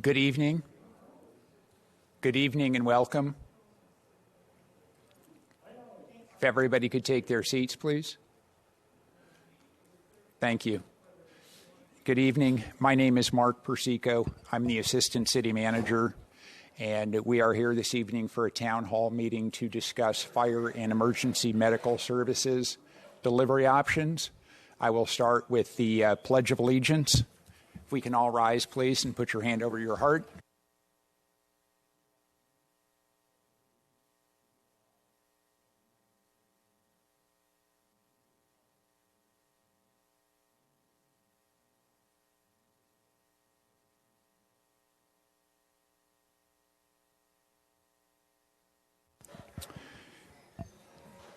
Good evening. Good evening and welcome. If everybody could take their seats, please. Thank you. Good evening. My name is Mark Persico. I'm the Assistant City Manager, and we are here this evening for a town hall meeting to discuss fire and emergency medical services delivery options. I will start with the Pledge of Allegiance. If we can all rise, please, and put your hand over your heart.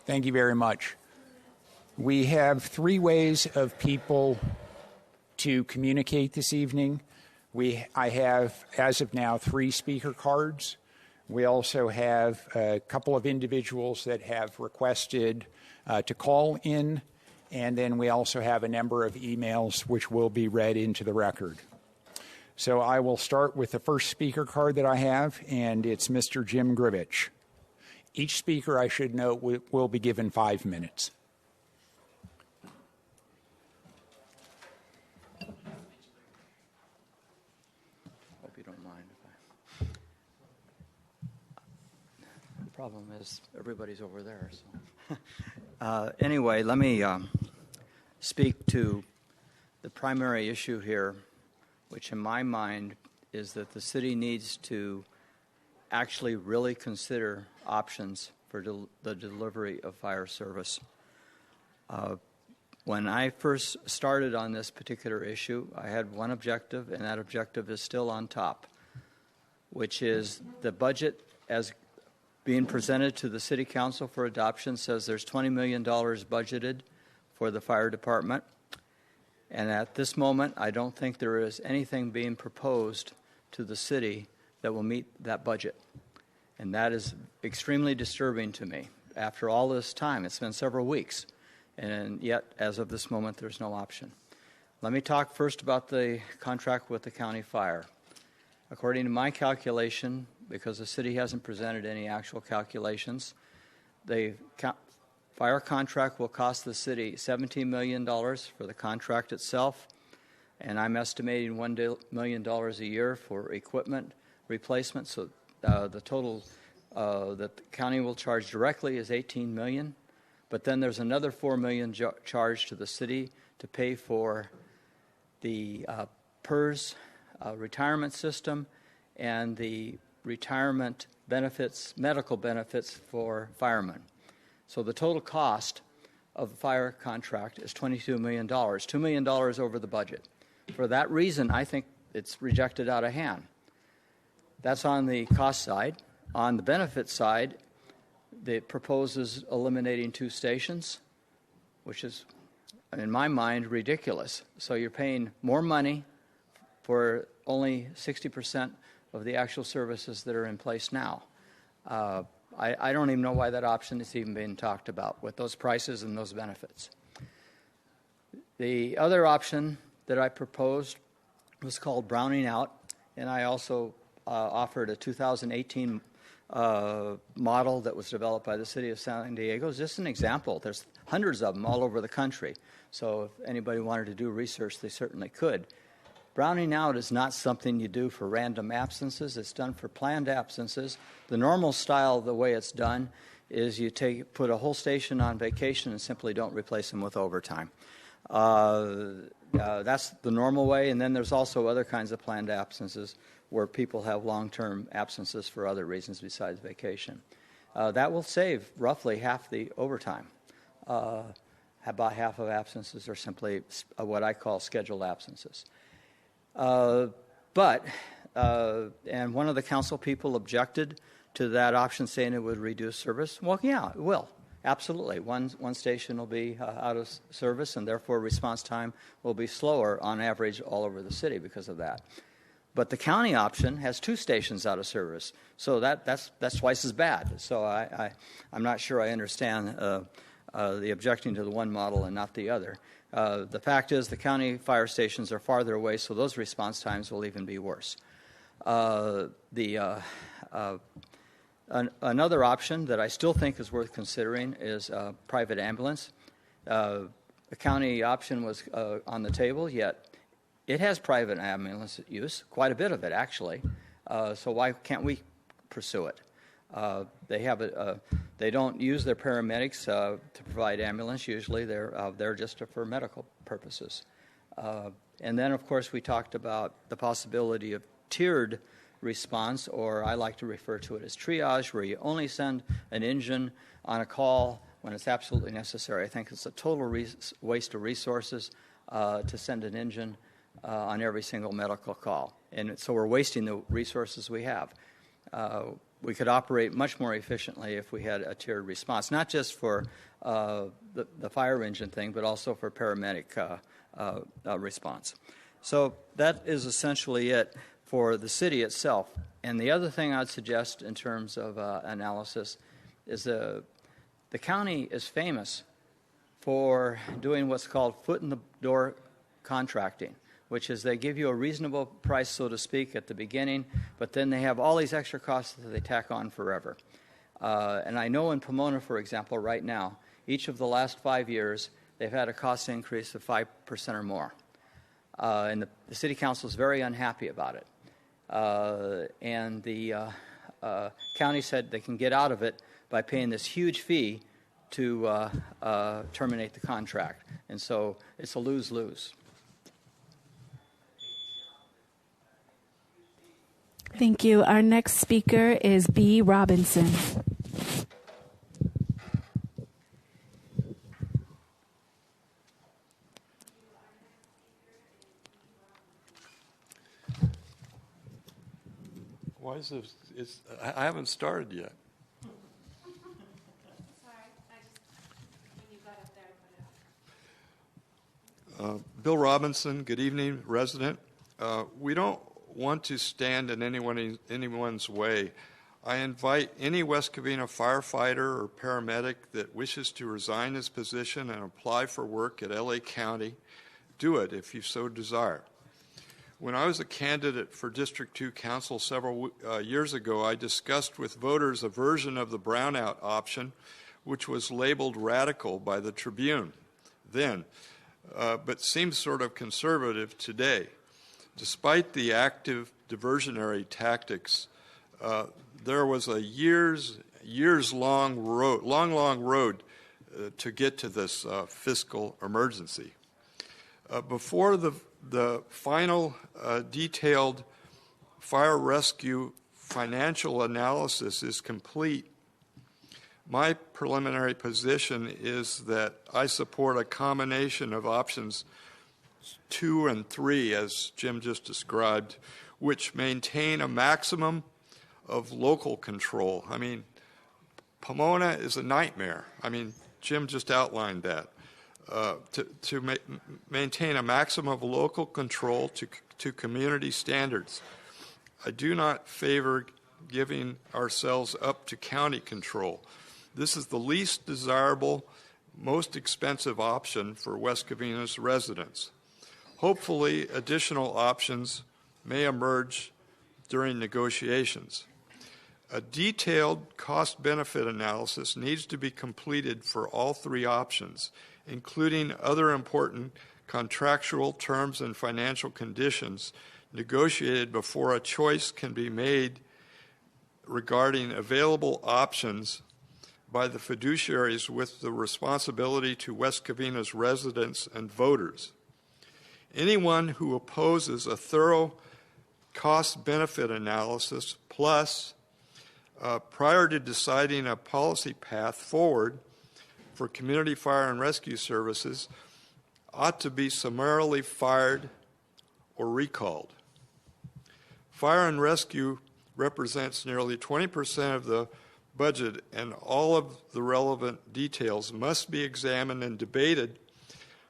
Thank you very much. We have three ways of people to communicate this evening. I have, as of now, 3 speaker cards. We also have a couple of individuals that have requested to call in, and then we also have a number of emails which will be read into the record. So I will start with the first speaker card that I have, and it's Mr. Jim Grivich. Each speaker, I should note, will be given 5 minutes. Hope you don't mind. The problem is everybody's over there. So, anyway, let me speak to the primary issue here, which in my mind is that the city needs to actually really consider options for the delivery of fire service. When I first started on this particular issue, I had one objective, and that objective is still on top, which is the budget as being presented to the City Council for adoption says there's $20 million budgeted for the fire department. And at this moment, I don't think there is anything being proposed to the city that will meet that budget. And that is extremely disturbing to me. After all this time, it's been several weeks, and yet, as of this moment, there's no option. Let me talk first about the contract with the county fire. According to my calculation, because the city hasn't presented any actual calculations, the fire contract will cost the city $17 million for the contract itself, and I'm estimating $1 million a year for equipment replacement. So the total that the county will charge directly is $18 million, but then there's another $4 million charged to the city to pay for the PERS retirement system and the retirement benefits, medical benefits for firemen. So the total cost of the fire contract is $22 million, $2 million over the budget. For that reason, I think it's rejected out of hand. That's on the cost side. On the benefit side, it proposes eliminating 2 stations, which is, in my mind, ridiculous. So you're paying more money for only 60% of the actual services that are in place now. I don't even know why that option is even being talked about with those prices and those benefits. The other option that I proposed was called browning out, and I also offered a 2018 model that was developed by the city of San Diego. It's just an example. There's hundreds of them all over the country. So if anybody wanted to do research, they certainly could. Browning out is not something you do for random absences. It's done for planned absences. The normal style, the way it's done, is you put a whole station on vacation and simply don't replace them with overtime. That's the normal way, and then there's also other kinds of planned absences where people have long-term absences for other reasons besides vacation. That will save roughly half the overtime. About half of absences are simply what I call scheduled absences. And one of the council people objected to that option, saying it would reduce service. Well, yeah, it will. Absolutely. One station will be out of service, and therefore response time will be slower on average all over the city because of that. But the county option has 2 stations out of service, so that's twice as bad. So I'm not sure I understand the objecting to the one model and not the other. The fact is the county fire stations are farther away, so those response times will even be worse. Another option that I still think is worth considering is private ambulance. The county option was on the table, yet it has private ambulance use, quite a bit of it actually. So why can't we pursue it? They don't use their paramedics to provide ambulance. Usually, they're just for medical purposes. And then, of course, we talked about the possibility of tiered response, or I like to refer to it as triage, where you only send an engine on a call when it's absolutely necessary. I think it's a total waste of resources to send an engine on every single medical call. And so we're wasting the resources we have. We could operate much more efficiently if we had a tiered response, not just for the fire engine thing, but also for paramedic response. So that is essentially it for the city itself. And the other thing I'd suggest in terms of analysis is the county is famous for doing what's called foot-in-the-door contracting, which is they give you a reasonable price, so to speak, at the beginning, but then they have all these extra costs that they tack on forever. And I know in Pomona, for example, right now, each of the last 5 years, they've had a cost increase of 5% or more. And the city council is very unhappy about it. And the county said they can get out of it by paying this huge fee to terminate the contract. And so it's a lose-lose. Thank you. Our next speaker is B. Robinson. Why is this? I haven't started yet. Bill Robinson, good evening, resident. We don't want to stand in anyone's way. I invite any West Covina firefighter or paramedic that wishes to resign his position and apply for work at LA County. Do it if you so desire. When I was a candidate for District 2 Council several years ago, I discussed with voters a version of the brownout option, which was labeled radical by the Tribune then, but seems sort of conservative today. Despite the active diversionary tactics, there was a long road to get to this fiscal emergency. Before the final detailed fire rescue financial analysis is complete, my preliminary position is that I support a combination of options 2 and 3, as Jim just described, which maintain a maximum of local control. I mean, Pomona is a nightmare. I mean, Jim just outlined that. To maintain a maximum of local control to community standards. I do not favor giving ourselves up to county control. This is the least desirable, most expensive option for West Covina's residents. Hopefully, additional options may emerge during negotiations. A detailed cost-benefit analysis needs to be completed for all 3 options, including other important contractual terms and financial conditions negotiated before a choice can be made regarding available options by the fiduciaries with the responsibility to West Covina's residents and voters. Anyone who opposes a thorough cost-benefit analysis plus prior to deciding a policy path forward for community fire and rescue services ought to be summarily fired or recalled. Fire and rescue represents nearly 20% of the budget, and all of the relevant details must be examined and debated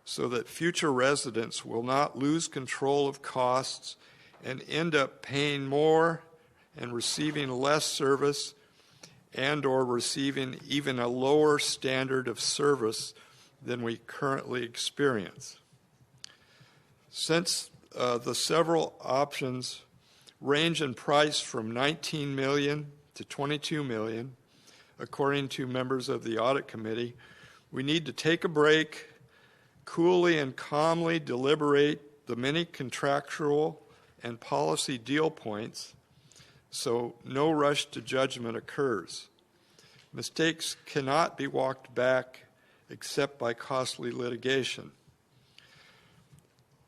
so that future residents will not lose control of costs and end up paying more and receiving less service and or receiving even a lower standard of service than we currently experience. Since the several options range in price from $19 million to $22 million, according to members of the audit committee. We need to take a break, coolly and calmly deliberate the many contractual and policy deal points so no rush to judgment occurs. Mistakes cannot be walked back except by costly litigation.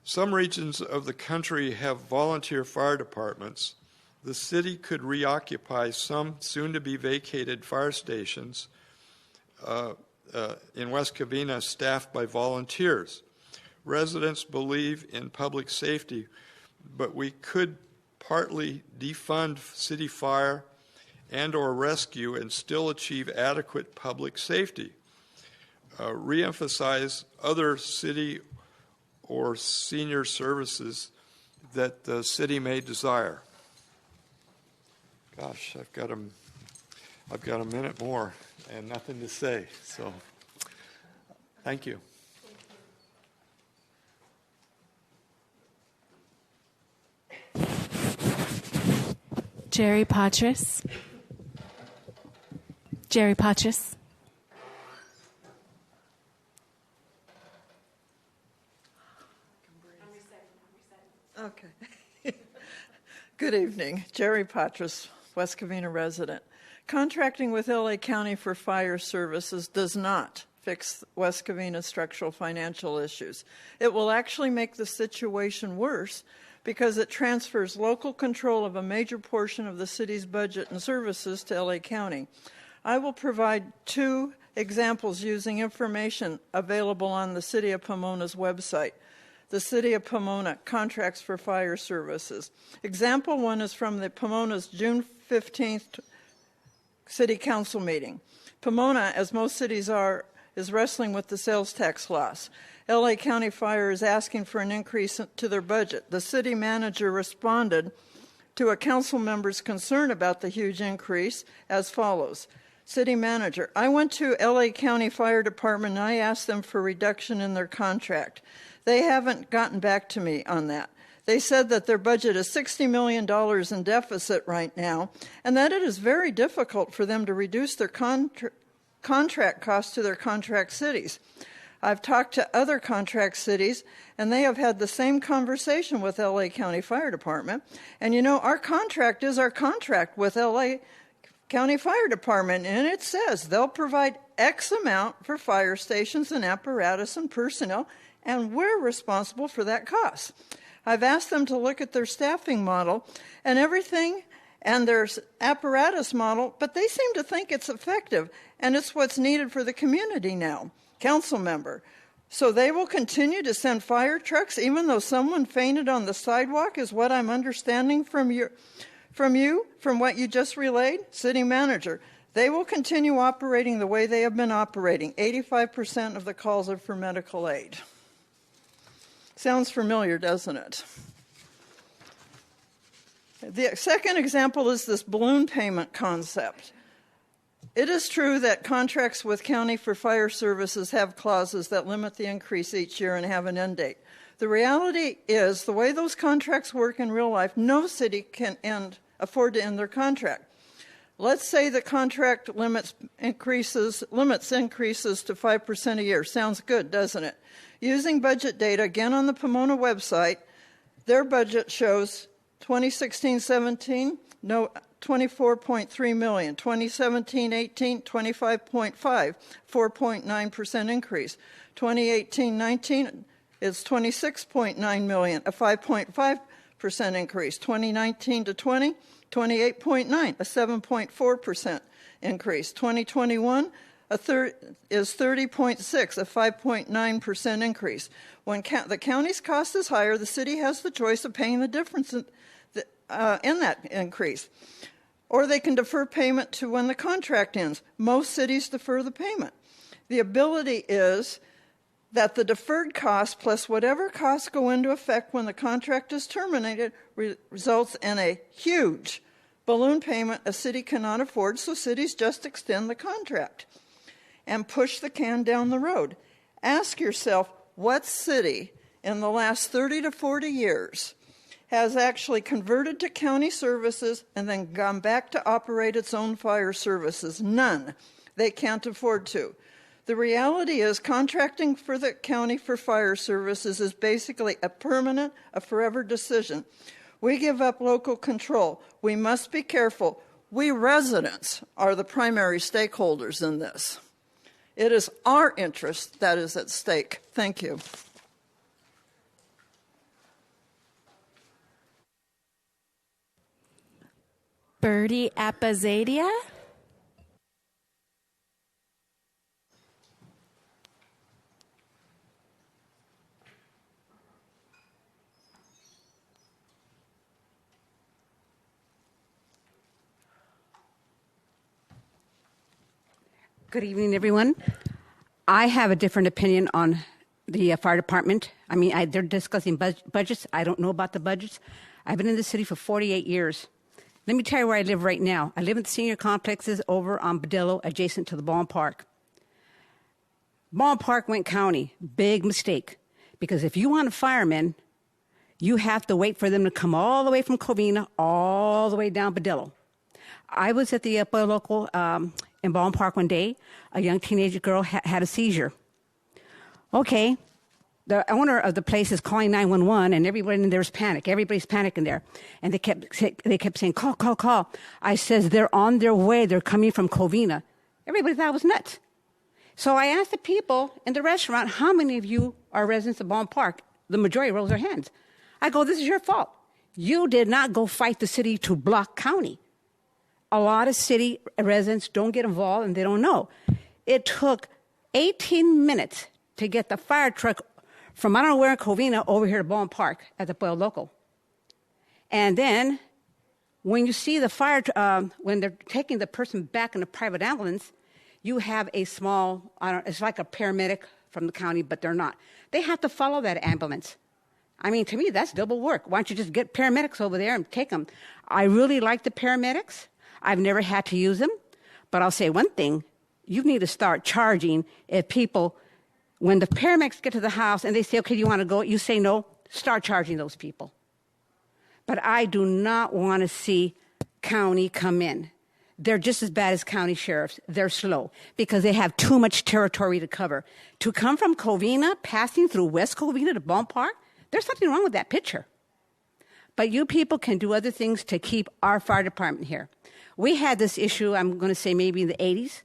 Some regions of the country have volunteer fire departments. The city could reoccupy some soon-to-be vacated fire stations in West Covina staffed by volunteers. Residents believe in public safety, but we could partly defund city fire and or rescue and still achieve adequate public safety. Reemphasize other city or senior services that the city may desire. Gosh, I've got a minute more and nothing to say, so thank you. Jerry Patras. Jerry Patras. Okay. Good evening. Jerry Patras, West Covina resident. Contracting with LA County for fire services does not fix West Covina's structural financial issues. It will actually make the situation worse because it transfers local control of a major portion of the city's budget and services to LA County. I will provide two examples using information available on the City of Pomona's website. The City of Pomona contracts for fire services. Example one is from the Pomona's June 15th City Council meeting. Pomona, as most cities are, is wrestling with the sales tax loss. LA County Fire is asking for an increase to their budget. The city manager responded to a council member's concern about the huge increase as follows. City manager, I went to LA County Fire Department and I asked them for a reduction in their contract. They haven't gotten back to me on that. They said that their budget is $60 million in deficit right now, and that it is very difficult for them to reduce their contract costs to their contract cities. I've talked to other contract cities, and they have had the same conversation with LA County Fire Department. And you know, our contract is our contract with LA County Fire Department, and it says they'll provide X amount for fire stations and apparatus and personnel, and we're responsible for that cost. I've asked them to look at their staffing model and everything and their apparatus model, but they seem to think it's effective, and it's what's needed for the community now. Council member, so they will continue to send fire trucks even though someone fainted on the sidewalk, is what I'm understanding from what you just relayed? City manager, they will continue operating the way they have been operating. 85% of the calls are for medical aid. Sounds familiar, doesn't it? The second example is this balloon payment concept. It is true that contracts with county for fire services have clauses that limit the increase each year and have an end date. The reality is, the way those contracts work in real life, no city can afford to end their contract. Let's say the contract limits increases to 5% a year. Sounds good, doesn't it? Using budget data, again on the Pomona website, their budget shows 2016-17, no, 24.3 million. 2017-18, 25.5, 4.9% increase. 2018-19 is 26.9 million, a 5.5% increase. 2019 to 20, 28.9, a 7.4% increase. 2021 is 30.6, a 5.9% increase. When the county's cost is higher, the city has the choice of paying the difference in that increase. Or they can defer payment to when the contract ends. Most cities defer the payment. The ability is that the deferred cost plus whatever costs go into effect when the contract is terminated results in a huge balloon payment a city cannot afford, so cities just extend the contract and push the can down the road. Ask yourself, what city in the last 30 to 40 years has actually converted to county services and then gone back to operate its own fire services. None. They can't afford to. The reality is contracting for the county for fire services is basically a permanent, a forever decision. We give up local control. We must be careful. We residents are the primary stakeholders in this. It is our interest that is at stake. Thank you. Birdie Apazadia. Good evening, everyone. I have a different opinion on the fire department. I mean, they're discussing budgets. I don't know about the budgets. I've been in the city for 48 years. Let me tell you where I live right now. I live in the senior complexes over on Badillo, adjacent to the ballpark. Ballpark went county. Big mistake. Because if you want a fireman, you have to wait for them to come all the way from Covina, all the way down Badillo. I was at the local in Ballpark one day. A young teenage girl had a seizure. Okay, the owner of the place is calling 911, and everybody in there is panic. Everybody's panicking there, and they kept saying, "Call, call, call." I says, "They're on their way. They're coming from Covina." Everybody thought I was nuts. So I asked the people in the restaurant, "How many of you are residents of Ballpark?" The majority rose their hands. I go, "This is your fault. You did not go fight the city to block county." A lot of city residents don't get involved and they don't know. It took 18 minutes to get the fire truck from I don't know where in Covina over here to Ballpark Park at the Pueblo Local. And then when you see the fire, when they're taking the person back in a private ambulance, you have a small, it's like a paramedic from the county, but they're not. They have to follow that ambulance. I mean, to me, that's double work. Why don't you just get paramedics over there and take them? I really like the paramedics. I've never had to use them, but I'll say one thing. You need to start charging if people, when the paramedics get to the house and they say, "Okay, do you want to go?" You say no, start charging those people. But I do not want to see county come in. They're just as bad as county sheriffs. They're slow because they have too much territory to cover. To come from Covina, passing through West Covina to Ballpark, there's something wrong with that picture. But you people can do other things to keep our fire department here. We had this issue, I'm going to say maybe in the 80s,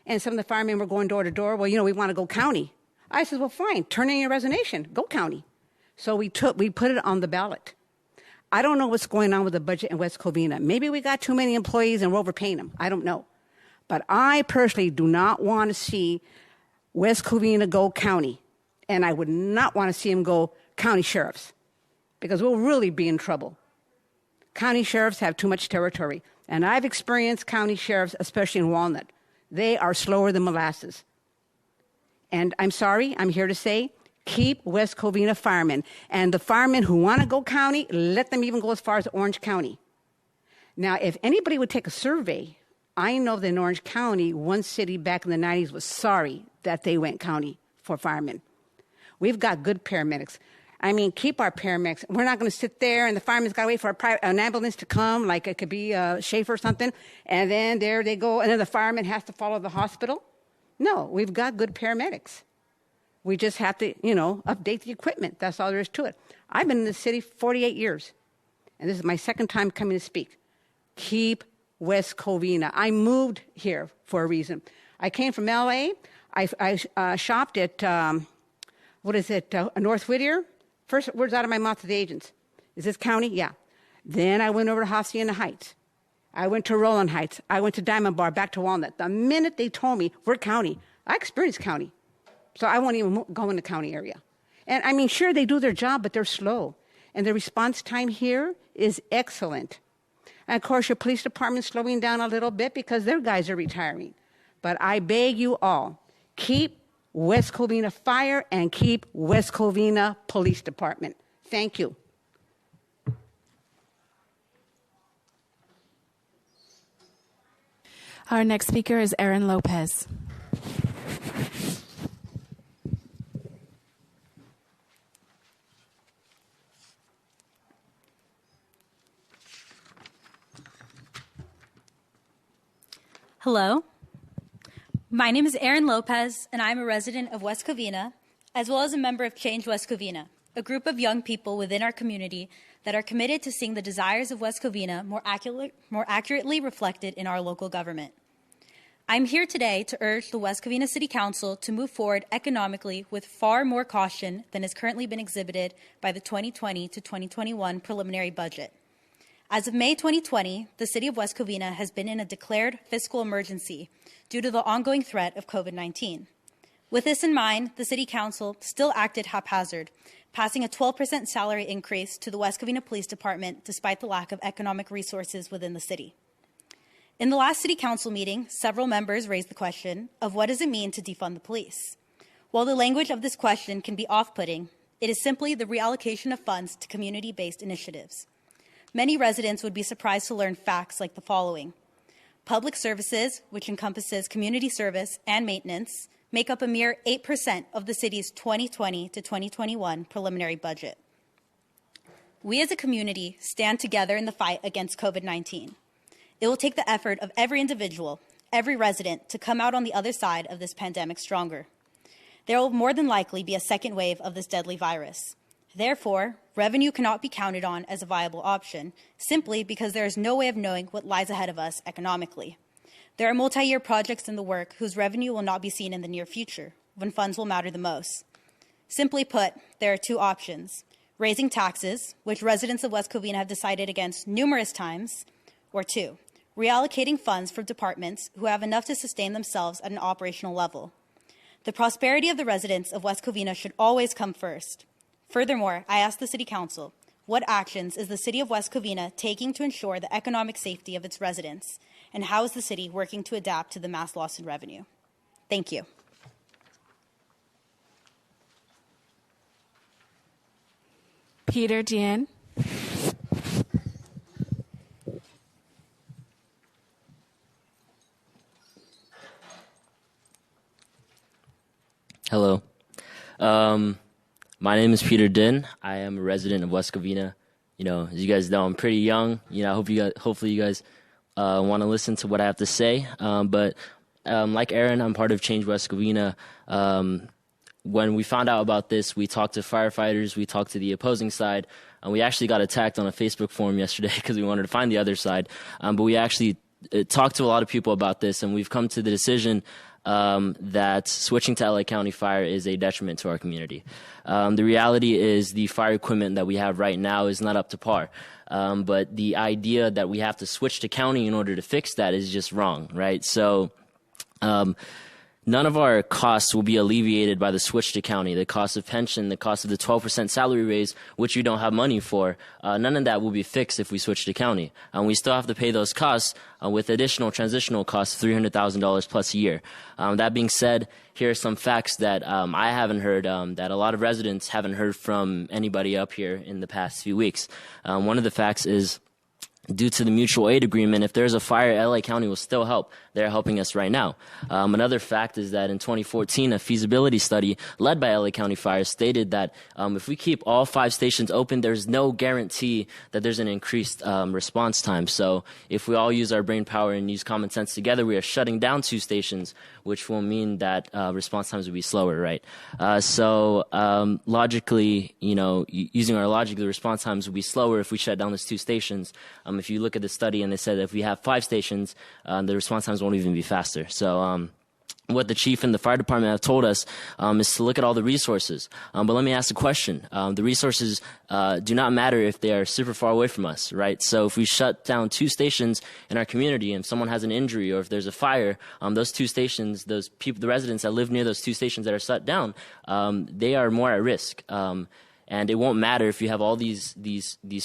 and some of the firemen were going door to door. "Well, we want to go county." I said, "Well, fine, turn in your resignation, go county." So we put it on the ballot. I don't know what's going on with the budget in West Covina. Maybe we got too many employees and we're overpaying them. I don't know. But I personally do not want to see West Covina go county, and I would not want to see them go county sheriffs, because we'll really be in trouble. County sheriffs have too much territory. And I've experienced county sheriffs, especially in Walnut. They are slower than molasses. And I'm sorry, I'm here to say, keep West Covina firemen. And the firemen who want to go county, let them even go as far as Orange County. Now, if anybody would take a survey, I know that in Orange County, one city back in the 90s was sorry that they went county for firemen. We've got good paramedics. I mean, keep our paramedics. We're not going to sit there and the fireman's got to wait for an ambulance to come, like it could be Schaefer or something, and then there they go, and then the fireman has to follow the hospital. No, we've got good paramedics. We just have to, update the equipment. That's all there is to it. I've been in the city 48 years, and this is my second time coming to speak. Keep West Covina. I moved here for a reason. I came from L.A. I shopped at, North Whittier. First words out of my mouth to the agents. "Is this county?" "Yeah." Then I went over to Hacienda Heights. I went to Roland Heights. I went to Diamond Bar, back to Walnut. The minute they told me, "We're county," I experienced county. So I won't even go in the county area. And I mean, sure, they do their job, but they're slow. And the response time here is excellent. And of course, your police department's slowing down a little bit because their guys are retiring. But I beg you all, keep West Covina Fire and keep West Covina Police Department. Thank you. Our next speaker is Aaron Lopez. Hello. My name is Erin Lopez, and I'm a resident of West Covina, as well as a member of Change West Covina, a group of young people within our community that are committed to seeing the desires of West Covina more accurately reflected in our local government. I'm here today to urge the West Covina City Council to move forward economically with far more caution than has currently been exhibited by the 2020 to 2021 preliminary budget. As of May 2020, the City of West Covina has been in a declared fiscal emergency due to the ongoing threat of COVID-19. With this in mind, the City Council still acted haphazard, passing a 12% salary increase to the West Covina Police Department despite the lack of economic resources within the city. In the last City Council meeting, several members raised the question of what does it mean to defund the police? While the language of this question can be off-putting, it is simply the reallocation of funds to community-based initiatives. Many residents would be surprised to learn facts like the following. Public services, which encompasses community service and maintenance, make up a mere 8% of the city's 2020 to 2021 preliminary budget. We as a community stand together in the fight against COVID-19. It will take the effort of every individual, every resident, to come out on the other side of this pandemic stronger. There will more than likely be a second wave of this deadly virus. Therefore, revenue cannot be counted on as a viable option, simply because there is no way of knowing what lies ahead of us economically. There are multi-year projects in the work whose revenue will not be seen in the near future, when funds will matter the most. Simply put, there are two options: raising taxes, which residents of West Covina have decided against numerous times, or two, reallocating funds from departments who have enough to sustain themselves at an operational level. The prosperity of the residents of West Covina should always come first. Furthermore, I ask the City Council, what actions is the City of West Covina taking to ensure the economic safety of its residents, and how is the city working to adapt to the mass loss in revenue? Thank you. Peter Dien. Hello. My name is Peter Din. I am a resident of West Covina. You know, as you guys know, I'm pretty young. You know, hopefully you guys want to listen to what I have to say. But like Aaron, I'm part of Change West Covina. When we found out about this, we talked to firefighters, we talked to the opposing side, and we actually got attacked on a Facebook forum yesterday because we wanted to find the other side. But we actually talked to a lot of people about this, and we've come to the decision that switching to LA County Fire is a detriment to our community. The reality is the fire equipment that we have right now is not up to par. But the idea that we have to switch to county in order to fix that is just wrong, right? So none of our costs will be alleviated by the switch to county. The cost of pension, the cost of the 12% salary raise, which we don't have money for, none of that will be fixed if we switch to county. We still have to pay those costs with additional transitional costs, $300,000 plus a year. That being said, here are some facts that I haven't heard, that a lot of residents haven't heard from anybody up here in the past few weeks. One of the facts is, due to the mutual aid agreement, if there's a fire, LA County will still help. They're helping us right now. Another fact is that in 2014, a feasibility study led by LA County Fire stated that if we keep all 5 stations open, there's no guarantee that there's an increased response time. So if we all use our brain power and use common sense together, we are shutting down 2 stations, which will mean that response times will be slower, right? So logically, you know, using our logic, the response times will be slower if we shut down those 2 stations. If you look at the study, and they said if we have 5 stations, the response times won't even be faster. So what the chief and the fire department have told us is to look at all the resources. But let me ask a question. The resources do not matter if they are super far away from us, right? So if we shut down 2 stations in our community and someone has an injury or if there's a fire, those 2 stations, those people, the residents that live near those 2 stations that are shut down, they are more at risk. And it won't matter if you have all these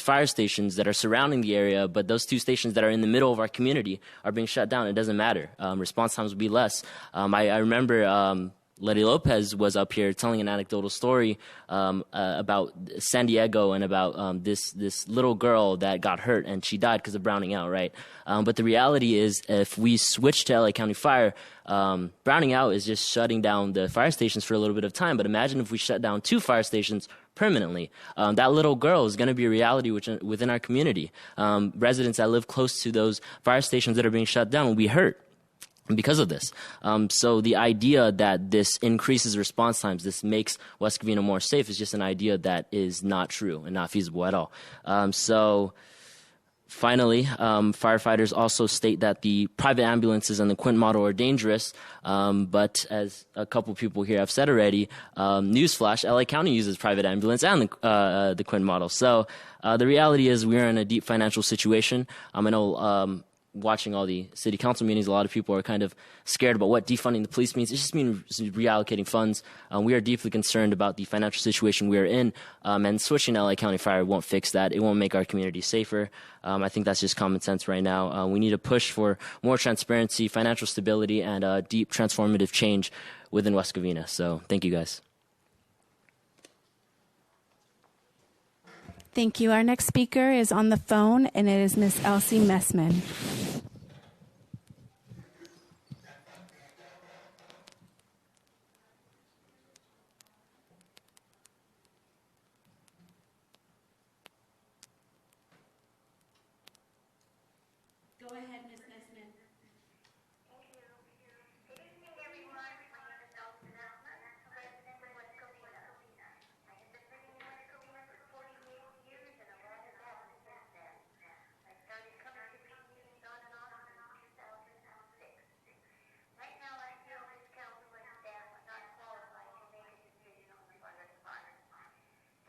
fire stations that are surrounding the area, but those 2 stations that are in the middle of our community are being shut down. It doesn't matter. Response times will be less. I remember Letty Lopez was up here telling an anecdotal story about San Diego and about this little girl that got hurt and she died because of browning out, right? But the reality is, if we switch to LA County Fire, browning out is just shutting down the fire stations for a little bit of time. But imagine if we shut down 2 fire stations permanently. That little girl is going to be a reality within our community. Residents that live close to those fire stations that are being shut down will be hurt. because of this. So the idea that this increases response times, this makes West Covina more safe, is just an idea that is not true and not feasible at all. Finally, firefighters also state that the private ambulances and the Quint model are dangerous, but as a couple people here have said already, newsflash, LA County uses private ambulance and the Quint model. So the reality is we're in a deep financial situation. I know watching all the city council meetings, a lot of people are kind of scared about what defunding the police means. It just means reallocating funds. We are deeply concerned about the financial situation we are in, and switching to LA County Fire won't fix that. It won't make our community safer. I think that's just common sense right now. We need to push for more transparency, financial stability, and deep transformative change within West Covina. So thank you, guys. Thank you. Our next speaker is on the phone, and it is Miss Elsie Messman. Go ahead, Miss Messman. Thank you. Good evening, everyone. My name is Elsie Messman, resident of West Covina. I have been living in West Covina for 48 years, and a lot has happened since then. I started coming to these meetings on and off in 2006. Right now, I feel this council and staff are not qualified to make a decision on the fire department.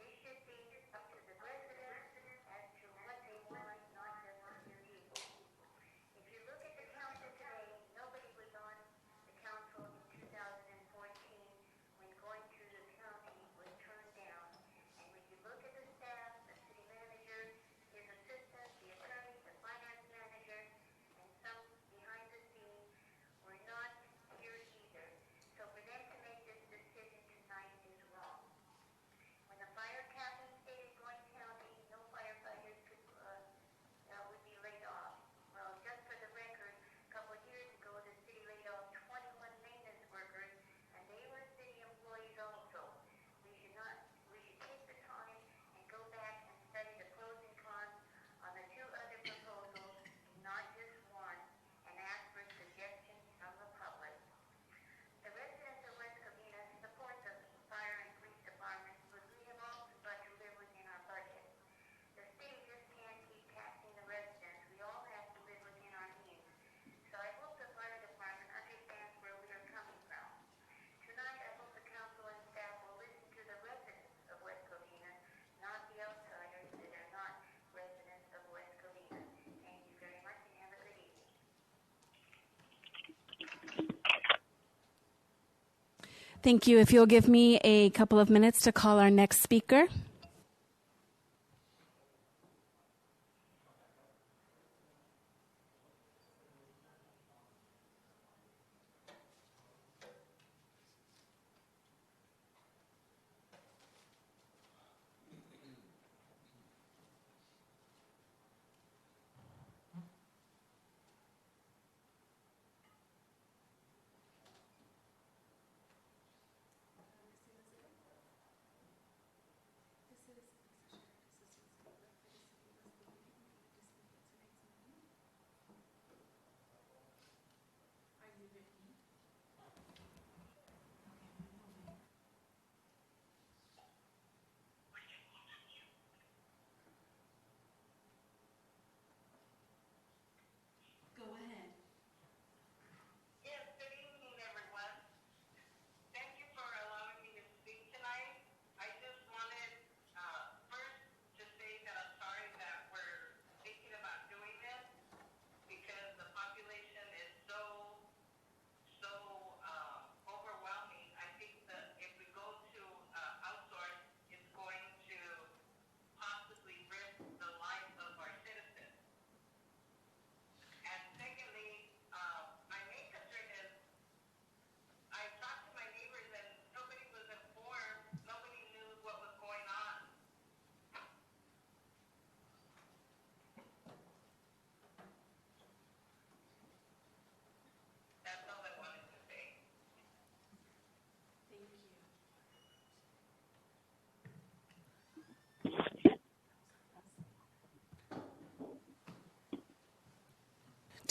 This should be up to the residents as to what they want, not just a few people. If you look at the council today, nobody was on the council in 2014 when going through the county was turned down. And when you look at the staff, the city manager, his assistant, the attorney, the finance manager, and some behind the scenes were not here either. So for them to make this decision tonight is wrong. When the fire captain stated going county, no firefighters would be laid off. Well, just for the record, a couple of years ago, the city laid off 21 maintenance workers, and they were city employees also. We should take the time and go back and study the pros and cons on the two other proposals, not just one, and ask for suggestions from the public. The residents of West Covina support the fire and police departments, but we have also got to live within our budget. The city just can't keep taxing the residents. We all have to live within our means. So I hope the fire department understands where we are coming from. Tonight, I hope the council and staff will listen to the residents of West Covina, not the outsiders that are not residents of West Covina. Thank you very much and have a good evening. Thank you. If you'll give me a couple of minutes to call our next speaker.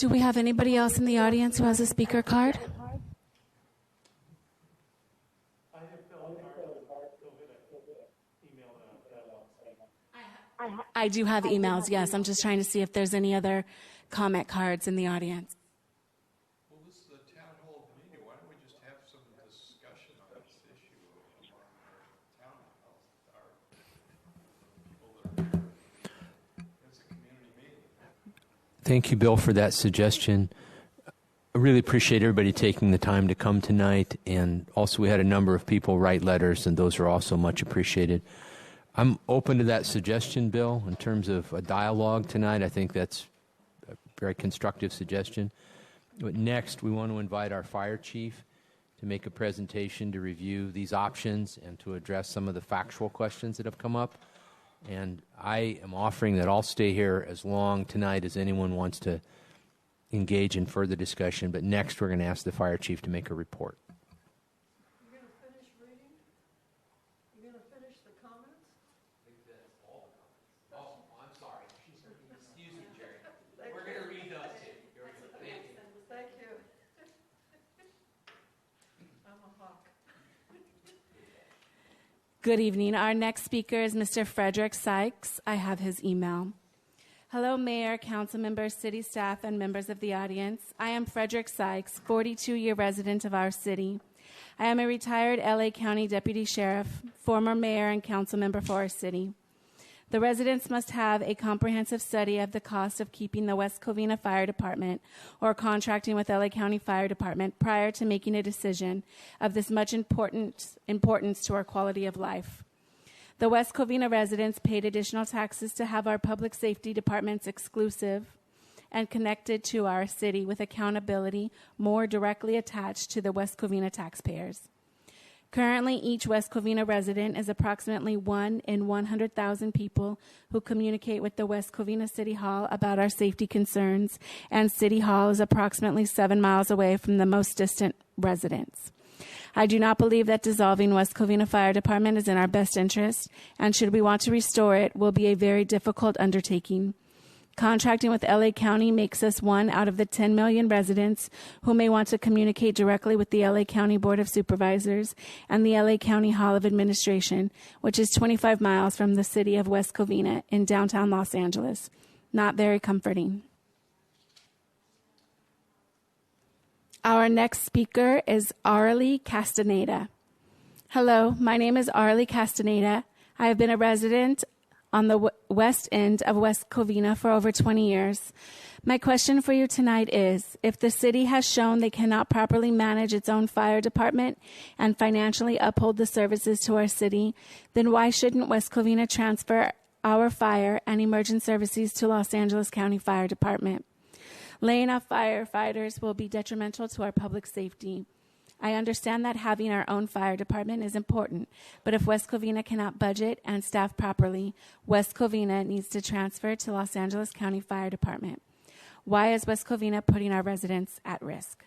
Do we have anybody else in the audience who has a speaker card? I do have emails, yes. I'm just trying to see if there's any other comment cards in the audience. Well, this is the town hall meeting. Why don't we just have some discussion on this issue among our town hall, our people that are here? It's a community meeting. Thank you, Bill, for that suggestion. I really appreciate everybody taking the time to come tonight, and also we had a number of people write letters, and those are also much appreciated. I'm open to that suggestion, Bill, in terms of a dialogue tonight. I think that's a very constructive suggestion. But next, we want to invite our fire chief to make a presentation to review these options and to address some of the factual questions that have come up. And I am offering that I'll stay here as long tonight as anyone wants to engage in further discussion. But next, we're going to ask the fire chief to make a report. You're going to finish reading? You're going to finish the comments? Oh, I'm sorry. Excuse me, Jerry. We're going to read those too. Thank you. I'm a hawk. Good evening. Our next speaker is Mr. Frederick Sykes. I have his email. Hello, Mayor, council members, city staff, and members of the audience. I am Frederick Sykes, 42-year resident of our city. I am a retired LA County Deputy Sheriff, former mayor and council member for our city. The residents must have a comprehensive study of the cost of keeping the West Covina Fire Department or contracting with LA County Fire Department prior to making a decision of this much importance to our quality of life. The West Covina residents paid additional taxes to have our public safety departments exclusive and connected to our city with accountability more directly attached to the West Covina taxpayers. Currently, each West Covina resident is approximately 1 in 100,000 people who communicate with the West Covina City Hall about our safety concerns, and City Hall is approximately 7 miles away from the most distant residents. I do not believe that dissolving West Covina Fire Department is in our best interest, and should we want to restore it, will be a very difficult undertaking. Contracting with LA County makes us 1 out of the 10 million residents who may want to communicate directly with the LA County Board of Supervisors and the LA County Hall of Administration, which is 25 miles from the city of West Covina in downtown Los Angeles. Not very comforting. Our next speaker is Arlie Castaneda. Hello, my name is Arlie Castaneda. I have been a resident on the west end of West Covina for over 20 years. My question for you tonight is, if the city has shown they cannot properly manage its own fire department and financially uphold the services to our city, then why shouldn't West Covina transfer our fire and emergent services to Los Angeles County Fire Department? Laying off firefighters will be detrimental to our public safety. I understand that having our own fire department is important, but if West Covina cannot budget and staff properly, West Covina needs to transfer to Los Angeles County Fire Department. Why is West Covina putting our residents at risk?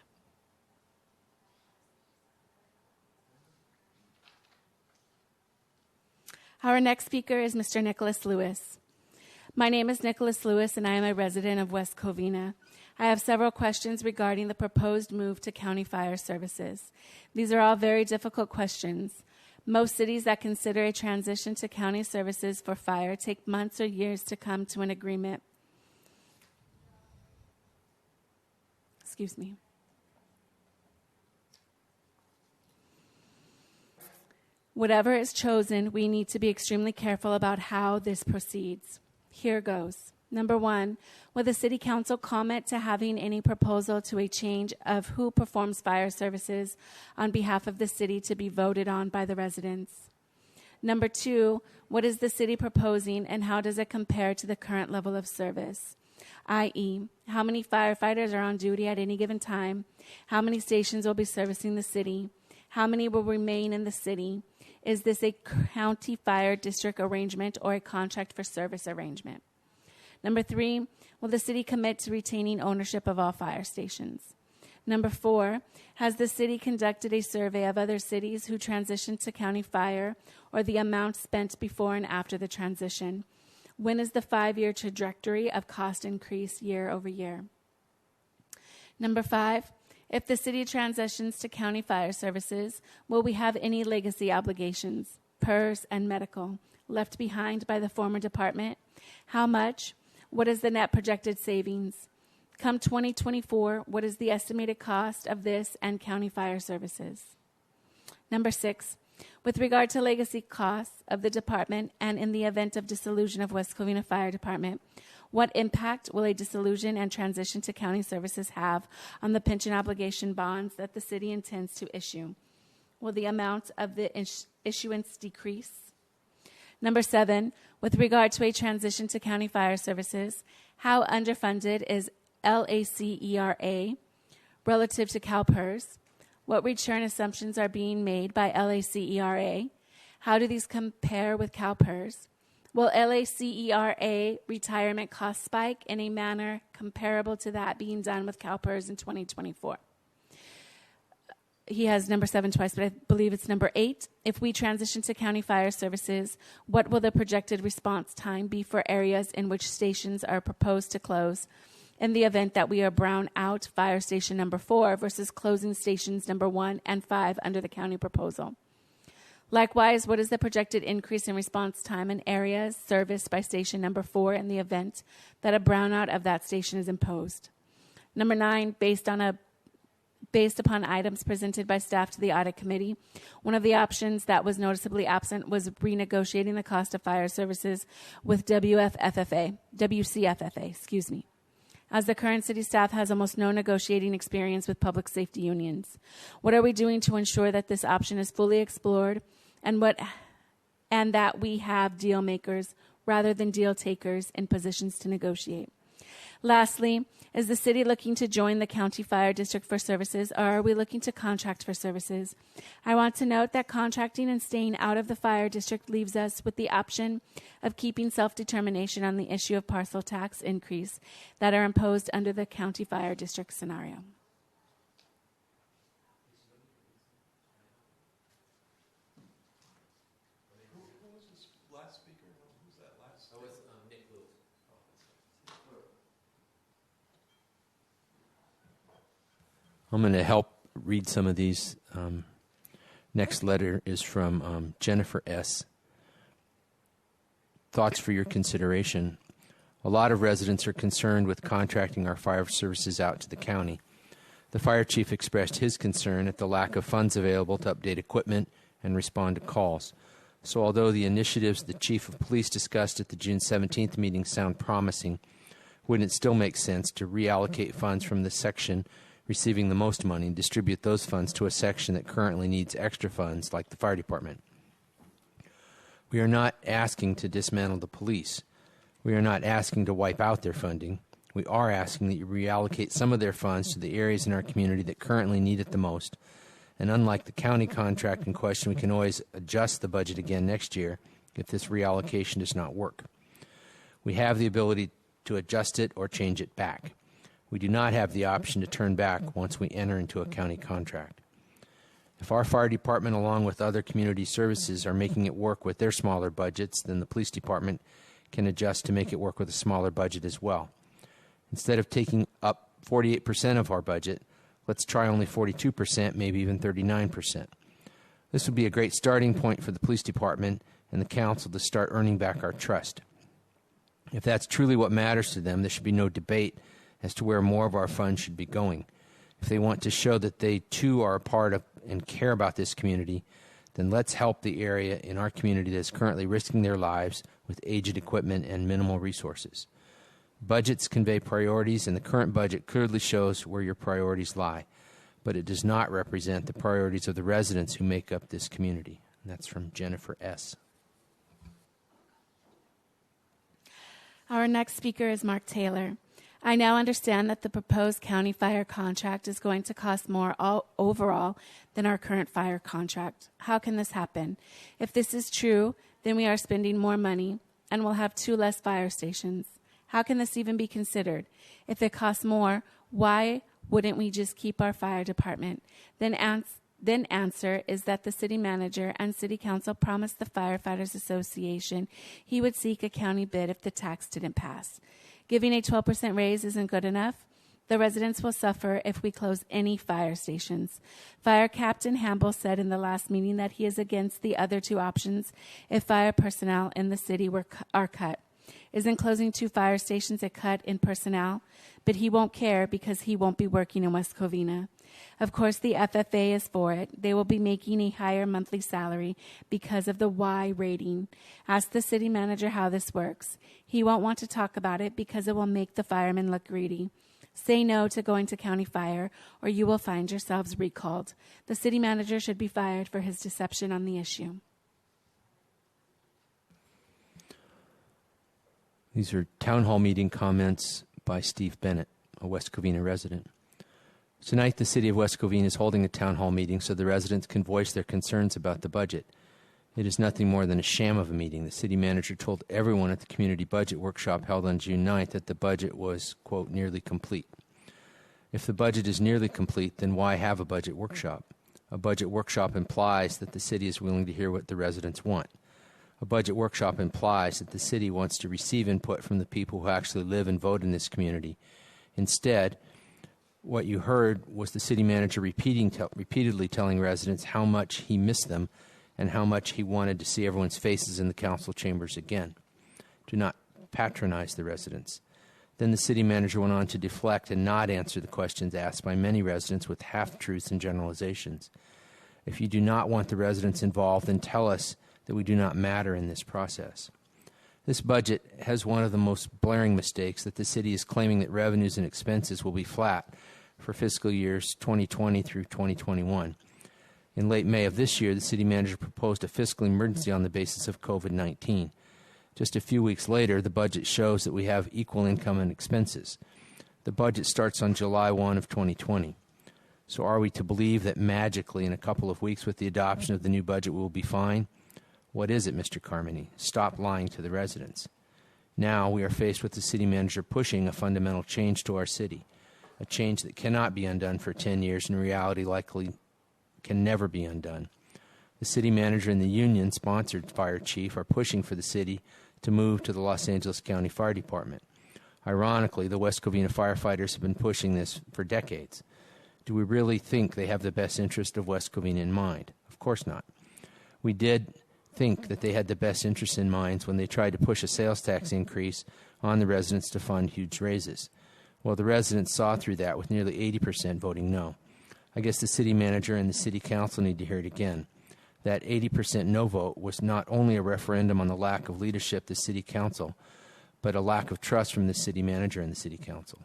Our next speaker is Mr. Nicholas Lewis. My name is Nicholas Lewis, and I am a resident of West Covina. I have several questions regarding the proposed move to county fire services. These are all very difficult questions. Most cities that consider a transition to county services for fire take months or years to come to an agreement. Excuse me. Whatever is chosen, we need to be extremely careful about how this proceeds. Here goes. Number 1, will the City Council comment to having any proposal to a change of who performs fire services on behalf of the city to be voted on by the residents? Number 2, what is the city proposing and how does it compare to the current level of service? I.e., how many firefighters are on duty at any given time? How many stations will be servicing the city? How many will remain in the city? Is this a county fire district arrangement or a contract for service arrangement? Number 3, will the city commit to retaining ownership of all fire stations? Number 4, has the city conducted a survey of other cities who transitioned to county fire or the amount spent before and after the transition? When is the 5-year trajectory of cost increase year over year? Number 5, if the city transitions to county fire services, will we have any legacy obligations, PERS and medical, left behind by the former department? How much? What is the net projected savings? Come 2024, what is the estimated cost of this and county fire services? Number 6, with regard to legacy costs of the department and in the event of dissolution of West Covina Fire Department, what impact will a dissolution and transition to county services have on the pension obligation bonds that the city intends to issue? Will the amount of the issuance decrease? Number 7, with regard to a transition to county fire services, how underfunded is LACERA relative to CalPERS? What return assumptions are being made by LACERA? How do these compare with CalPERS? Will LACERA retirement cost spike in a manner comparable to that being done with CalPERS in 2024? He has number 7 twice, but I believe it's number 8. If we transition to county fire services, what will the projected response time be for areas in which stations are proposed to close in the event that we are brown out fire station number 4 versus closing stations number 1 and 5 under the county proposal? Likewise, what is the projected increase in response time in areas serviced by station number 4 in the event that a brownout of that station is imposed? Number 9, based upon items presented by staff to the audit committee, one of the options that was noticeably absent was renegotiating the cost of fire services with WCFFA, as the current city staff has almost no negotiating experience with public safety unions. What are we doing to ensure that this option is fully explored and that we have deal makers rather than deal takers in positions to negotiate? Lastly, is the city looking to join the county fire district for services, or are we looking to contract for services? I want to note that contracting and staying out of the fire district leaves us with the option of keeping self-determination on the issue of parcel tax increase that are imposed under the county fire district scenario. I'm going to help read some of these. Next letter is from Jennifer S. Thoughts for your consideration. A lot of residents are concerned with contracting our fire services out to the county. The fire chief expressed his concern at the lack of funds available to update equipment and respond to calls. So although the initiatives the chief of police discussed at the June 17th meeting sound promising, wouldn't it still make sense to reallocate funds from the section receiving the most money and distribute those funds to a section that currently needs extra funds, like the fire department? We are not asking to dismantle the police. We are not asking to wipe out their funding. We are asking that you reallocate some of their funds to the areas in our community that currently need it the most. And unlike the county contract in question, we can always adjust the budget again next year if this reallocation does not work. We have the ability to adjust it or change it back. We do not have the option to turn back once we enter into a county contract. If our fire department, along with other community services, are making it work with their smaller budgets, then the police department can adjust to make it work with a smaller budget as well. Instead of taking up 48% of our budget, let's try only 42%, maybe even 39%. This would be a great starting point for the police department and the council to start earning back our trust. If that's truly what matters to them, there should be no debate as to where more of our funds should be going. If they want to show that they too are a part of and care about this community, then let's help the area in our community that is currently risking their lives with aged equipment and minimal resources. Budgets convey priorities, and the current budget clearly shows where your priorities lie, but it does not represent the priorities of the residents who make up this community. And that's from Jennifer S. Our next speaker is Mark Taylor. I now understand that the proposed county fire contract is going to cost more overall than our current fire contract. How can this happen? If this is true, then we are spending more money and we'll have 2 less fire stations. How can this even be considered? If it costs more, why wouldn't we just keep our fire department? Then answer is that the city manager and city council promised the Firefighters Association he would seek a county bid if the tax didn't pass. Giving a 12% raise isn't good enough. The residents will suffer if we close any fire stations. Fire Captain Hamble said in the last meeting that he is against the other two options if fire personnel in the city are cut. Isn't closing 2 fire stations a cut in personnel? But he won't care because he won't be working in West Covina. Of course, the FFA is for it. They will be making a higher monthly salary because of the Y rating. Ask the city manager how this works. He won't want to talk about it because it will make the firemen look greedy. Say no to going to county fire, or you will find yourselves recalled. The city manager should be fired for his deception on the issue. These are town hall meeting comments by Steve Bennett, a West Covina resident. Tonight, the city of West Covina is holding a town hall meeting so the residents can voice their concerns about the budget. It is nothing more than a sham of a meeting. The city manager told everyone at the community budget workshop held on June 9th that the budget was, quote, nearly complete. If the budget is nearly complete, then why have a budget workshop? A budget workshop implies that the city is willing to hear what the residents want. A budget workshop implies that the city wants to receive input from the people who actually live and vote in this community. Instead, what you heard was the city manager repeatedly telling residents how much he missed them and how much he wanted to see everyone's faces in the council chambers again. Do not patronize the residents. Then the city manager went on to deflect and not answer the questions asked by many residents with half-truths and generalizations. If you do not want the residents involved, then tell us that we do not matter in this process. This budget has one of the most blaring mistakes that the city is claiming that revenues and expenses will be flat for fiscal years 2020 through 2021. In late May of this year, the city manager proposed a fiscal emergency on the basis of COVID-19. Just a few weeks later, the budget shows that we have equal income and expenses. The budget starts on July 1 of 2020. So are we to believe that magically in a couple of weeks with the adoption of the new budget we will be fine? What is it, Mr. Carmody? Stop lying to the residents. Now we are faced with the city manager pushing a fundamental change to our city, a change that cannot be undone for 10 years and in reality likely can never be undone. The city manager and the union-sponsored fire chief are pushing for the city to move to the Los Angeles County Fire Department. Ironically, the West Covina firefighters have been pushing this for decades. Do we really think they have the best interest of West Covina in mind? Of course not. We did think that they had the best interest in mind when they tried to push a sales tax increase on the residents to fund huge raises. Well, the residents saw through that with nearly 80% voting no. I guess the city manager and the city council need to hear it again. That 80% no vote was not only a referendum on the lack of leadership of the city council, but a lack of trust from the city manager and the city council.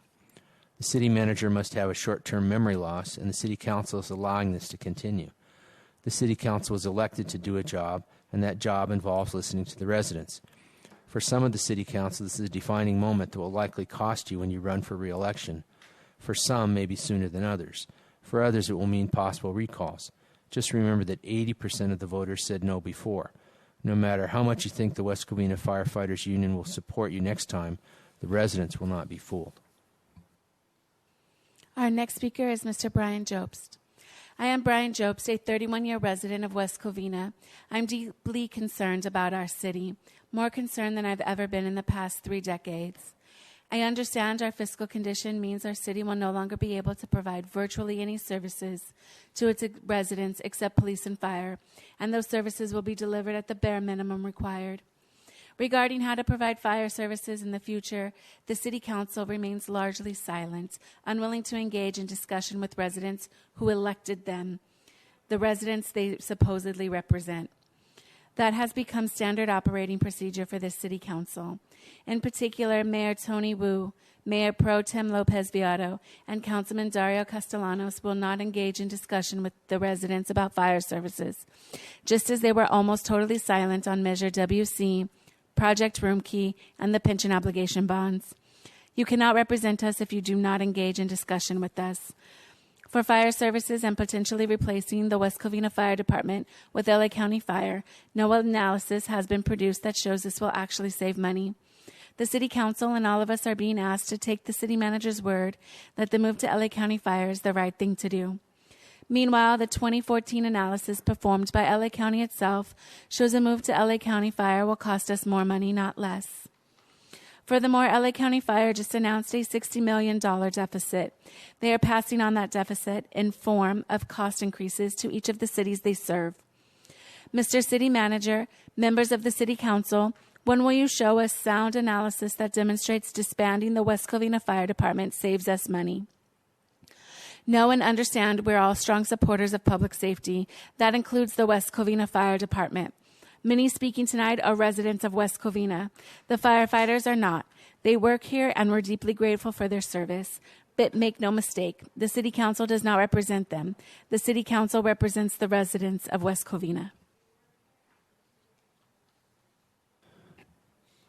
The city manager must have a short-term memory loss, and the city council is allowing this to continue. The city council was elected to do a job, and that job involves listening to the residents. For some of the city council, this is a defining moment that will likely cost you when you run for re-election. For some, maybe sooner than others. For others, it will mean possible recalls. Just remember that 80% of the voters said no before. No matter how much you think the West Covina Firefighters Union will support you next time, the residents will not be fooled. Our next speaker is Mr. Brian Jobst. I am Brian Jobst, a 31-year resident of West Covina. I'm deeply concerned about our city, more concerned than I've ever been in the past 3 decades. I understand our fiscal condition means our city will no longer be able to provide virtually any services to its residents except police and fire, and those services will be delivered at the bare minimum required. Regarding how to provide fire services in the future, the City Council remains largely silent, unwilling to engage in discussion with residents who elected them, the residents they supposedly represent. That has become standard operating procedure for this City Council. In particular, Mayor Tony Wu, Mayor Pro Tem Lopez Viado, and Councilman Dario Castellanos will not engage in discussion with the residents about fire services, just as they were almost totally silent on Measure WC, Project Room Key, and the pension obligation bonds. You cannot represent us if you do not engage in discussion with us. For fire services and potentially replacing the West Covina Fire Department with LA County Fire, no analysis has been produced that shows this will actually save money. The City Council and all of us are being asked to take the City Manager's word that the move to LA County Fire is the right thing to do. Meanwhile, the 2014 analysis performed by LA County itself shows a move to LA County Fire will cost us more money, not less. Furthermore, LA County Fire just announced a $60 million deficit. They are passing on that deficit in form of cost increases to each of the cities they serve. Mr. City Manager, members of the City Council, when will you show us sound analysis that demonstrates disbanding the West Covina Fire Department saves us money? Know and understand we're all strong supporters of public safety. That includes the West Covina Fire Department. Many speaking tonight are residents of West Covina. The firefighters are not. They work here, and we're deeply grateful for their service. But make no mistake, the City Council does not represent them. The City Council represents the residents of West Covina.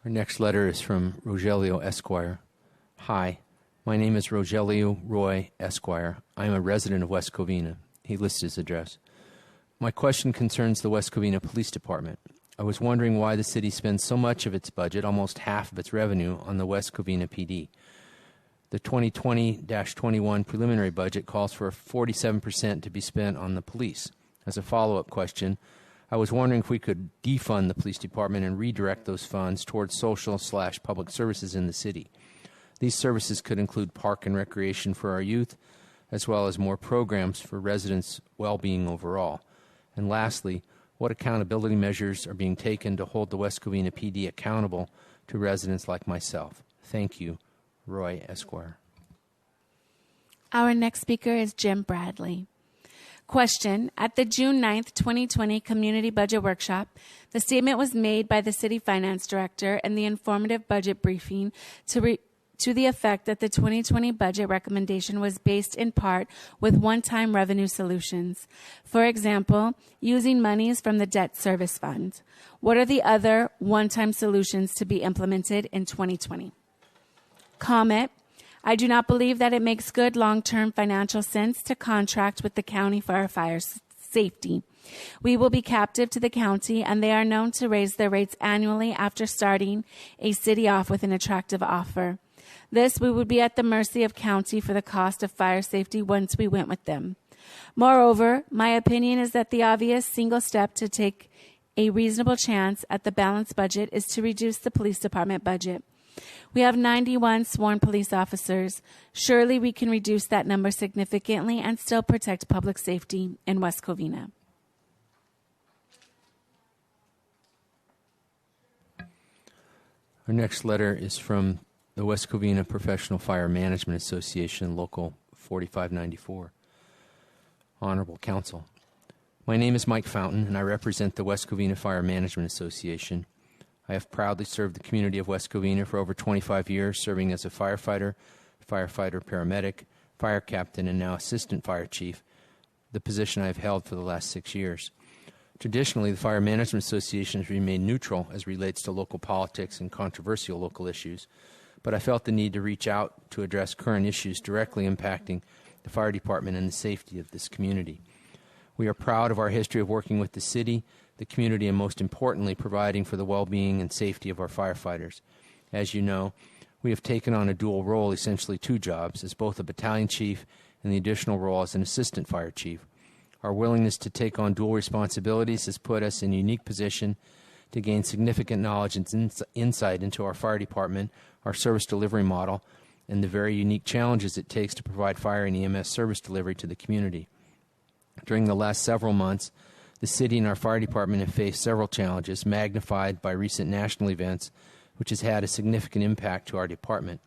Our next letter is from Rogelio Esquire. Hi, my name is Rogelio Roy Esquire. I am a resident of West Covina. He lists his address. My question concerns the West Covina Police Department. I was wondering why the city spends so much of its budget, almost half of its revenue, on the West Covina PD. The 2020-21 preliminary budget calls for 47% to be spent on the police. As a follow-up question, I was wondering if we could defund the police department and redirect those funds towards social/public services in the city. These services could include park and recreation for our youth, as well as more programs for residents' well-being overall. And lastly, what accountability measures are being taken to hold the West Covina PD accountable to residents like myself? Thank you, Roy Esquire. Our next speaker is Jim Bradley. Question: at the June 9th, 2020 Community Budget Workshop, the statement was made by the City Finance Director in the informative budget briefing to the effect that the 2020 budget recommendation was based in part with one-time revenue solutions. For example, using monies from the debt service fund. What are the other one-time solutions to be implemented in 2020? Comment: I do not believe that it makes good long-term financial sense to contract with the county for our fire safety. We will be captive to the county, and they are known to raise their rates annually after starting a city off with an attractive offer. This, we would be at the mercy of county for the cost of fire safety once we went with them. Moreover, my opinion is that the obvious single step to take a reasonable chance at the balanced budget is to reduce the police department budget. We have 91 sworn police officers. Surely we can reduce that number significantly and still protect public safety in West Covina. Our next letter is from the West Covina Professional Fire Management Association, Local 4594. Honorable Council, my name is Mike Fountain, and I represent the West Covina Fire Management Association. I have proudly served the community of West Covina for over 25 years, serving as a firefighter, paramedic, fire captain, and now assistant fire chief, the position I have held for the last 6 years. Traditionally, the Fire Management Association has remained neutral as relates to local politics and controversial local issues, but I felt the need to reach out to address current issues directly impacting the fire department and the safety of this community. We are proud of our history of working with the city, the community, and most importantly, providing for the well-being and safety of our firefighters. As you know, we have taken on a dual role, essentially two jobs, as both a battalion chief and the additional role as an assistant fire chief. Our willingness to take on dual responsibilities has put us in a unique position to gain significant knowledge and insight into our fire department, our service delivery model, and the very unique challenges it takes to provide fire and EMS service delivery to the community. During the last several months, the city and our fire department have faced several challenges magnified by recent national events, which has had a significant impact to our department.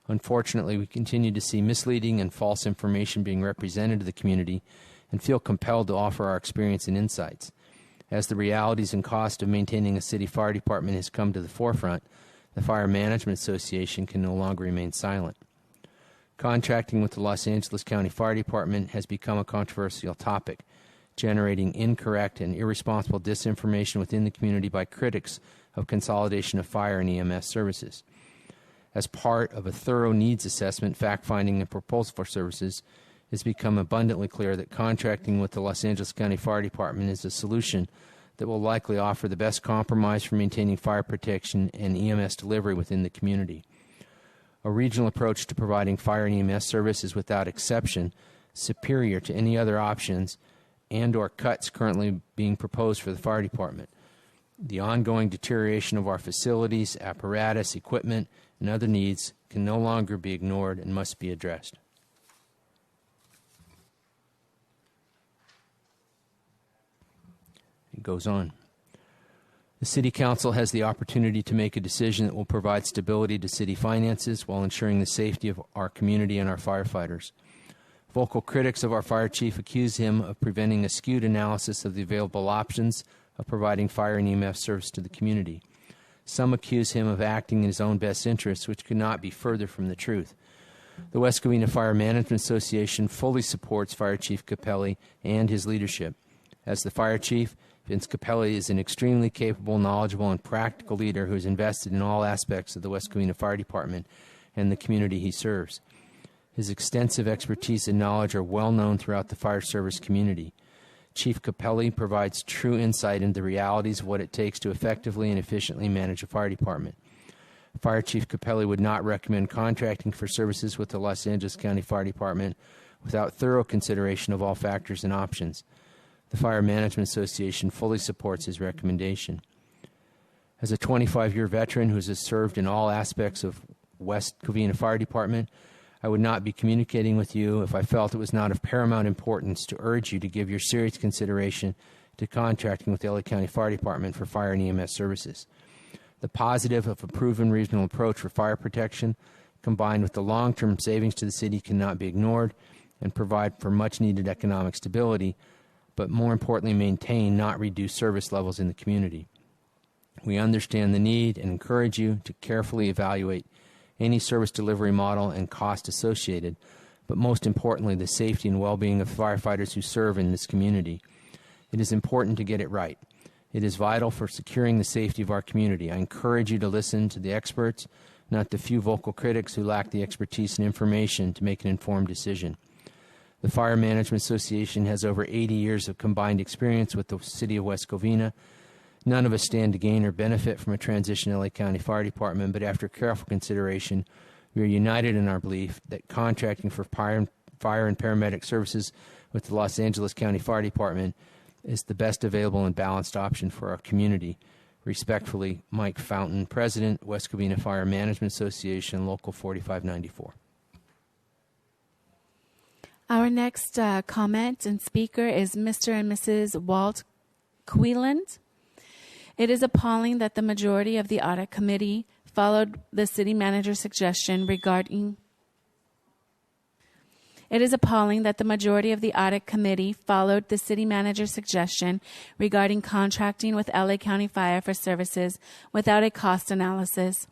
Unfortunately, we continue to see misleading and false information being represented to the community and feel compelled to offer our experience and insights. As the realities and cost of maintaining a city fire department has come to the forefront, the Fire Management Association can no longer remain silent. Contracting with the Los Angeles County Fire Department has become a controversial topic, generating incorrect and irresponsible disinformation within the community by critics of consolidation of fire and EMS services. As part of a thorough needs assessment, fact-finding, and proposal for services, it's become abundantly clear that contracting with the Los Angeles County Fire Department is a solution that will likely offer the best compromise for maintaining fire protection and EMS delivery within the community. A regional approach to providing fire and EMS service is without exception superior to any other options and or cuts currently being proposed for the fire department. The ongoing deterioration of our facilities, apparatus, equipment, and other needs can no longer be ignored and must be addressed. It goes on. The City Council has the opportunity to make a decision that will provide stability to city finances while ensuring the safety of our community and our firefighters. Vocal critics of our fire chief accuse him of preventing a skewed analysis of the available options of providing fire and EMS service to the community. Some accuse him of acting in his own best interests, which could not be further from the truth. The West Covina Fire Management Association fully supports Fire Chief Capelli and his leadership. As the fire chief, Vince Capelli is an extremely capable, knowledgeable, and practical leader who is invested in all aspects of the West Covina Fire Department and the community he serves. His extensive expertise and knowledge are well known throughout the fire service community. Chief Capelli provides true insight into the realities of what it takes to effectively and efficiently manage a fire department. Fire Chief Capelli would not recommend contracting for services with the Los Angeles County Fire Department without thorough consideration of all factors and options. The Fire Management Association fully supports his recommendation. As a 25-year veteran who has served in all aspects of West Covina Fire Department, I would not be communicating with you if I felt it was not of paramount importance to urge you to give your serious consideration to contracting with the LA County Fire Department for fire and EMS services. The positive of a proven regional approach for fire protection, combined with the long-term savings to the city, cannot be ignored and provide for much-needed economic stability, but more importantly maintain, not reduce, service levels in the community. We understand the need and encourage you to carefully evaluate any service delivery model and cost associated, but most importantly, the safety and well-being of firefighters who serve in this community. It is important to get it right. It is vital for securing the safety of our community. I encourage you to listen to the experts, not the few vocal critics who lack the expertise and information to make an informed decision. The Fire Management Association has over 80 years of combined experience with the City of West Covina. None of us stand to gain or benefit from a transition to LA County Fire Department, but after careful consideration, we are united in our belief that contracting for fire and paramedic services with the Los Angeles County Fire Department is the best available and balanced option for our community. Respectfully, Mike Fountain, President, West Covina Fire Management Association, Local 4594. Our next comment and speaker is Mr. and Mrs. Walt Queeland. It is appalling that the majority of the audit committee followed the city manager's suggestion regarding contracting with LA County Fire for services without a cost analysis.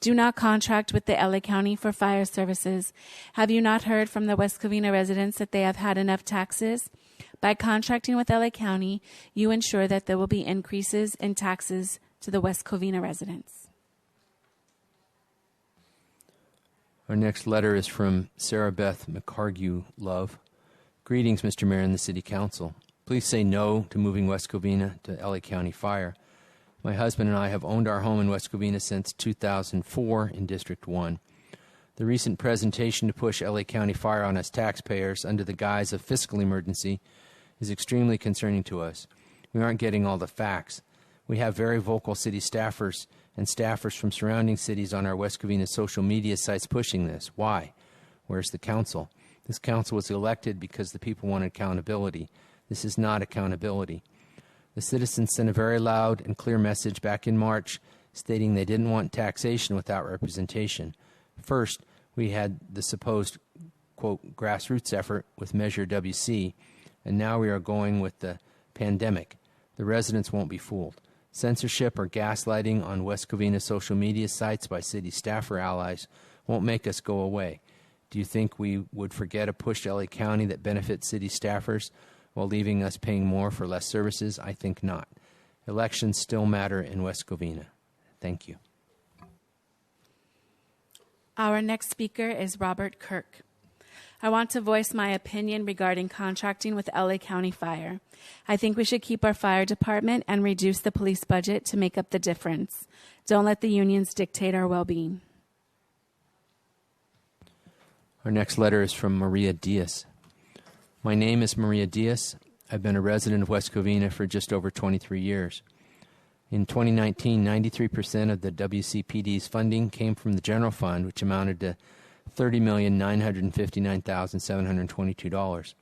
Do not contract with the LA County for fire services. Have you not heard from the West Covina residents that they have had enough taxes? By contracting with LA County, you ensure that there will be increases in taxes to the West Covina residents. Our next letter is from Sarah Beth McCargue Love. Greetings, Mr. Mayor and the City Council. Please say no to moving West Covina to LA County Fire. My husband and I have owned our home in West Covina since 2004 in District 1. The recent presentation to push LA County Fire on us taxpayers under the guise of fiscal emergency is extremely concerning to us. We aren't getting all the facts. We have very vocal city staffers and staffers from surrounding cities on our West Covina social media sites pushing this. Why? Where's the council? This council was elected because the people want accountability. This is not accountability. The citizens sent a very loud and clear message back in March stating they didn't want taxation without representation. First, we had the supposed, quote, grassroots effort with Measure WC, and now we are going with the pandemic. The residents won't be fooled. Censorship or gaslighting on West Covina social media sites by city staff or allies won't make us go away. Do you think we would forget a push to LA County that benefits city staffers while leaving us paying more for less services? I think not. Elections still matter in West Covina. Thank you. Our next speaker is Robert Kirk. I want to voice my opinion regarding contracting with LA County Fire. I think we should keep our fire department and reduce the police budget to make up the difference. Don't let the unions dictate our well-being. Our next letter is from Maria Diaz. My name is Maria Diaz. I've been a resident of West Covina for just over 23 years. In 2019, 93% of the WCPD's funding came from the general fund, which amounted to $30,959,722.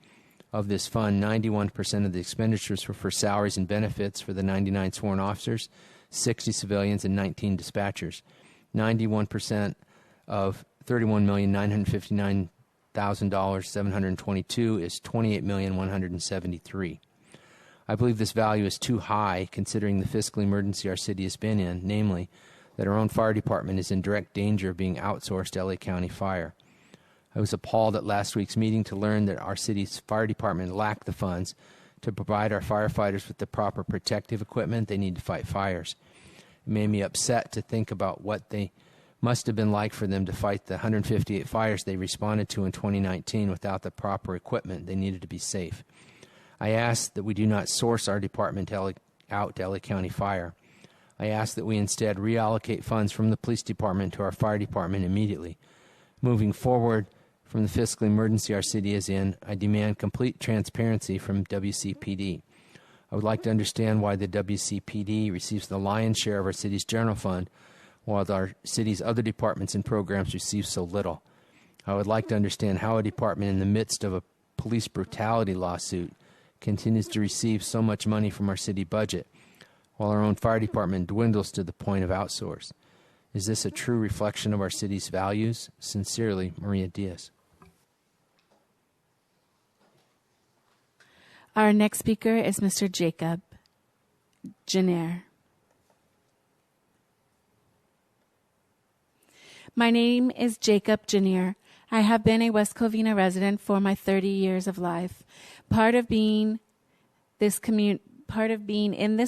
Of this fund, 91% of the expenditures were for salaries and benefits for the 99 sworn officers, 60 civilians, and 19 dispatchers. 91% of $31,959,722 is $28,173,000. I believe this value is too high considering the fiscal emergency our city has been in, namely that our own fire department is in direct danger of being outsourced to LA County Fire. I was appalled at last week's meeting to learn that our city's fire department lacked the funds to provide our firefighters with the proper protective equipment they need to fight fires. It made me upset to think about what they must have been like for them to fight the 158 fires they responded to in 2019 without the proper equipment they needed to be safe. I ask that we do not source our department out to LA County Fire. I ask that we instead reallocate funds from the police department to our fire department immediately. Moving forward from the fiscal emergency our city is in, I demand complete transparency from WCPD. I would like to understand why the WCPD receives the lion's share of our city's general fund, while our city's other departments and programs receive so little. I would like to understand how a department in the midst of a police brutality lawsuit continues to receive so much money from our city budget, while our own fire department dwindles to the point of outsource. Is this a true reflection of our city's values? Sincerely, Maria Diaz. Our next speaker is Mr. Jacob Jenner. My name is Jacob Jenner. I have been a West Covina resident for my 30 years of life. Part of being in this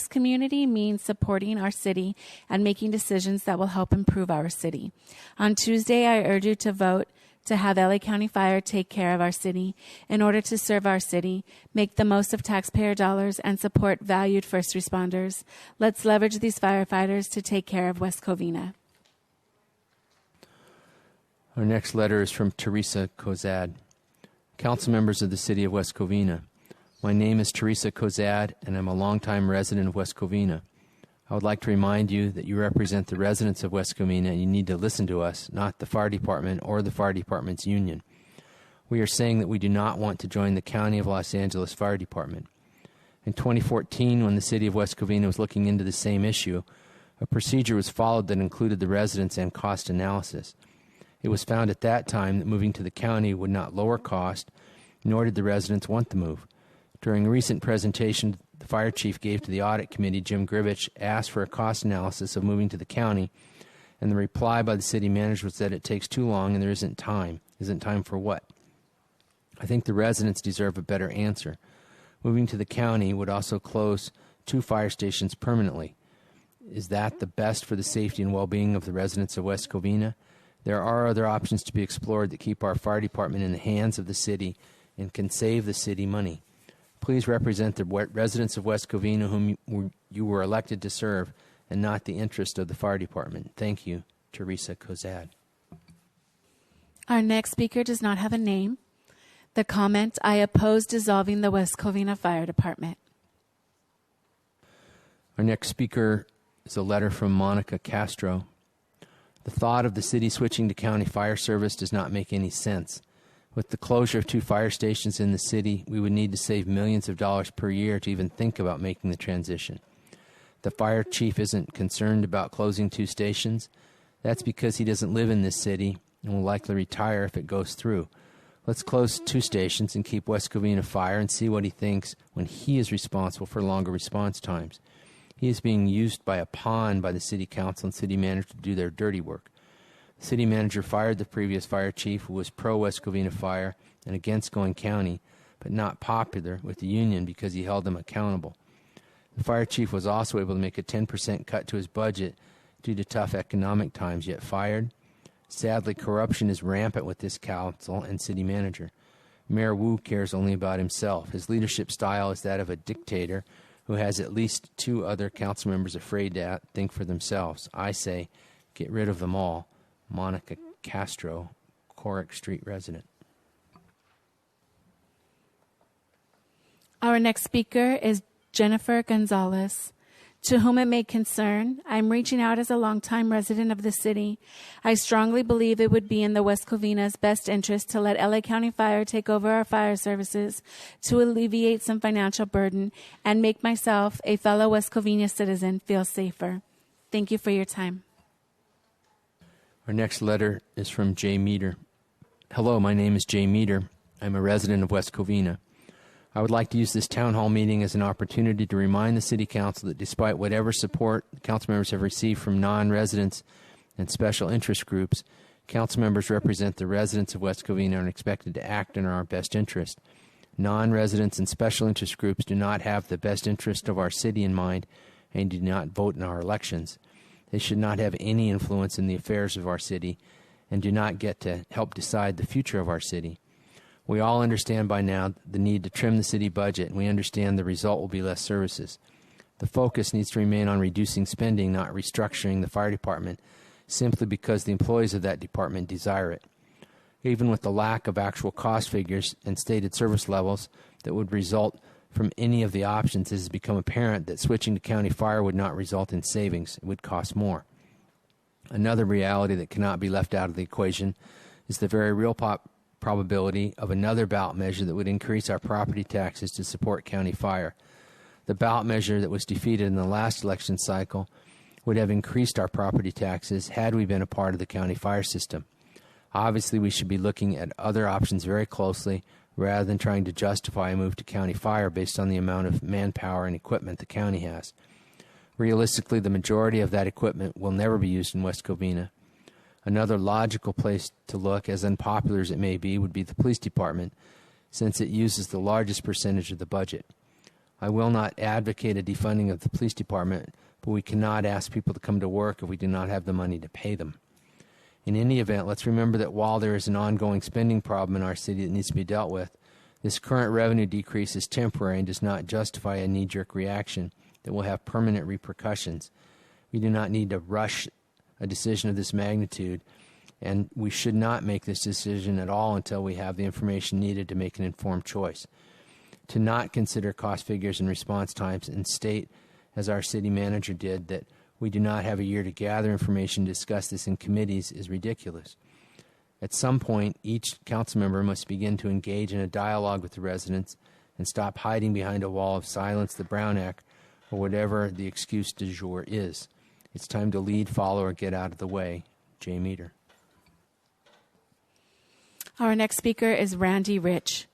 community means supporting our city and making decisions that will help improve our city. On Tuesday, I urge you to vote to have LA County Fire take care of our city in order to serve our city, make the most of taxpayer dollars, and support valued first responders. Let's leverage these firefighters to take care of West Covina. Our next letter is from Teresa Kozad. Council members of the City of West Covina. My name is Teresa Kozad, and I'm a longtime resident of West Covina. I would like to remind you that you represent the residents of West Covina, and you need to listen to us, not the fire department or the fire department's union. We are saying that we do not want to join the County of Los Angeles Fire Department. In 2014, when the City of West Covina was looking into the same issue, a procedure was followed that included the residents and cost analysis. It was found at that time that moving to the county would not lower cost, nor did the residents want the move. During a recent presentation the fire chief gave to the audit committee, Jim Grivich asked for a cost analysis of moving to the county, and the reply by the city manager was that it takes too long and there isn't time. Isn't time for what? I think the residents deserve a better answer. Moving to the county would also close 2 fire stations permanently. Is that the best for the safety and well-being of the residents of West Covina? There are other options to be explored that keep our fire department in the hands of the city and can save the city money. Please represent the residents of West Covina whom you were elected to serve and not the interest of the fire department. Thank you, Teresa Kozad. Our next speaker does not have a name. The comment, I oppose dissolving the West Covina Fire Department. Our next speaker is a letter from Monica Castro. The thought of the city switching to county fire service does not make any sense. With the closure of 2 fire stations in the city, we would need to save millions of dollars per year to even think about making the transition. The fire chief isn't concerned about closing 2 stations. That's because he doesn't live in this city and will likely retire if it goes through. Let's close 2 stations and keep West Covina Fire and see what he thinks when he is responsible for longer response times. He is being used by a pawn by the city council and city manager to do their dirty work. The city manager fired the previous fire chief, who was pro-West Covina Fire and against going county, but not popular with the union because he held them accountable. The fire chief was also able to make a 10% cut to his budget due to tough economic times, yet fired. Sadly, corruption is rampant with this council and city manager. Mayor Wu cares only about himself. His leadership style is that of a dictator who has at least 2 other council members afraid to think for themselves. I say, get rid of them all. Monica Castro, Corrick Street resident. Our next speaker is Jennifer Gonzalez. To whom it may concern, I am reaching out as a longtime resident of the city. I strongly believe it would be in the West Covina's best interest to let LA County Fire take over our fire services to alleviate some financial burden and make myself, a fellow West Covina citizen, feel safer. Thank you for your time. Our next letter is from Jay Meter. Hello, my name is Jay Meter. I'm a resident of West Covina. I would like to use this town hall meeting as an opportunity to remind the City Council that despite whatever support council members have received from non-residents and special interest groups, council members represent the residents of West Covina and are expected to act in our best interest. Non-residents and special interest groups do not have the best interest of our city in mind and do not vote in our elections. They should not have any influence in the affairs of our city and do not get to help decide the future of our city. We all understand by now the need to trim the city budget, and we understand the result will be less services. The focus needs to remain on reducing spending, not restructuring the fire department, simply because the employees of that department desire it. Even with the lack of actual cost figures and stated service levels that would result from any of the options, it has become apparent that switching to county fire would not result in savings. It would cost more. Another reality that cannot be left out of the equation is the very real probability of another ballot measure that would increase our property taxes to support county fire. The ballot measure that was defeated in the last election cycle would have increased our property taxes had we been a part of the county fire system. Obviously, we should be looking at other options very closely rather than trying to justify a move to county fire based on the amount of manpower and equipment the county has. Realistically, the majority of that equipment will never be used in West Covina. Another logical place to look, as unpopular as it may be, would be the police department, since it uses the largest percentage of the budget. I will not advocate a defunding of the police department, but we cannot ask people to come to work if we do not have the money to pay them. In any event, let's remember that while there is an ongoing spending problem in our city that needs to be dealt with, this current revenue decrease is temporary and does not justify a knee-jerk reaction that will have permanent repercussions. We do not need to rush a decision of this magnitude, and we should not make this decision at all until we have the information needed to make an informed choice. To not consider cost figures and response times and state, as our city manager did, that we do not have a year to gather information and discuss this in committees is ridiculous. At some point, each council member must begin to engage in a dialogue with the residents and stop hiding behind a wall of silence, the Brown Act, or whatever the excuse du jour is. It's time to lead, follow, or get out of the way. Jay Meter. Our next speaker is Randy Rich.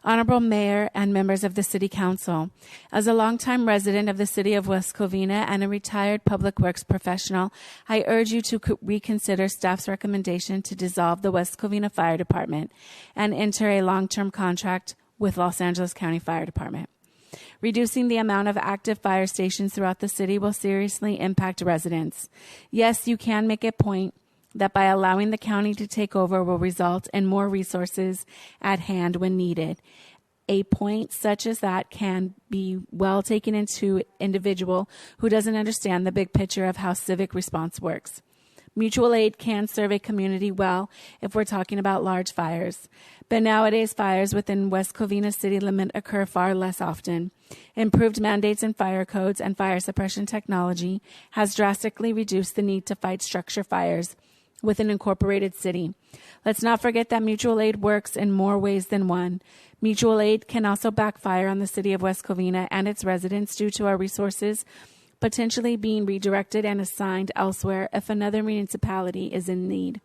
Honorable Mayor and members of the City Council, as a longtime resident of the city of West Covina and a retired public works professional, I urge you to reconsider staff's recommendation to dissolve the West Covina Fire Department and enter a long-term contract with Los Angeles County Fire Department. Reducing the amount of active fire stations throughout the city will seriously impact residents. Yes, you can make a point that by allowing the county to take over will result in more resources at hand when needed. A point such as that can be well taken into individual who doesn't understand the big picture of how civic response works. Mutual aid can serve a community well if we're talking about large fires. But nowadays, fires within West Covina city limit occur far less often. Improved mandates and fire codes and fire suppression technology has drastically reduced the need to fight structure fires with an incorporated city. Let's not forget that mutual aid works in more ways than one. Mutual aid can also backfire on the city of West Covina and its residents due to our resources potentially being redirected and assigned elsewhere if another municipality is in need.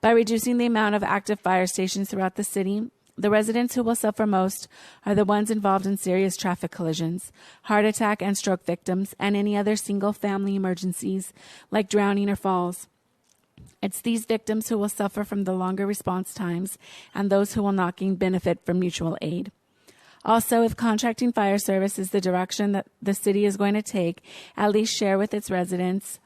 By reducing the amount of active fire stations throughout the city, the residents who will suffer most are the ones involved in serious traffic collisions, heart attack and stroke victims, and any other single-family emergencies like drowning or falls. It's these victims who will suffer from the longer response times and those who will not gain benefit from mutual aid. Also, if contracting fire service is the direction that the city is going to take, at least share with its residents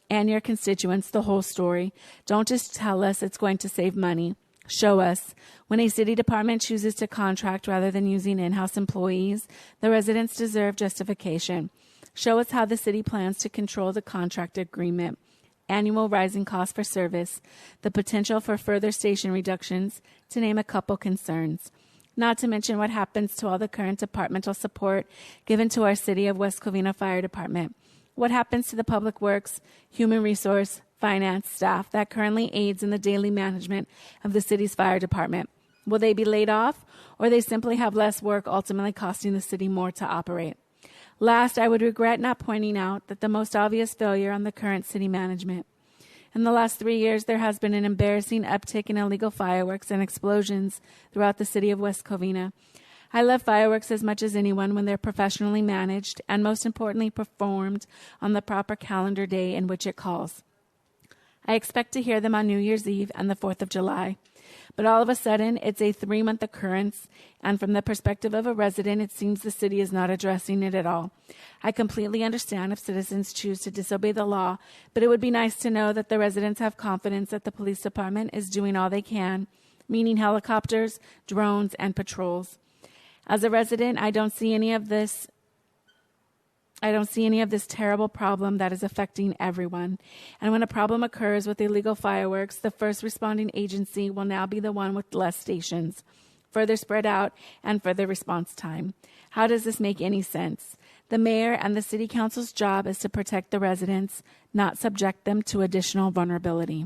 and your constituents the whole story. Don't just tell us it's going to save money. Show us. When a city department chooses to contract rather than using in-house employees, the residents deserve justification. Show us how the city plans to control the contract agreement, annual rising costs for service, the potential for further station reductions, to name a couple concerns. not to mention what happens to all the current departmental support given to our City of West Covina Fire Department. What happens to the public works, human resource, finance staff that currently aids in the daily management of the city's fire department? Will they be laid off, or they simply have less work, ultimately costing the city more to operate? Last, I would regret not pointing out that the most obvious failure on the current city management. In the last 3 years, there has been an embarrassing uptick in illegal fireworks and explosions throughout the city of West Covina. I love fireworks as much as anyone when they're professionally managed and, most importantly, performed on the proper calendar day in which it calls. I expect to hear them on New Year's Eve and the 4th of July. But all of a sudden, it's a 3-month occurrence, and from the perspective of a resident, it seems the city is not addressing it at all. I completely understand if citizens choose to disobey the law, but it would be nice to know that the residents have confidence that the police department is doing all they can, meaning helicopters, drones, and patrols. As a resident, I don't see any of this terrible problem that is affecting everyone. And when a problem occurs with illegal fireworks, the first responding agency will now be the one with less stations, further spread out, and further response time. How does this make any sense? The mayor and the city council's job is to protect the residents, not subject them to additional vulnerability.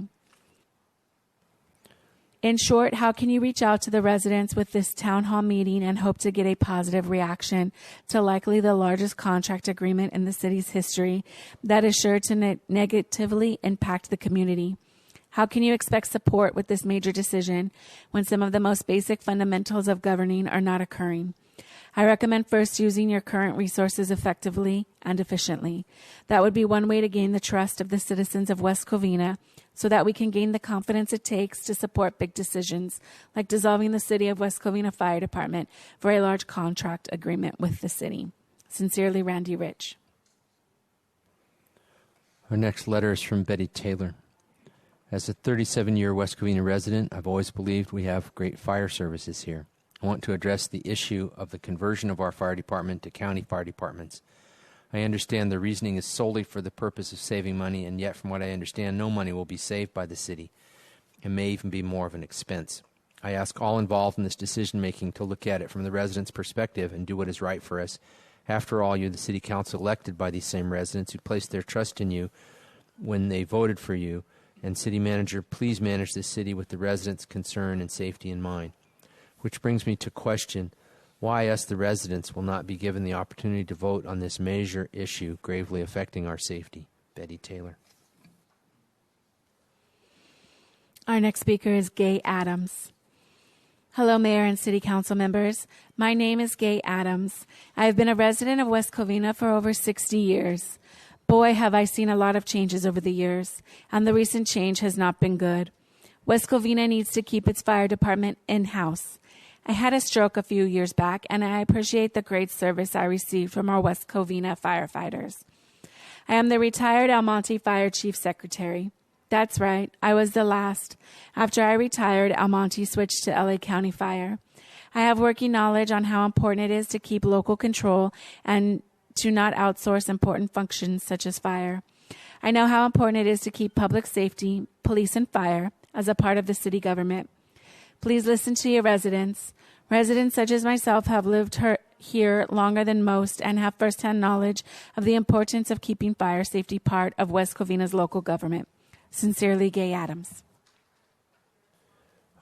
In short, how can you reach out to the residents with this town hall meeting and hope to get a positive reaction to likely the largest contract agreement in the city's history that is sure to negatively impact the community? How can you expect support with this major decision when some of the most basic fundamentals of governing are not occurring? I recommend first using your current resources effectively and efficiently. That would be one way to gain the trust of the citizens of West Covina so that we can gain the confidence it takes to support big decisions like dissolving the City of West Covina Fire Department for a large contract agreement with the city. Sincerely, Randy Rich. Our next letter is from Betty Taylor. As a 37-year West Covina resident, I've always believed we have great fire services here. I want to address the issue of the conversion of our fire department to county fire departments. I understand the reasoning is solely for the purpose of saving money, and yet from what I understand, no money will be saved by the city. It may even be more of an expense. I ask all involved in this decision-making to look at it from the residents' perspective and do what is right for us. After all, you're the city council elected by these same residents who placed their trust in you when they voted for you. And city manager, please manage this city with the residents' concern and safety in mind. Which brings me to question why us, the residents, will not be given the opportunity to vote on this major issue gravely affecting our safety. Betty Taylor. Our next speaker is Gay Adams. Hello, Mayor and City Council members. My name is Gay Adams. I have been a resident of West Covina for over 60 years. Boy, have I seen a lot of changes over the years, and the recent change has not been good. West Covina needs to keep its fire department in-house. I had a stroke a few years back, and I appreciate the great service I received from our West Covina firefighters. I am the retired Almonte Fire Chief Secretary. That's right, I was the last. After I retired, Almonte switched to LA County Fire. I have working knowledge on how important it is to keep local control and to not outsource important functions such as fire. I know how important it is to keep public safety, police, and fire as a part of the city government. Please listen to your residents. Residents such as myself have lived here longer than most and have firsthand knowledge of the importance of keeping fire safety part of West Covina's local government. Sincerely, Gay Adams.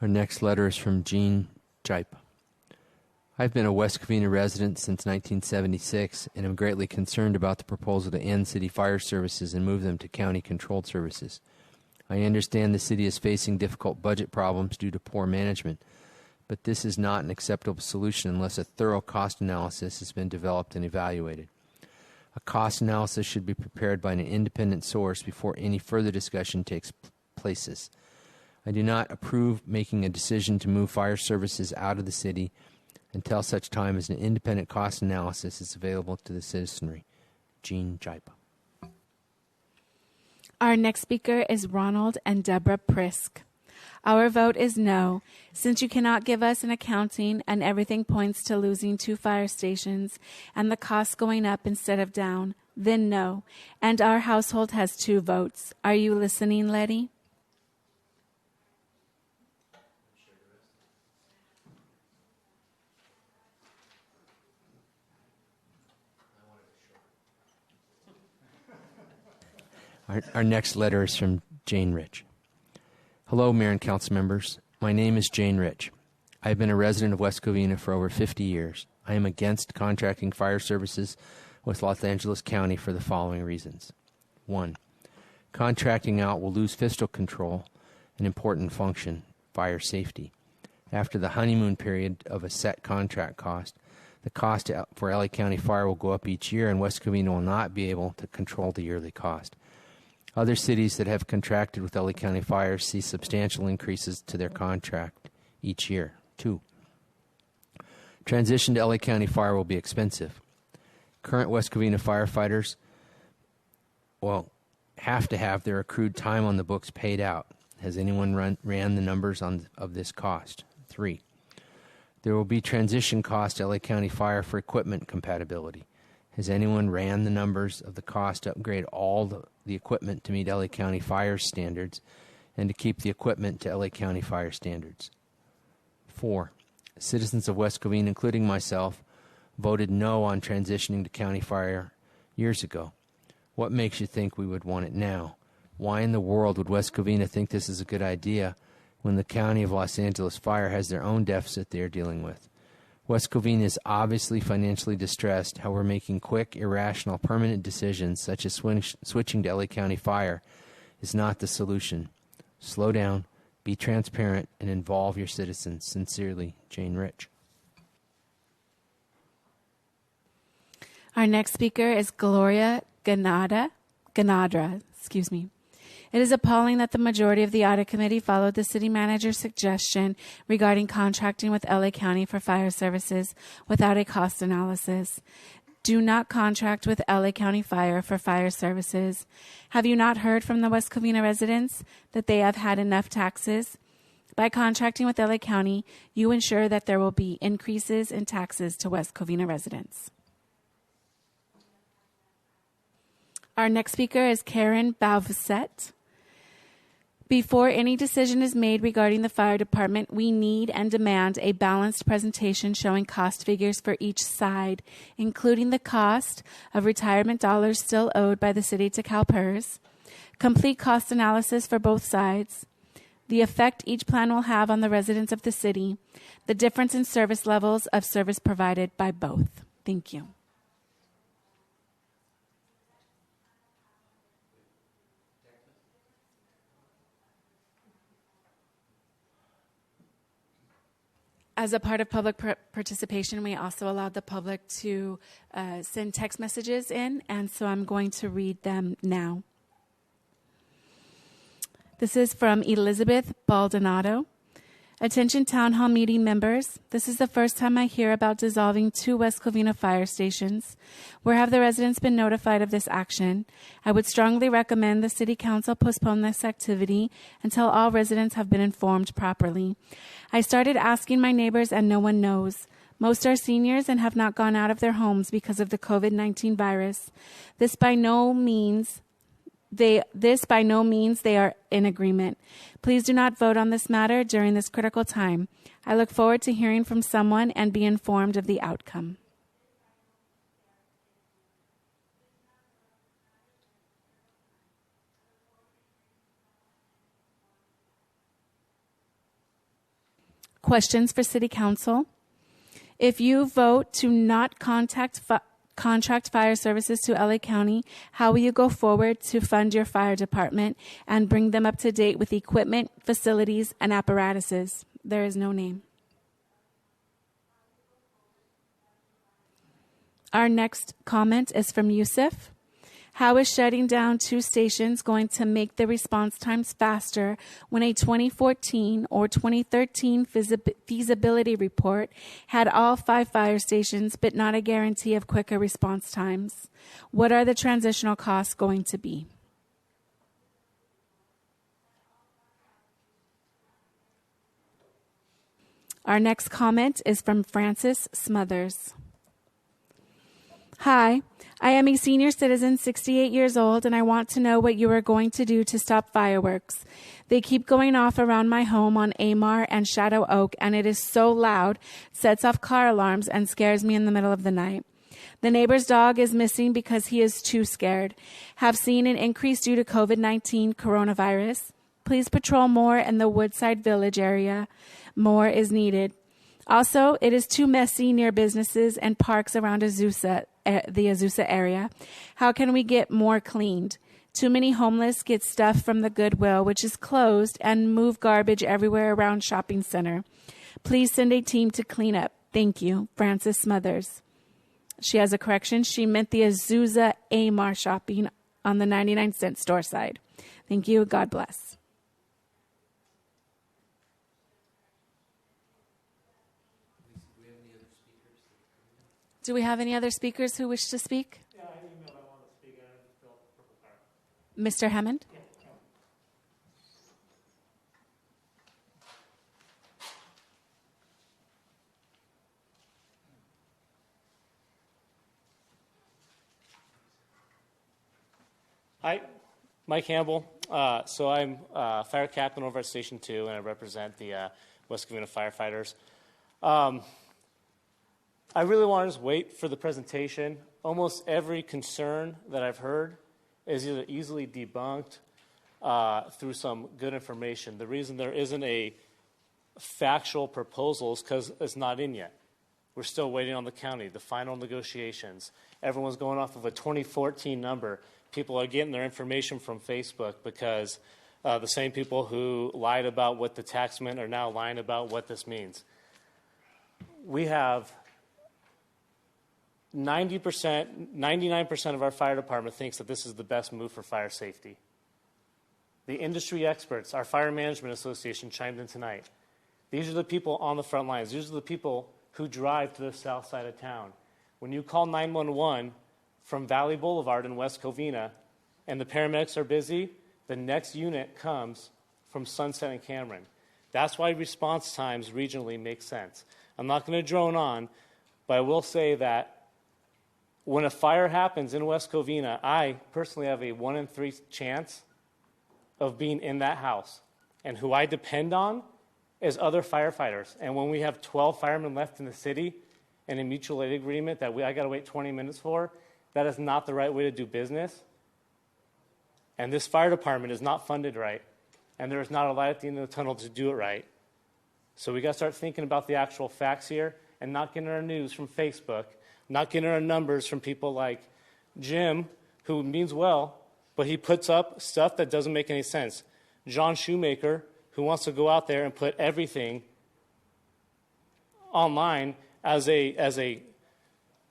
Our next letter is from Jean Jipe. I've been a West Covina resident since 1976 and am greatly concerned about the proposal to end city fire services and move them to county-controlled services. I understand the city is facing difficult budget problems due to poor management, but this is not an acceptable solution unless a thorough cost analysis has been developed and evaluated. A cost analysis should be prepared by an independent source before any further discussion takes place. I do not approve making a decision to move fire services out of the city until such time as an independent cost analysis is available to the citizenry. Jean Jipe. Our next speaker is Ronald and Deborah Prisk. Our vote is no, since you cannot give us an accounting and everything points to losing 2 fire stations and the costs going up instead of down, then no. And our household has 2 votes. Are you listening, Letty? Our next letter is from Jane Rich. Hello, Mayor and Council members. My name is Jane Rich. I have been a resident of West Covina for over 50 years. I am against contracting fire services with Los Angeles County for the following reasons. 1. Contracting out will lose fiscal control, an important function, fire safety. After the honeymoon period of a set contract cost, the cost for LA County Fire will go up each year, and West Covina will not be able to control the yearly cost. Other cities that have contracted with LA County Fire see substantial increases to their contract each year. 2. Transition to LA County Fire will be expensive. Current West Covina firefighters have to have their accrued time on the books paid out. Has anyone ran the numbers of this cost? 3. There will be transition cost to LA County Fire for equipment compatibility. Has anyone ran the numbers of the cost to upgrade all the equipment to meet LA County Fire standards and to keep the equipment to LA County Fire standards? 4. Citizens of West Covina, including myself, voted no on transitioning to county fire years ago. What makes you think we would want it now? Why in the world would West Covina think this is a good idea when the County of Los Angeles Fire has their own deficit they are dealing with? West Covina is obviously financially distressed. However, making quick, irrational, permanent decisions such as switching to LA County Fire is not the solution. Slow down, be transparent, and involve your citizens. Sincerely, Jane Rich. Our next speaker is Gloria Ganadra. It is appalling that the majority of the audit committee followed the city manager's suggestion regarding contracting with LA County for fire services without a cost analysis. Do not contract with LA County Fire for fire services. Have you not heard from the West Covina residents that they have had enough taxes? By contracting with LA County, you ensure that there will be increases in taxes to West Covina residents. Our next speaker is Karen Bavset. Before any decision is made regarding the fire department, we need and demand a balanced presentation showing cost figures for each side, including the cost of retirement dollars still owed by the city to CalPERS, complete cost analysis for both sides, the effect each plan will have on the residents of the city, the difference in service levels of service provided by both. Thank you. As a part of public participation, we also allowed the public to send text messages in, and so I'm going to read them now. This is from Elizabeth Baldonado. Attention Town Hall meeting members. This is the first time I hear about dissolving 2 West Covina fire stations. Where have the residents been notified of this action? I would strongly recommend the City Council postpone this activity until all residents have been informed properly. I started asking my neighbors and no one knows. Most are seniors and have not gone out of their homes because of the COVID-19 virus. This by no means they are in agreement. Please do not vote on this matter during this critical time. I look forward to hearing from someone and be informed of the outcome. Questions for City Council. If you vote to not contract fire services to LA County, how will you go forward to fund your fire department and bring them up to date with equipment, facilities, and apparatuses? There is no name. Our next comment is from Yusuf. How is shutting down 2 stations going to make the response times faster when a 2014 or 2013 feasibility report had all 5 fire stations but not a guarantee of quicker response times? What are the transitional costs going to be? Our next comment is from Francis Smothers. Hi, I am a senior citizen, 68 years old, and I want to know what you are going to do to stop fireworks. They keep going off around my home on Amar and Shadow Oak, and it is so loud, sets off car alarms, and scares me in the middle of the night. The neighbor's dog is missing because he is too scared. Have seen an increase due to COVID-19 coronavirus. Please patrol more in the Woodside Village area. More is needed. Also, it is too messy near businesses and parks around Azusa, the Azusa area. How can we get more cleaned? Too many homeless get stuff from the Goodwill, which is closed, and move garbage everywhere around shopping center. Please send a team to clean up. Thank you. Frances Smothers. She has a correction. She meant the Azusa Amar shopping on the 99-cent store side. Thank you. God bless. Do we have any other speakers who wish to speak? Yeah, I emailed I want to speak. I just filled out the purple card. Mr. Hammond? Yeah. Hi, Mike Campbell. So I'm fire captain over at Station 2, and I represent the West Covina firefighters. I really want to just wait for the presentation. Almost every concern that I've heard is either easily debunked through some good information. The reason there isn't a factual proposal is because it's not in yet. We're still waiting on the county, the final negotiations. Everyone's going off of a 2014 number. People are getting their information from Facebook because the same people who lied about what the tax meant are now lying about what this means. We have 90%, 99% of our fire department thinks that this is the best move for fire safety. The industry experts, our Fire Management Association chimed in tonight. These are the people on the front lines. These are the people who drive to the south side of town. When you call 911 from Valley Boulevard in West Covina and the paramedics are busy, the next unit comes from Sunset and Cameron. That's why response times regionally make sense. I'm not going to drone on, but I will say that when a fire happens in West Covina, I personally have a 1 in 3 chance of being in that house. And who I depend on is other firefighters. And when we have 12 firemen left in the city and a mutual aid agreement that I got to wait 20 minutes for, that is not the right way to do business. And this fire department is not funded right. And there is not a light at the end of the tunnel to do it right. So we got to start thinking about the actual facts here and not getting our news from Facebook, not getting our numbers from people like Jim, who means well, but he puts up stuff that doesn't make any sense. John Shoemaker, who wants to go out there and put everything online as a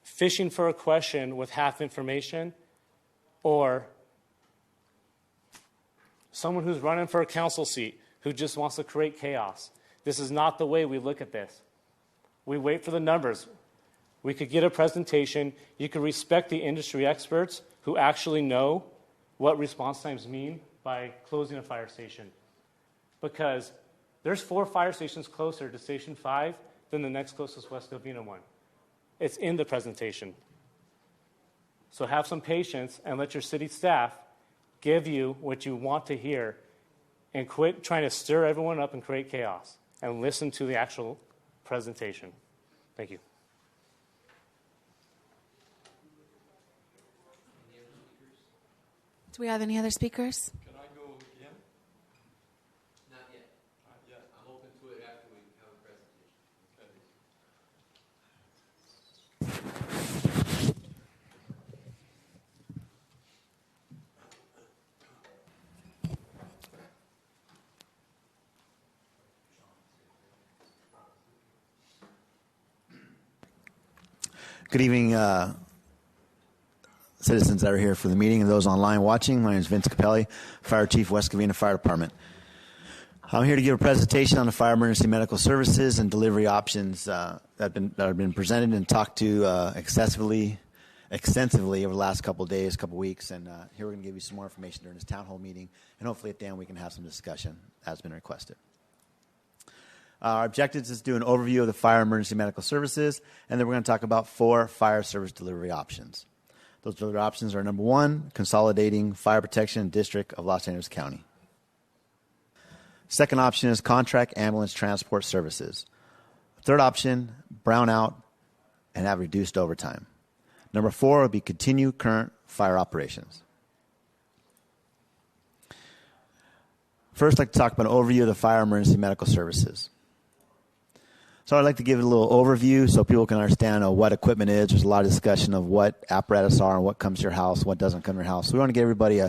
fishing for a question with half information, or someone who's running for a council seat who just wants to create chaos. This is not the way we look at this. We wait for the numbers. We could get a presentation. You could respect the industry experts who actually know what response times mean by closing a fire station. Because there's 4 fire stations closer to Station 5 than the next closest West Covina one. It's in the presentation. So have some patience and let your city staff give you what you want to hear and quit trying to stir everyone up and create chaos and listen to the actual presentation. Thank you. Do we have any other speakers? Can I go again? Not yet. Not yet. I'm open to it after we have a presentation. Good evening, citizens that are here for the meeting and those online watching. My name is Vince Capelli, Fire Chief, West Covina Fire Department. I'm here to give a presentation on the fire emergency medical services and delivery options that have been presented and talked to extensively over the last couple of days, couple of weeks. And here we're going to give you some more information during this town hall meeting. And hopefully at the end we can have some discussion as been requested. Our objectives is to do an overview of the fire emergency medical services, and then we're going to talk about 4 fire service delivery options. Those delivery options are: number 1, consolidating fire protection district of Los Angeles County. Second option is contract ambulance transport services. Third option, brown out and have reduced overtime. Number 4 would be continue current fire operations. First, I'd like to talk about an overview of the fire emergency medical services. So I'd like to give it a little overview so people can understand what equipment is. There's a lot of discussion of what apparatus are and what comes to your house, what doesn't come to your house. So we want to give everybody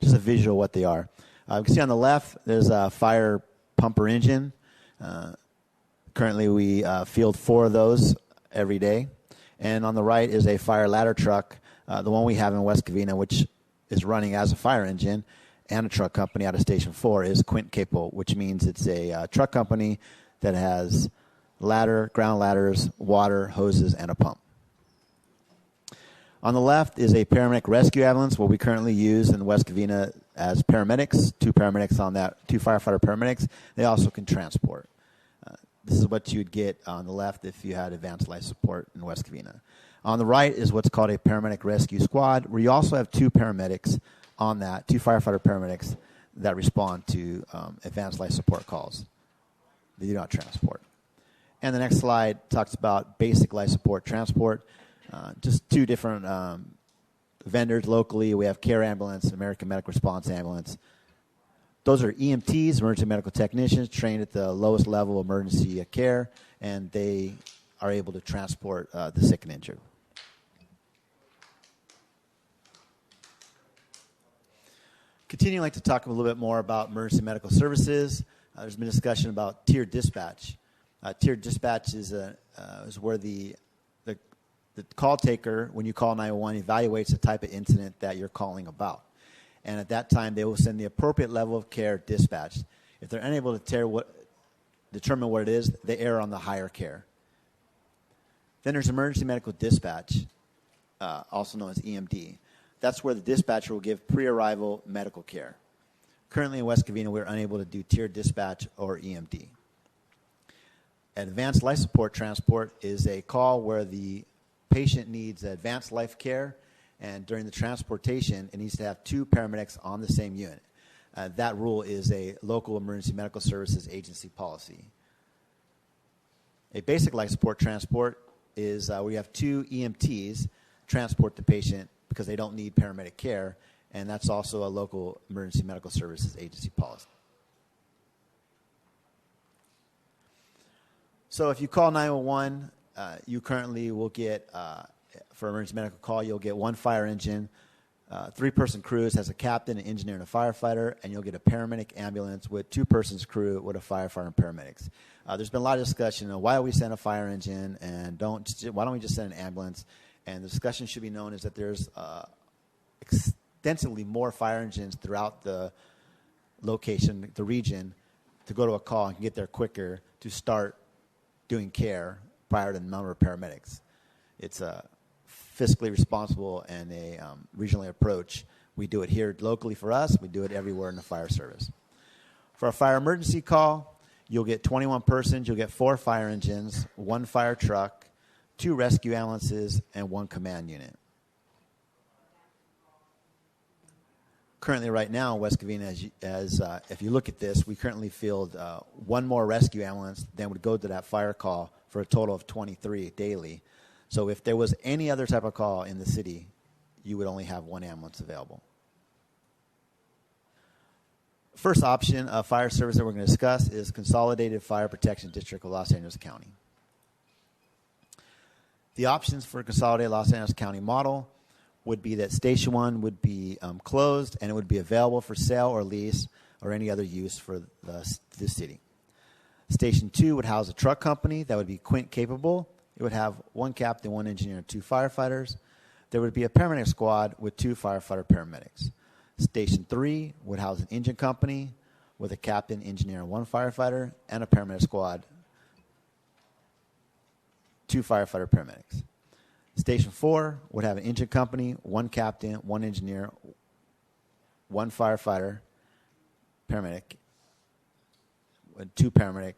just a visual of what they are. You can see on the left, there's a fire pumper engine. Currently, we field 4 of those every day. And on the right is a fire ladder truck, the one we have in West Covina, which is running as a fire engine, and a truck company out of Station 4 is Quint Capable, which means it's a truck company that has ground ladders, water, hoses, and a pump. On the left is a paramedic rescue ambulance, what we currently use in West Covina as paramedics, 2 paramedics on that, 2 firefighter paramedics. They also can transport. This is what you'd get on the left if you had advanced life support in West Covina. On the right is what's called a paramedic rescue squad, where you also have 2 paramedics on that, 2 firefighter paramedics that respond to advanced life support calls. They do not transport. And the next slide talks about basic life support transport. Just 2 different vendors locally. We have Care Ambulance, American Medical Response Ambulance. Those are EMTs, emergency medical technicians, trained at the lowest level of emergency care, and they are able to transport the sick and injured. Continuing, I'd like to talk a little bit more about emergency medical services. There's been discussion about tiered dispatch. Tiered dispatch is where the call taker, when you call 911, evaluates the type of incident that you're calling about. And at that time, they will send the appropriate level of care dispatched. If they're unable to determine what it is, they err on the higher care. Then there's emergency medical dispatch, also known as EMD. That's where the dispatcher will give pre-arrival medical care. Currently in West Covina, we're unable to do tiered dispatch or EMD. Advanced life support transport is a call where the patient needs advanced life care, and during the transportation, it needs to have 2 paramedics on the same unit. That rule is a local emergency medical services agency policy. A basic life support transport is where you have 2 EMTs transport the patient because they don't need paramedic care, and that's also a local emergency medical services agency policy. So if you call 911, you currently will get, for emergency medical call, you'll get 1 fire engine, 3-person crews, has a captain, an engineer, and a firefighter, and you'll get a paramedic ambulance with 2-persons crew with a firefighter and paramedics. There's been a lot of discussion on why do we send a fire engine and why don't we just send an ambulance? And the discussion should be known is that there's extensively more fire engines throughout the location, the region, to go to a call and get there quicker to start doing care prior to the number of paramedics. It's a fiscally responsible and a regional approach. We do it here locally for us. We do it everywhere in the fire service. For a fire emergency call, you'll get 21 persons. You'll get 4 fire engines, 1 fire truck, 2 rescue ambulances, and 1 command unit. Currently, right now, in West Covina, if you look at this, we currently field 1 more rescue ambulance than would go to that fire call for a total of 23 daily. So if there was any other type of call in the city, you would only have 1 ambulance available. First option of fire service that we're going to discuss is Consolidated Fire Protection District of Los Angeles County. The options for Consolidated Los Angeles County model would be that Station 1 would be closed and it would be available for sale or lease or any other use for the city. Station 2 would house a truck company that would be Quint Capable. It would have 1 captain, 1 engineer, and 2 firefighters. There would be a paramedic squad with 2 firefighter paramedics. Station 3 would house an engine company with a captain, engineer, and 1 firefighter, and a paramedic squad, 2 firefighter paramedics. Station 4 would have an engine company, 1 captain, 1 engineer, 1 firefighter, paramedic, 2 paramedic,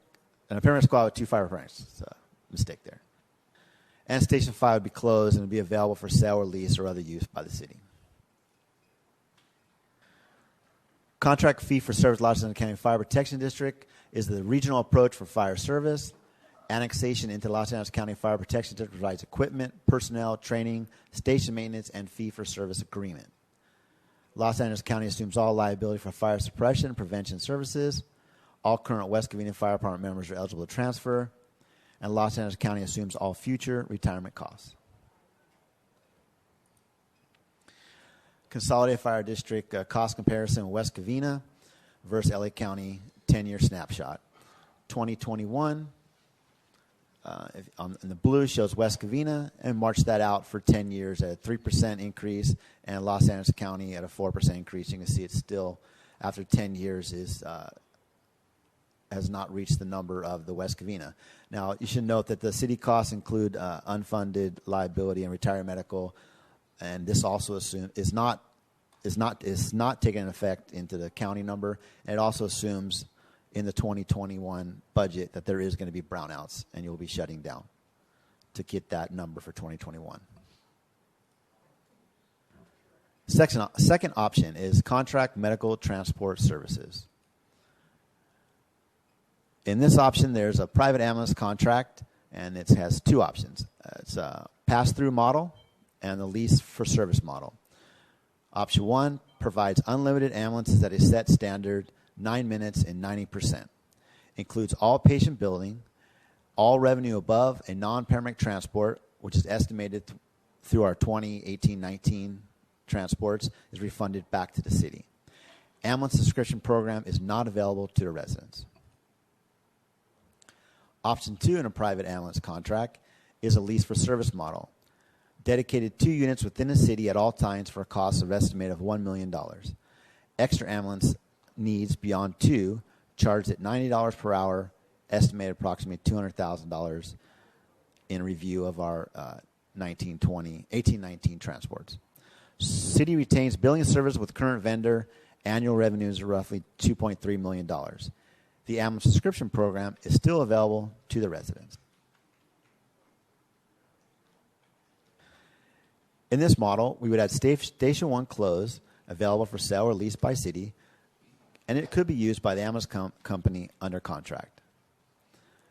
and a paramedic squad with 2 fire paramedics. It's a mistake there. And Station 5 would be closed and would be available for sale or lease or other use by the city. Contract fee for service Los Angeles County Fire Protection District is the regional approach for fire service. Annexation into Los Angeles County Fire Protection District provides equipment, personnel, training, station maintenance, and fee-for-service agreement. Los Angeles County assumes all liability for fire suppression and prevention services. All current West Covina Fire Department members are eligible to transfer. And Los Angeles County assumes all future retirement costs. Consolidated Fire District cost comparison: West Covina versus LA County 10-year snapshot. 2021, in the blue shows West Covina, and march that out for 10 years at a 3% increase, and Los Angeles County at a 4% increase. You can see it's still, after 10 years, has not reached the number of the West Covina. Now, you should note that the city costs include unfunded liability and retirement medical, and this also is not taking effect into the county number, and it also assumes in the 2021 budget that there is going to be brownouts, and you'll be shutting down to get that number for 2021. Second option is contract medical transport services. In this option, there's a private ambulance contract, and it has two options. It's a pass-through model and the lease for service model. Option 1 provides unlimited ambulances at a set standard, 9 minutes and 90%. Includes all patient billing, all revenue above a non-paramedic transport, which is estimated through our 2018-19 transports, is refunded back to the city. Ambulance subscription program is not available to the residents. Option 2 in a private ambulance contract is a lease for service model. Dedicated 2 units within the city at all times for a cost of estimated of $1 million. Extra ambulance needs beyond 2 charged at $90 per hour, estimated approximately $200,000 in review of our 18-19 transports. City retains billing service with current vendor. Annual revenues are roughly $2.3 million. The ambulance subscription program is still available to the residents. In this model, we would have Station 1 closed, available for sale or lease by city, and it could be used by the ambulance company under contract.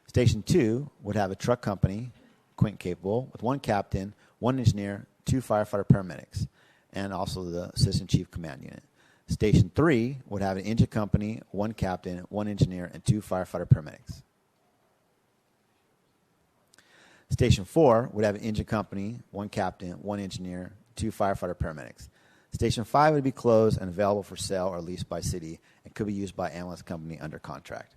Station 2 would have a truck company, Quint capable, with 1 captain, 1 engineer, 2 firefighter paramedics, and also the assistant chief command unit. Station 3 would have an engine company, 1 captain, 1 engineer, and 2 firefighter paramedics. Station 4 would have an engine company, 1 captain, 1 engineer, 2 firefighter paramedics. Station 5 would be closed and available for sale or leased by city and could be used by ambulance company under contract.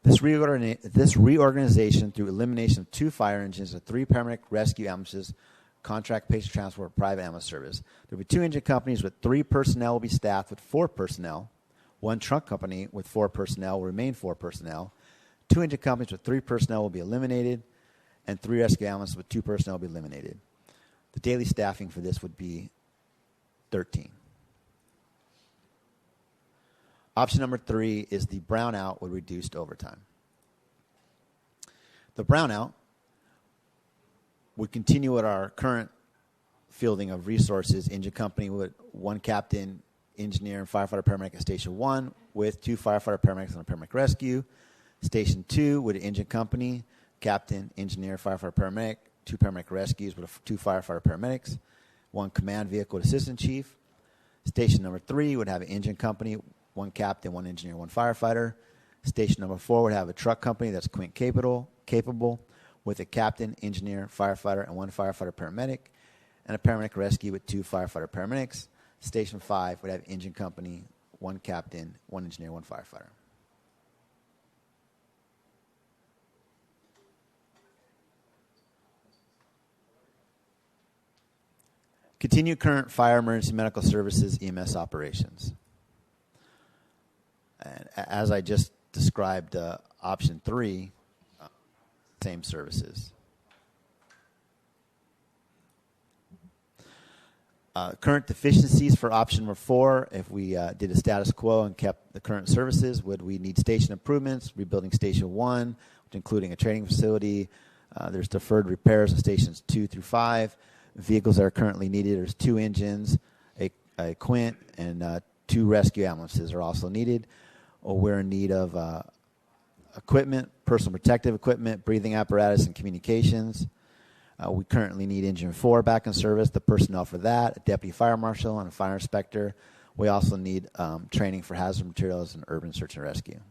This reorganization through elimination of 2 fire engines and 3 paramedic rescue ambulances, contract patient transport, private ambulance service. There will be 2 engine companies with 3 personnel will be staffed with 4 personnel. 1 truck company with 4 personnel will remain 4 personnel. 2 engine companies with 3 personnel will be eliminated, and 3 rescue ambulances with 2 personnel will be eliminated. The daily staffing for this would be 13. Option number 3 is the brownout with reduced overtime. The brownout would continue at our current fielding of resources. Engine company with 1 captain, engineer, and firefighter paramedic at Station 1 with 2 firefighter paramedics and a paramedic rescue. Station 2 with an engine company, captain, engineer, firefighter paramedic, 2 paramedic rescues with 2 firefighter paramedics, 1 command vehicle with assistant chief. Station number 3 would have an engine company, 1 captain, 1 engineer, 1 firefighter. Station number 4 would have a truck company that's Quint capable with a captain, engineer, firefighter, and 1 firefighter paramedic, and a paramedic rescue with 2 firefighter paramedics. Station 5 would have engine company, 1 captain, 1 engineer, 1 firefighter. Continue current fire emergency medical services EMS operations. And as I just described, option 3, same services. Current deficiencies for option number 4, if we did a status quo and kept the current services, would we need station improvements, rebuilding Station 1, including a training facility. There's deferred repairs in Stations 2 through 5. Vehicles that are currently needed, there's 2 engines, a Quint, and 2 rescue ambulances are also needed. We're in need of equipment, personal protective equipment, breathing apparatus, and communications. We currently need Engine 4 back in service, the personnel for that, a deputy fire marshal, and a fire inspector. We also need training for hazard materials and urban search and rescue.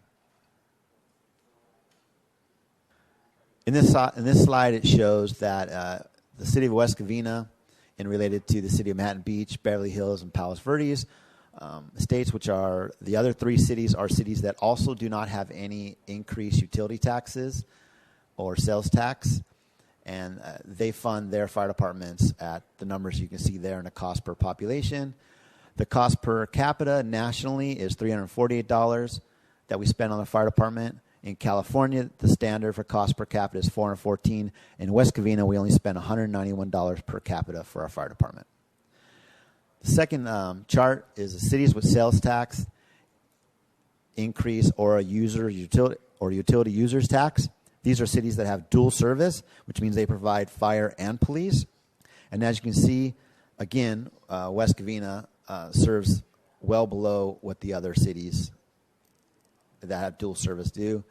In this slide, it shows that the city of West Covina, and related to the city of Manhattan Beach, Beverly Hills, and Palos Verdes, states, which are the other 3 cities, are cities that also do not have any increased utility taxes or sales tax. And they fund their fire departments at the numbers you can see there in the cost per population. The cost per capita nationally is $348 that we spend on the fire department. In California, the standard for cost per capita is $414. In West Covina, we only spend $191 per capita for our fire department. The second chart is the cities with sales tax increase or a utility users tax. These are cities that have dual service, which means they provide fire and police. And as you can see, again, West Covina serves well below what the other cities that have dual service do.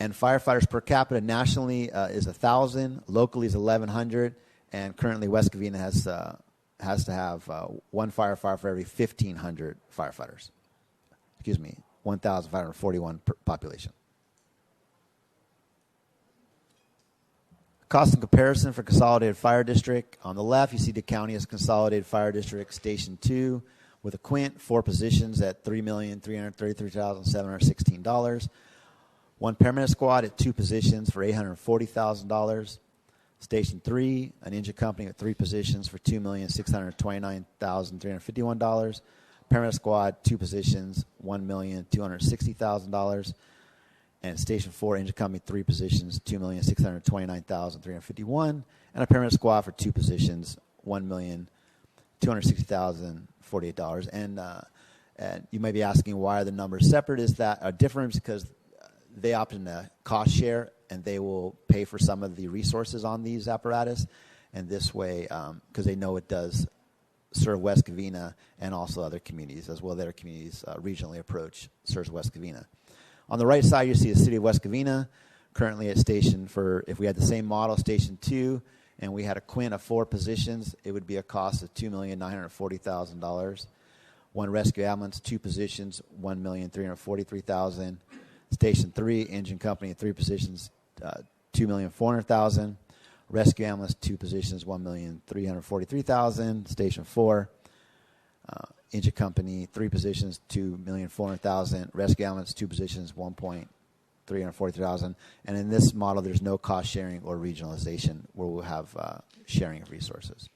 And firefighters per capita nationally is 1,000, locally is 1,100, and currently West Covina has to have 1 firefighter for every 1,500 firefighters. 1,541 per population. Cost and comparison for Consolidated Fire District. On the left, you see the county as Consolidated Fire District Station 2 with a quint, 4 positions at $3,333,716. 1 paramedic squad at 2 positions for $840,000. Station 3, an engine company at 3 positions for $2,629,351. Paramedic squad, 2 positions, $1,260,000. And Station 4, engine company, 3 positions, $2,629,351. And a paramedic squad for 2 positions, $1,260,048. And you may be asking why are the numbers separate? Is that a difference because they opt in a cost share and they will pay for some of the resources on these apparatus. And this way, because they know it does serve West Covina and also other communities as well. Their communities regionally approach serves West Covina. On the right side, you see the city of West Covina, currently at station for, if we had the same model, Station 2, and we had a quint of 4 positions, it would be a cost of $2,940,000. 1 rescue ambulance, 2 positions, $1,343,000. Station 3, engine company, 3 positions, $2,400,000. Rescue ambulance, 2 positions, $1,343,000. Station 4, engine company, 3 positions, $2,400,000. Rescue ambulance, 2 positions, $1,343,000. And in this model, there's no cost sharing or regionalization where we'll have sharing of resources.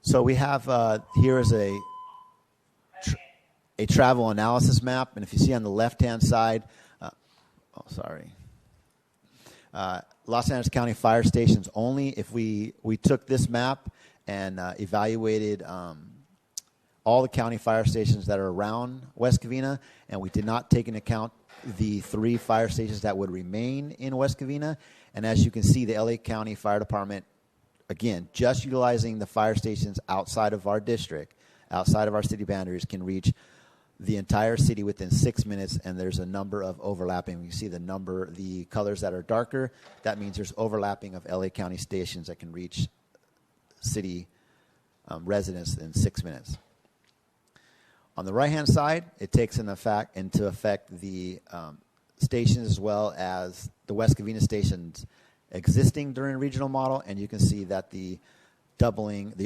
So we have here is a travel analysis map, and if you see on the left-hand side, Los Angeles County fire stations only. If we took this map and evaluated all the county fire stations that are around West Covina, and we did not take into account the 3 fire stations that would remain in West Covina, and as you can see, the LA County Fire Department, again, just utilizing the fire stations outside of our district, outside of our city boundaries, can reach the entire city within 6 minutes, and there's a number of overlapping. You see the colors that are darker, that means there's overlapping of LA County stations that can reach city residents in 6 minutes. On the right-hand side, it takes into effect the stations as well as the West Covina stations existing during a regional model, and you can see that the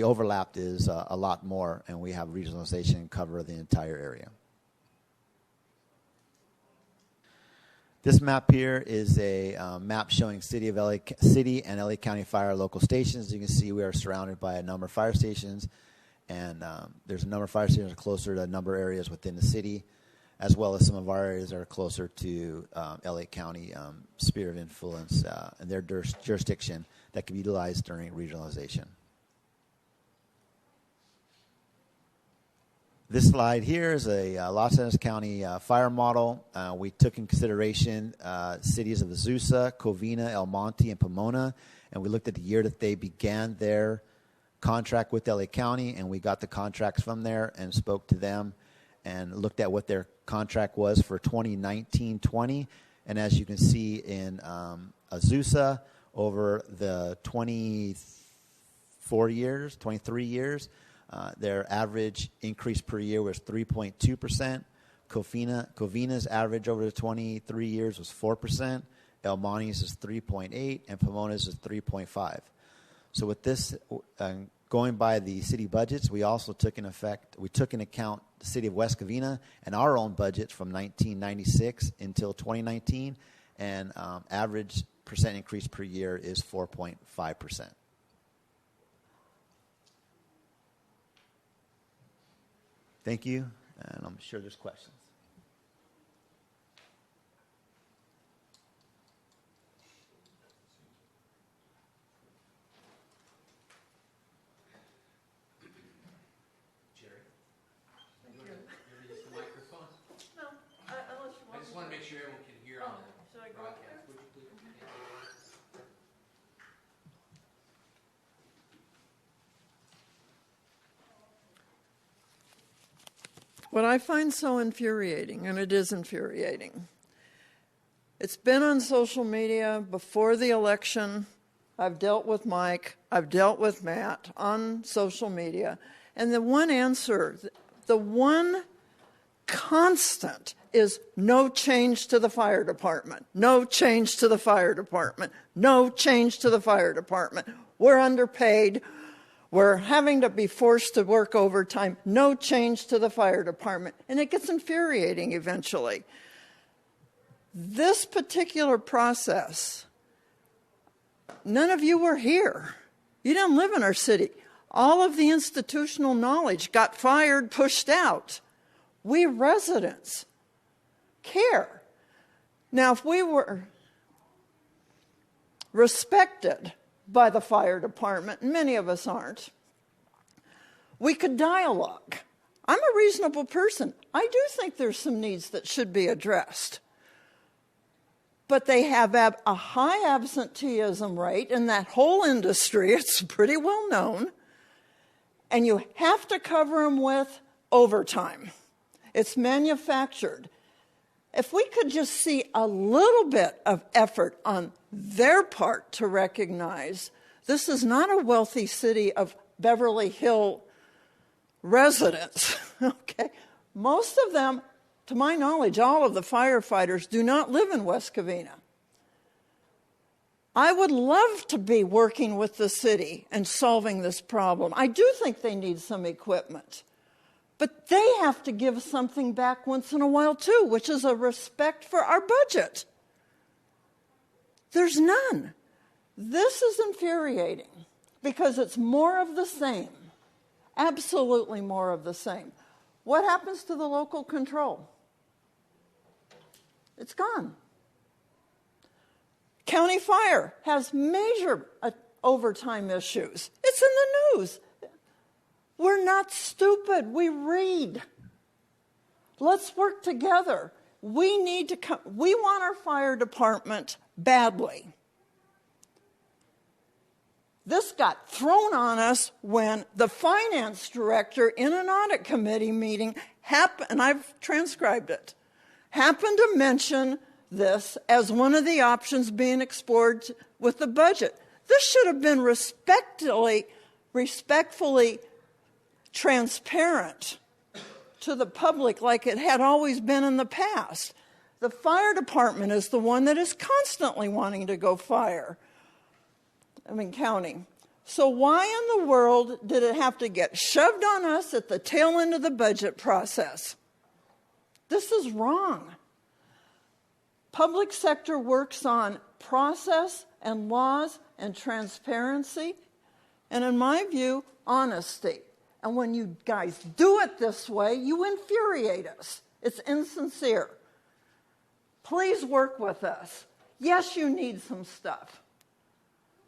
overlap is a lot more, and we have regionalization cover the entire area. This map here is a map showing city and LA County Fire local stations. You can see we are surrounded by a number of fire stations, and there's a number of fire stations closer to a number of areas within the city, as well as some of our areas that are closer to LA County sphere of influence and their jurisdiction that can be utilized during regionalization. This slide here is a Los Angeles County fire model. We took in consideration cities of Azusa, Covina, El Monte, and Pomona, and we looked at the year that they began their contract with LA County, and we got the contracts from there and spoke to them and looked at what their contract was for 2019-20. And as you can see in Azusa, over the 23 years, their average increase per year was 3.2%. Covina's average over the 23 years was 4%. El Monte's is 3.8%, and Pomona's is 3.5%. So with this, going by the city budgets, we also took into account the city of West Covina and our own budgets from 1996 until 2019, and average percent increase per year is 4.5%. Thank you, and I'm sure there's questions. What I find so infuriating, and it is infuriating, it's been on social media before the election. I've dealt with Mike, I've dealt with Matt on social media, and the one answer, the one constant is no change to the fire department, no change to the fire department, no change to the fire department. We're underpaid. We're having to be forced to work overtime. No change to the fire department. And it gets infuriating eventually. This particular process, none of you were here. You didn't live in our city. All of the institutional knowledge got fired, pushed out. We residents care. Now, if we were respected by the fire department, and many of us aren't, we could dialogue. I'm a reasonable person. I do think there's some needs that should be addressed. But they have a high absenteeism rate in that whole industry. It's pretty well known. And you have to cover them with overtime. It's manufactured. If we could just see a little bit of effort on their part to recognize this is not a wealthy city of Beverly Hill residents, okay? Most of them, to my knowledge, all of the firefighters do not live in West Covina. I would love to be working with the city and solving this problem. I do think they need some equipment. But they have to give something back once in a while, too, which is a respect for our budget. There's none. This is infuriating because it's more of the same. Absolutely more of the same. What happens to the local control? It's gone. County Fire has major overtime issues. It's in the news. We're not stupid. We read. Let's work together. We need to come. We want our fire department badly. This got thrown on us when the finance director in an audit committee meeting and I've transcribed it, happened to mention this as one of the options being explored with the budget. This should have been respectfully transparent to the public like it had always been in the past. The fire department is the one that is constantly wanting to go county. So why in the world did it have to get shoved on us at the tail end of the budget process? This is wrong. Public sector works on process and laws and transparency, and in my view, honesty. And when you guys do it this way, you infuriate us. It's insincere. Please work with us. Yes, you need some stuff.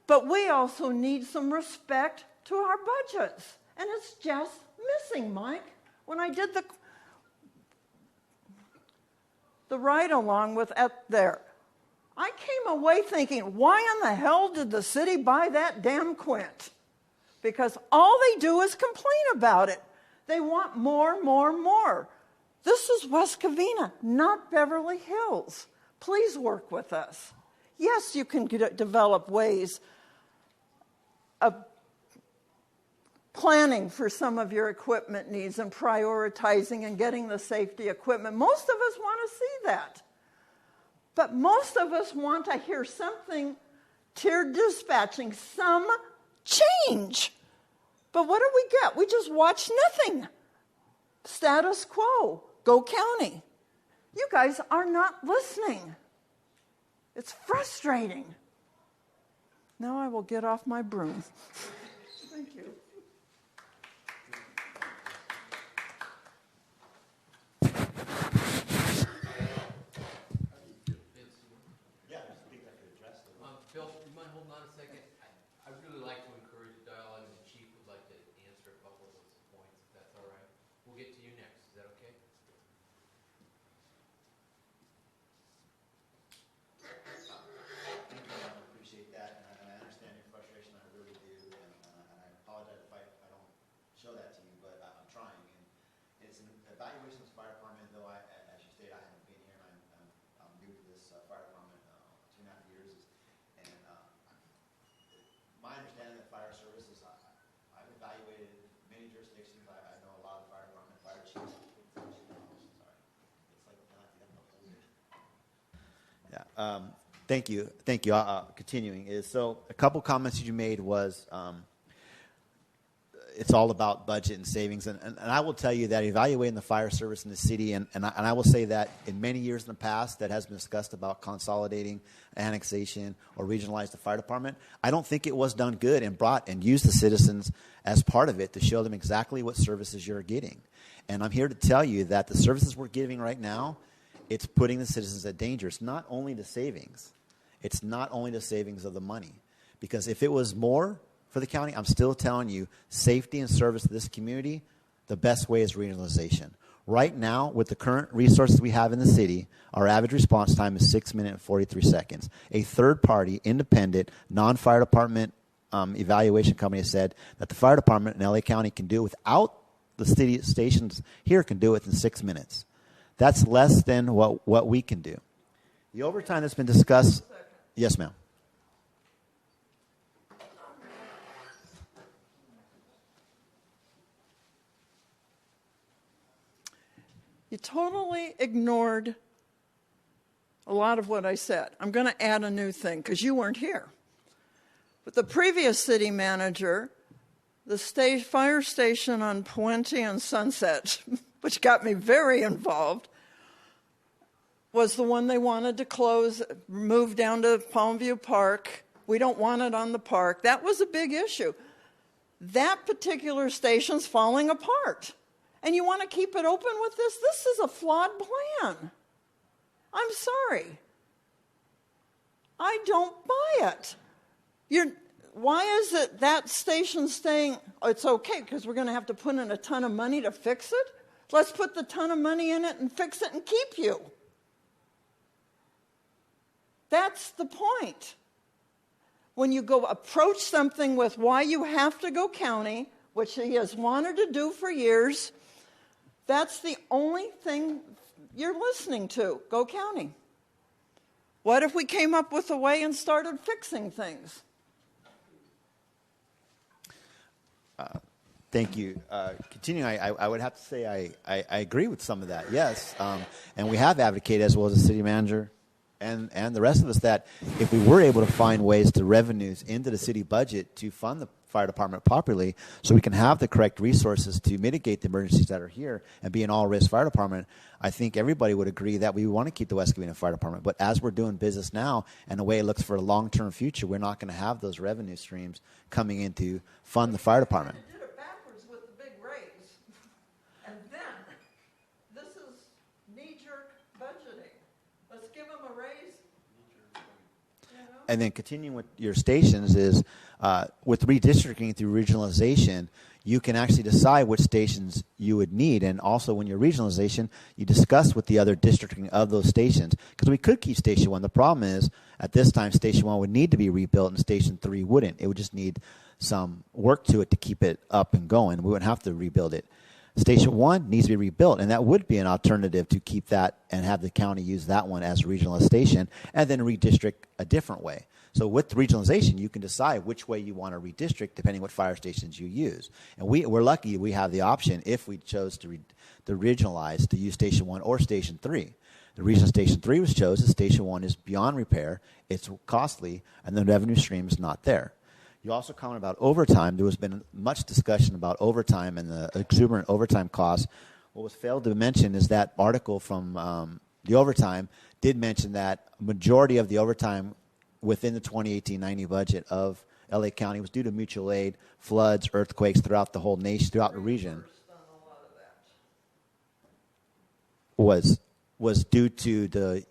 But we also need some respect to our budgets. And it's just missing, Mike. When I did the ride-along with there, I came away thinking, why in the hell did the city buy that damn Quint? Because all they do is complain about it. They want more, more, more. This is West Covina, not Beverly Hills. Please work with us. Yes, you can develop ways of planning for some of your equipment needs and prioritizing and getting the safety equipment. Most of us want to see that. But most of us want to hear something, tiered dispatching, some change. But what do we get? We just watch nothing. Status quo. Go county. You guys are not listening. It's frustrating. Now I will get off my broom. Thank you. Bill, you mind holding on a second? I'd really like to encourage a dialogue, and the chief would like to answer a couple of those points, if that's all right. We'll get to you next. Is that okay? I appreciate that, and I understand your frustration. I really do, and I apologize if I don't show that to you, but I'm trying. And it's an evaluation of the fire department, though as you stated, I haven't been here, and I'm new to this fire department 2.5 years. And my understanding of fire services, I've evaluated many jurisdictions. I know a lot of fire department, fire chiefs. Yeah. Thank you. Thank you. Continuing is, so a couple comments you made was it's all about budget and savings. And I will tell you that evaluating the fire service in the city, and I will say that in many years in the past that has been discussed about consolidating, annexation, or regionalize the fire department. I don't think it was done good and brought and used the citizens as part of it to show them exactly what services you're getting. And I'm here to tell you that the services we're giving right now, it's putting the citizens at danger. It's not only the savings. It's not only the savings of the money. Because if it was more for the county, I'm still telling you, safety and service to this community, the best way is regionalization. Right now, with the current resources we have in the city, our average response time is 6 minutes and 43 seconds. A third-party, independent, non-fire department evaluation company said that the fire department in LA County can do it without the city stations here can do it in 6 minutes. That's less than what we can do. The overtime that's been discussed. Yes, ma'am. You totally ignored a lot of what I said. I'm going to add a new thing because you weren't here. But the previous city manager, the fire station on Puente and Sunset, which got me very involved, was the one they wanted to close, move down to Palmview Park. We don't want it on the park. That was a big issue. That particular station's falling apart. And you want to keep it open with this? This is a flawed plan. I'm sorry. I don't buy it. Why is it that station staying? It's okay because we're going to have to put in a ton of money to fix it. Let's put the ton of money in it and fix it and keep you. That's the point. When you go approach something with why you have to go county, which he has wanted to do for years, that's the only thing you're listening to. Go county. What if we came up with a way and started fixing things? Thank you. Continuing, I would have to say I agree with some of that, yes. And we have advocated, as well as the city manager and the rest of us, that if we were able to find ways to revenues into the city budget to fund the fire department properly so we can have the correct resources to mitigate the emergencies that are here and be an all-risk fire department, I think everybody would agree that we want to keep the West Covina Fire Department. But as we're doing business now and the way it looks for a long-term future, we're not going to have those revenue streams coming in to fund the fire department. They did it backwards with the big raise. And then, this is knee-jerk budgeting. Let's give them a raise. You know? and then continuing with your stations is with redistricting through regionalization, you can actually decide which stations you would need. And also when you're regionalization, you discuss with the other districting of those stations. Because we could keep Station 1. The problem is, at this time, Station 1 would need to be rebuilt and Station 3 wouldn't. It would just need some work to it to keep it up and going. We wouldn't have to rebuild it. Station 1 needs to be rebuilt, and that would be an alternative to keep that and have the county use that one as a regional station and then redistrict a different way. So with regionalization, you can decide which way you want to redistrict depending what fire stations you use. And we're lucky we have the option, if we chose to regionalize, to use Station 1 or Station 3. The reason Station 3 was chosen is Station 1 is beyond repair, it's costly, and the revenue stream is not there. You also comment about overtime. There has been much discussion about overtime and the exuberant overtime costs. What was failed to mention is that article from the overtime did mention that majority of the overtime within the 2018-90 budget of LA County was due to mutual aid, floods, earthquakes throughout the whole nation, throughout the region. Was due to the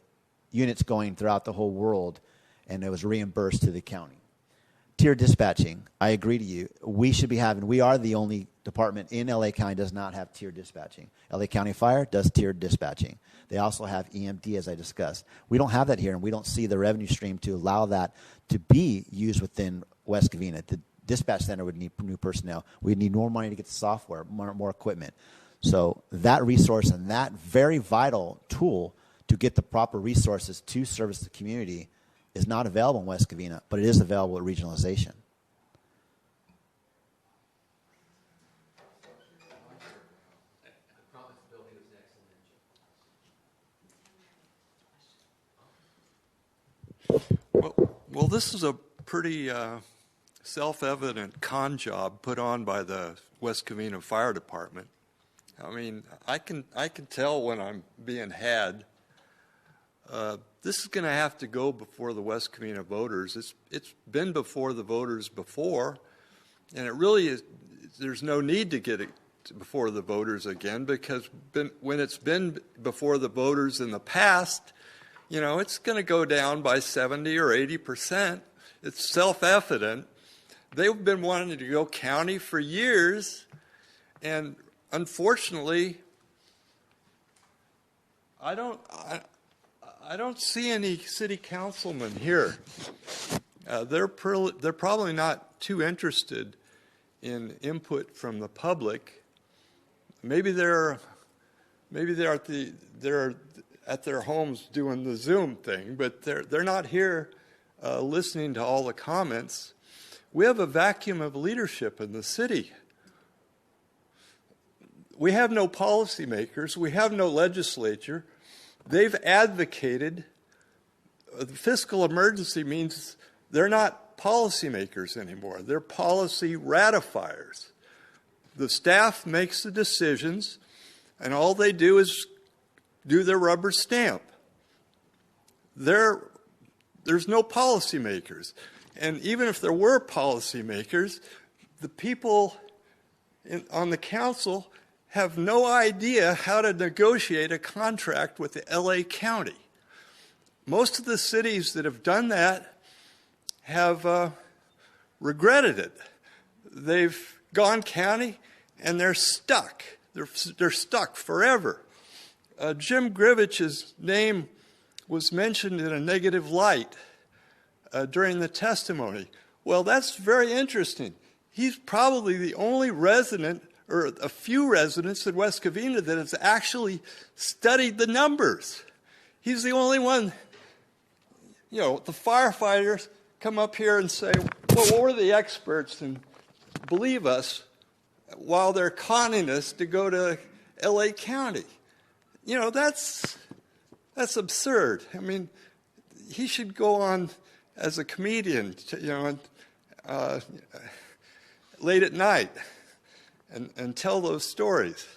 units going throughout the whole world, and it was reimbursed to the county. Tier dispatching, I agree to you. We should be having, we are the only department in LA County does not have tier dispatching. LA County Fire does tiered dispatching. They also have EMD, as I discussed. We don't have that here, and we don't see the revenue stream to allow that to be used within West Covina. The dispatch center would need new personnel. We'd need more money to get the software, more equipment. So that resource and that very vital tool to get the proper resources to service the community is not available in West Covina, but it is available at regionalization. Well, this is a pretty self-evident con job put on by the West Covina Fire Department. I mean, I can tell when I'm being had. This is going to have to go before the West Covina voters. It's been before the voters before, and it really is. There's no need to get it before the voters again, because when it's been before the voters in the past, you know, it's going to go down by 70 or 80%. It's self-evident. They've been wanting to go county for years, and unfortunately, I don't see any city councilmen here. They're probably not too interested in input from the public. Maybe they're at their homes doing the Zoom thing, but they're not here listening to all the comments. We have a vacuum of leadership in the city. We have no policymakers. We have no legislature. They've advocated. The fiscal emergency means they're not policymakers anymore. They're policy ratifiers. The staff makes the decisions, and all they do is do their rubber stamp. There's no policymakers. And even if there were policymakers, the people on the council have no idea how to negotiate a contract with the LA County. Most of the cities that have done that have regretted it. They've gone county and they're stuck. They're stuck forever. Jim Grivich's name was mentioned in a negative light during the testimony. Well, that's very interesting. He's probably the only resident, or a few residents in West Covina, that has actually studied the numbers. He's the only one. You know, the firefighters come up here and say, well, we're the experts and believe us, while they're conning us to go to LA County. You know, that's absurd. I mean, he should go on as a comedian, late at night and tell those stories.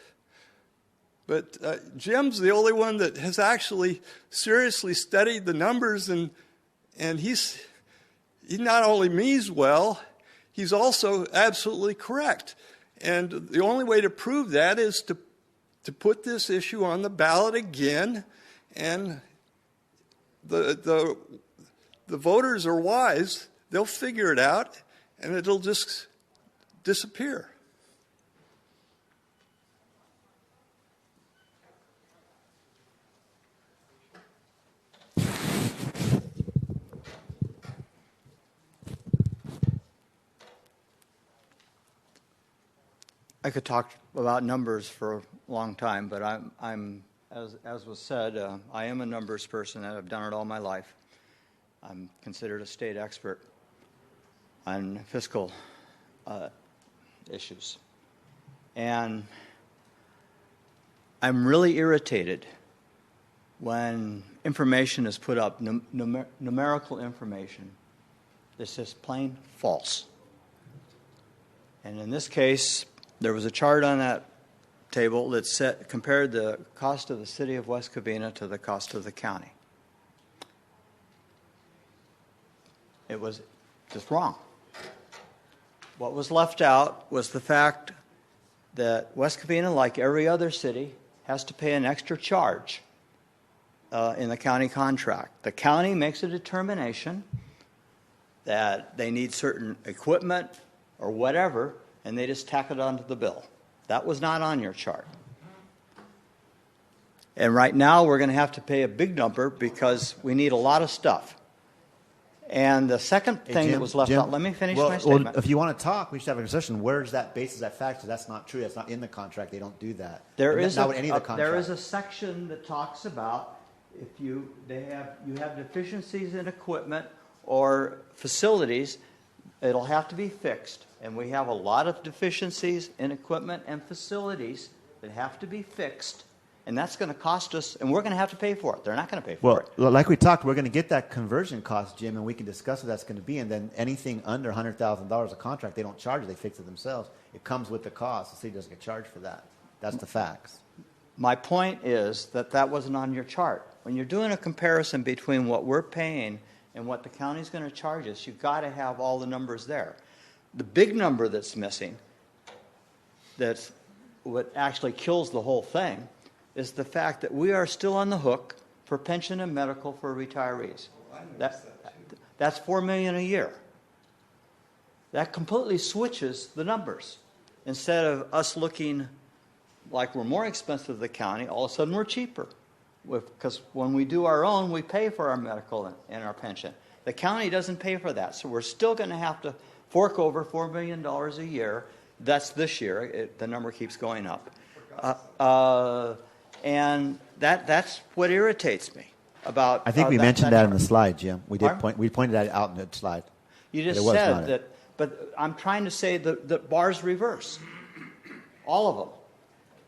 But Jim's the only one that has actually seriously studied the numbers, and he not only means well, he's also absolutely correct. And the only way to prove that is to put this issue on the ballot again, and the the voters are wise. They'll figure it out, and it'll just disappear. I could talk about numbers for a long time, but I'm as was said, I am a numbers person, and I've done it all my life. I'm considered a state expert on fiscal issues. And I'm really irritated when information is put up, numerical information, that's just plain false. And in this case, there was a chart on that table that compared the cost of the city of West Covina to the cost of the county. It was just wrong. What was left out was the fact that West Covina, like every other city, has to pay an extra charge in the county contract. The county makes a determination that they need certain equipment or whatever, and they just tack it onto the bill. That was not on your chart. And right now we're going to have to pay a big number because we need a lot of stuff. And the second thing that was left out, let me finish my statement. Well, if you want to talk, we should have a discussion. Where's that basis, that fact? So that's not true. That's not in the contract. They don't do that. There is a section that talks about if you have deficiencies in equipment or facilities, it'll have to be fixed. And we have a lot of deficiencies in equipment and facilities that have to be fixed. And that's going to cost us, and we're going to have to pay for it. They're not going to pay for it. Well, like we talked, we're going to get that conversion cost, Jim, and we can discuss what that's going to be. And then anything under $100,000 a contract, they don't charge it. They fix it themselves. It comes with the cost. The city doesn't get charged for that. That's the facts. My point is that wasn't on your chart. When you're doing a comparison between what we're paying and what the county's going to charge us, you've got to have all the numbers there. The big number that's missing, that's what actually kills the whole thing, is the fact that we are still on the hook for pension and medical for retirees. That's $4 million a year. That completely switches the numbers. Instead of us looking like we're more expensive than the county, all of a sudden we're cheaper. Because when we do our own, we pay for our medical and our pension. The county doesn't pay for that, so we're still going to have to fork over $4 million a year. That's this year. The number keeps going up. And that's what irritates me about. I think we mentioned that in the slide, Jim. We pointed that out in the slide. You just said that, but I'm trying to say that the bars reverse. All of them.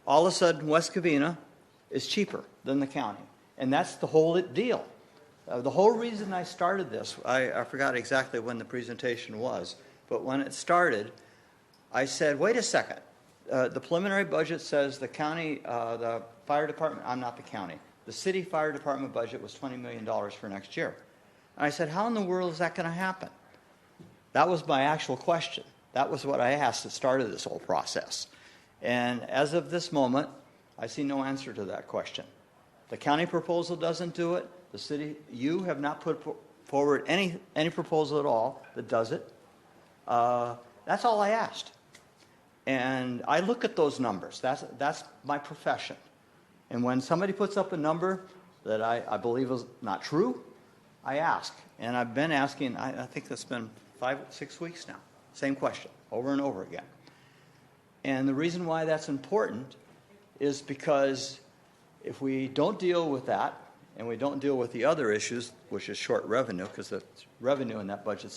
All of a sudden, West Covina is cheaper than the county, and that's the whole deal. The whole reason I started this, I forgot exactly when the presentation was, but when it started, I said, wait a second. The preliminary budget says the county, the fire department, I'm not the county, the city fire department budget was $20 million for next year. And I said, how in the world is that going to happen? That was my actual question. That was what I asked that started this whole process. And as of this moment, I see no answer to that question. The county proposal doesn't do it. The city, you have not put forward any proposal at all that does it. That's all I asked. And I look at those numbers. That's my profession. And when somebody puts up a number that I believe is not true, I ask. And I've been asking, I think that's been 5-6 weeks now. Same question, over and over again. And the reason why that's important is because if we don't deal with that, and we don't deal with the other issues, which is short revenue, because the revenue in that budget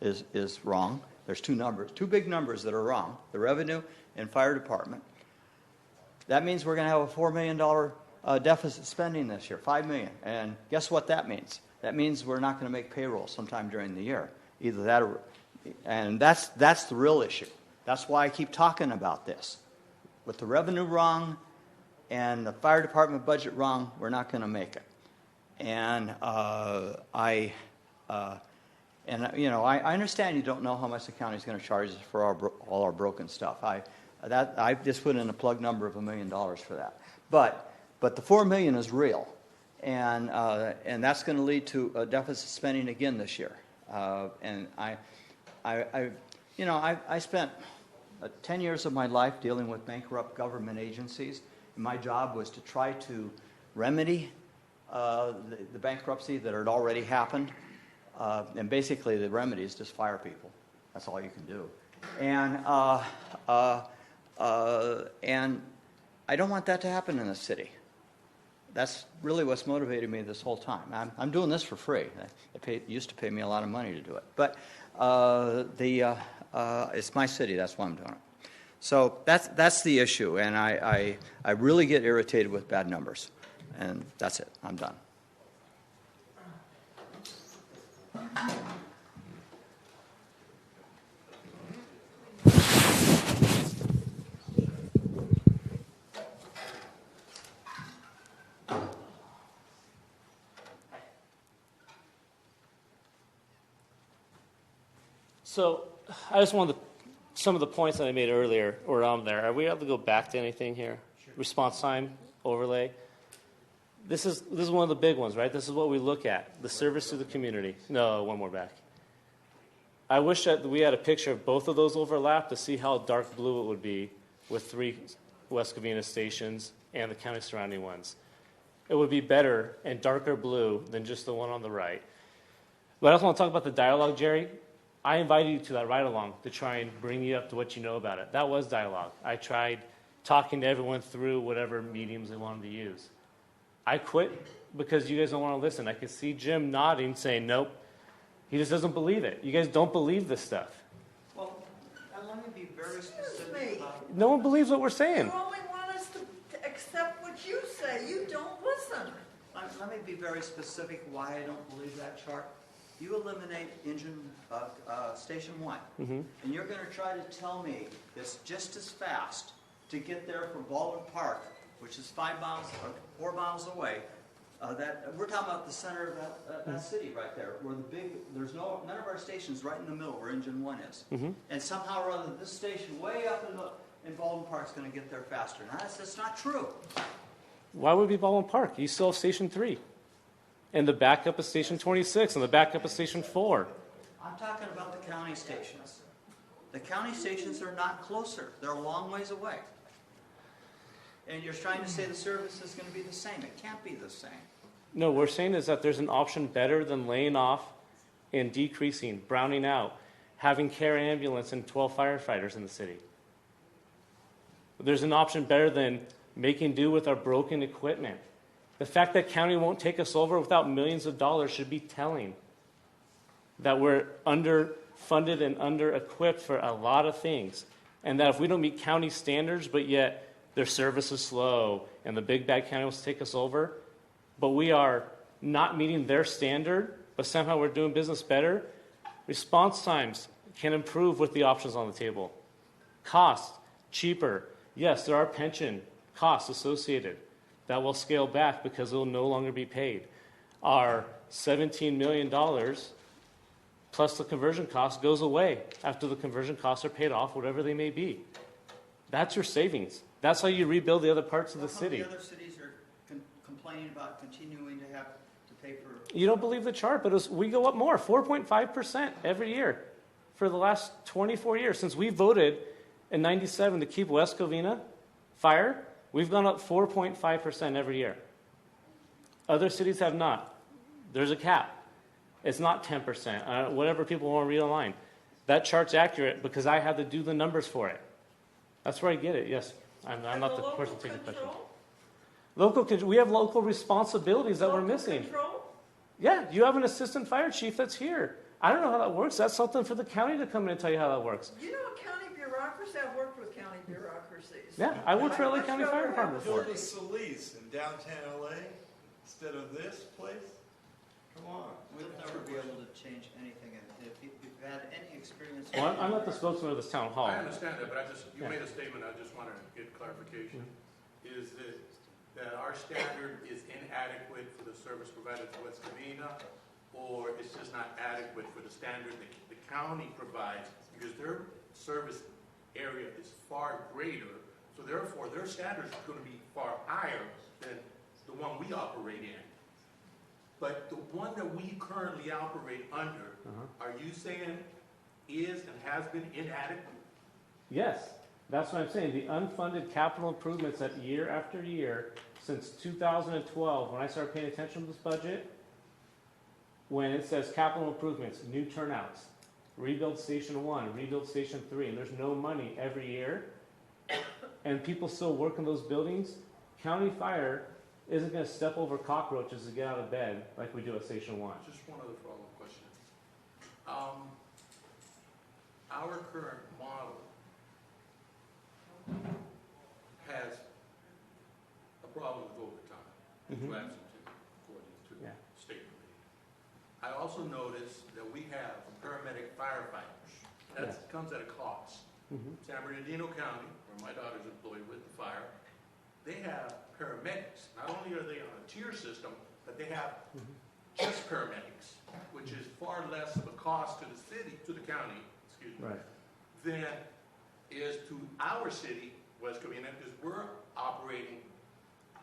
is wrong. There's two big numbers that are wrong, the revenue and fire department. That means we're going to have a $4 million deficit spending this year, $5 million. And guess what that means? That means we're not going to make payroll sometime during the year. Either that or, and that's the real issue. That's why I keep talking about this. With the revenue wrong and the fire department budget wrong, we're not going to make it. And I understand you don't know how much the county's going to charge us for all our broken stuff. I just put in a plug number of $1 million for that. But the $4 million is real, And that's going to lead to a deficit spending again this year. And I spent 10 years of my life dealing with bankrupt government agencies. And my job was to try to remedy the bankruptcy that had already happened. And basically the remedy is just fire people. That's all you can do. And I don't want that to happen in the city. That's really what's motivated me this whole time. I'm doing this for free. It used to pay me a lot of money to do it. But it's my city. That's why I'm doing it. So that's the issue. And I really get irritated with bad numbers. And that's it. I'm done. So I just wanted some of the points that I made earlier were on there. Are we able to go back to anything here? Sure. Response time, overlay. This is one of the big ones, right? This is what we look at, the service to the community. No, one more back. I wish that we had a picture of both of those overlap to see how dark blue it would be with 3 West Covina stations and the county surrounding ones. It would be better and darker blue than just the one on the right. But I also want to talk about the dialogue, Jerry. I invited you to that ride-along to try and bring you up to what you know about it. That was dialogue. I tried talking to everyone through whatever mediums they wanted to use. I quit because you guys don't want to listen. I could see Jim nodding, saying, nope, he just doesn't believe it. You guys don't believe this stuff. Well, let me be very specific about... No one believes what we're saying. You only want us to accept what you say. You don't listen. Let me be very specific why I don't believe that chart. You eliminate Station 1, and you're going to try to tell me it's just as fast to get there from Baldwin Park, which is 5 miles or 4 miles away. That we're talking about the center of that city right there, where there's none of our stations right in the middle where Engine 1 is, and somehow or other this station way up in Baldwin Park is going to get there faster. Now that's not true. Why would it be Baldwin Park? You still have Station 3. And the backup is Station 26, and the backup is Station 4. I'm talking about the county stations. The county stations are not closer. They're a long ways away. And you're trying to say the service is going to be the same. It can't be the same. No, we're saying is that there's an option better than laying off and decreasing, browning out, having care ambulance and 12 firefighters in the city. There's an option better than making do with our broken equipment. The fact that county won't take us over without millions of dollars should be telling. That we're underfunded and under-equipped for a lot of things. And that if we don't meet county standards, but yet their service is slow and the big bad county wants to take us over, but we are not meeting their standard, but somehow we're doing business better, response times can improve with the options on the table. Cost, cheaper. Yes, there are pension costs associated. That will scale back because it will no longer be paid. Our $17 million plus the conversion cost goes away after the conversion costs are paid off, whatever they may be. That's your savings. That's how you rebuild the other parts of the city. The other cities are complaining about continuing to have to pay for... You don't believe the chart, but we go up more, 4.5% every year for the last 24 years. Since we voted in 97 to keep West Covina fire, we've gone up 4.5% every year. Other cities have not. There's a cap. It's not 10%, whatever people want to read online. That chart's accurate because I had to do the numbers for it. That's where I get it, yes. I'm not the person taking the question. We have local responsibilities that we're missing. Control? Yeah, you have an assistant fire chief that's here. I don't know how that works. That's something for the county to come in and tell you how that works. You know, county bureaucracy, I've worked with county bureaucracies. Yeah, I worked for LA County Fire Department before. Build a Solis in downtown LA instead of this place? Come on. We'll never be able to change anything. If you've had any experience... Well, I'm not the spokesman of this town hall. I understand that, but you made a statement, I just want to get clarification. Is that our standard is inadequate for the service provided to West Covina, or it's just not adequate for the standard that the county provides, because their service area is far greater, so therefore their standards are going to be far higher than the one we operate in. But the one that we currently operate under, are you saying is and has been inadequate? Yes, that's what I'm saying. The unfunded capital improvements that year after year since 2012, when I started paying attention to this budget, when it says capital improvements, new turnouts, rebuild Station 1, rebuild Station 3, and there's no money every year, and people still work in those buildings, County Fire isn't going to step over cockroaches to get out of bed like we do at Station 1. Just one other follow-up question. Our current model has a problem with overtime, absentee, according to state rate. I also noticed that we have paramedic firefighters. That comes at a cost. San Bernardino County, where my daughter's employed with the fire, they have paramedics. Not only are they on a tier system, but they have just paramedics, which is far less of a cost to the city, to the county, excuse me, than is to our city, West Covina, because we're operating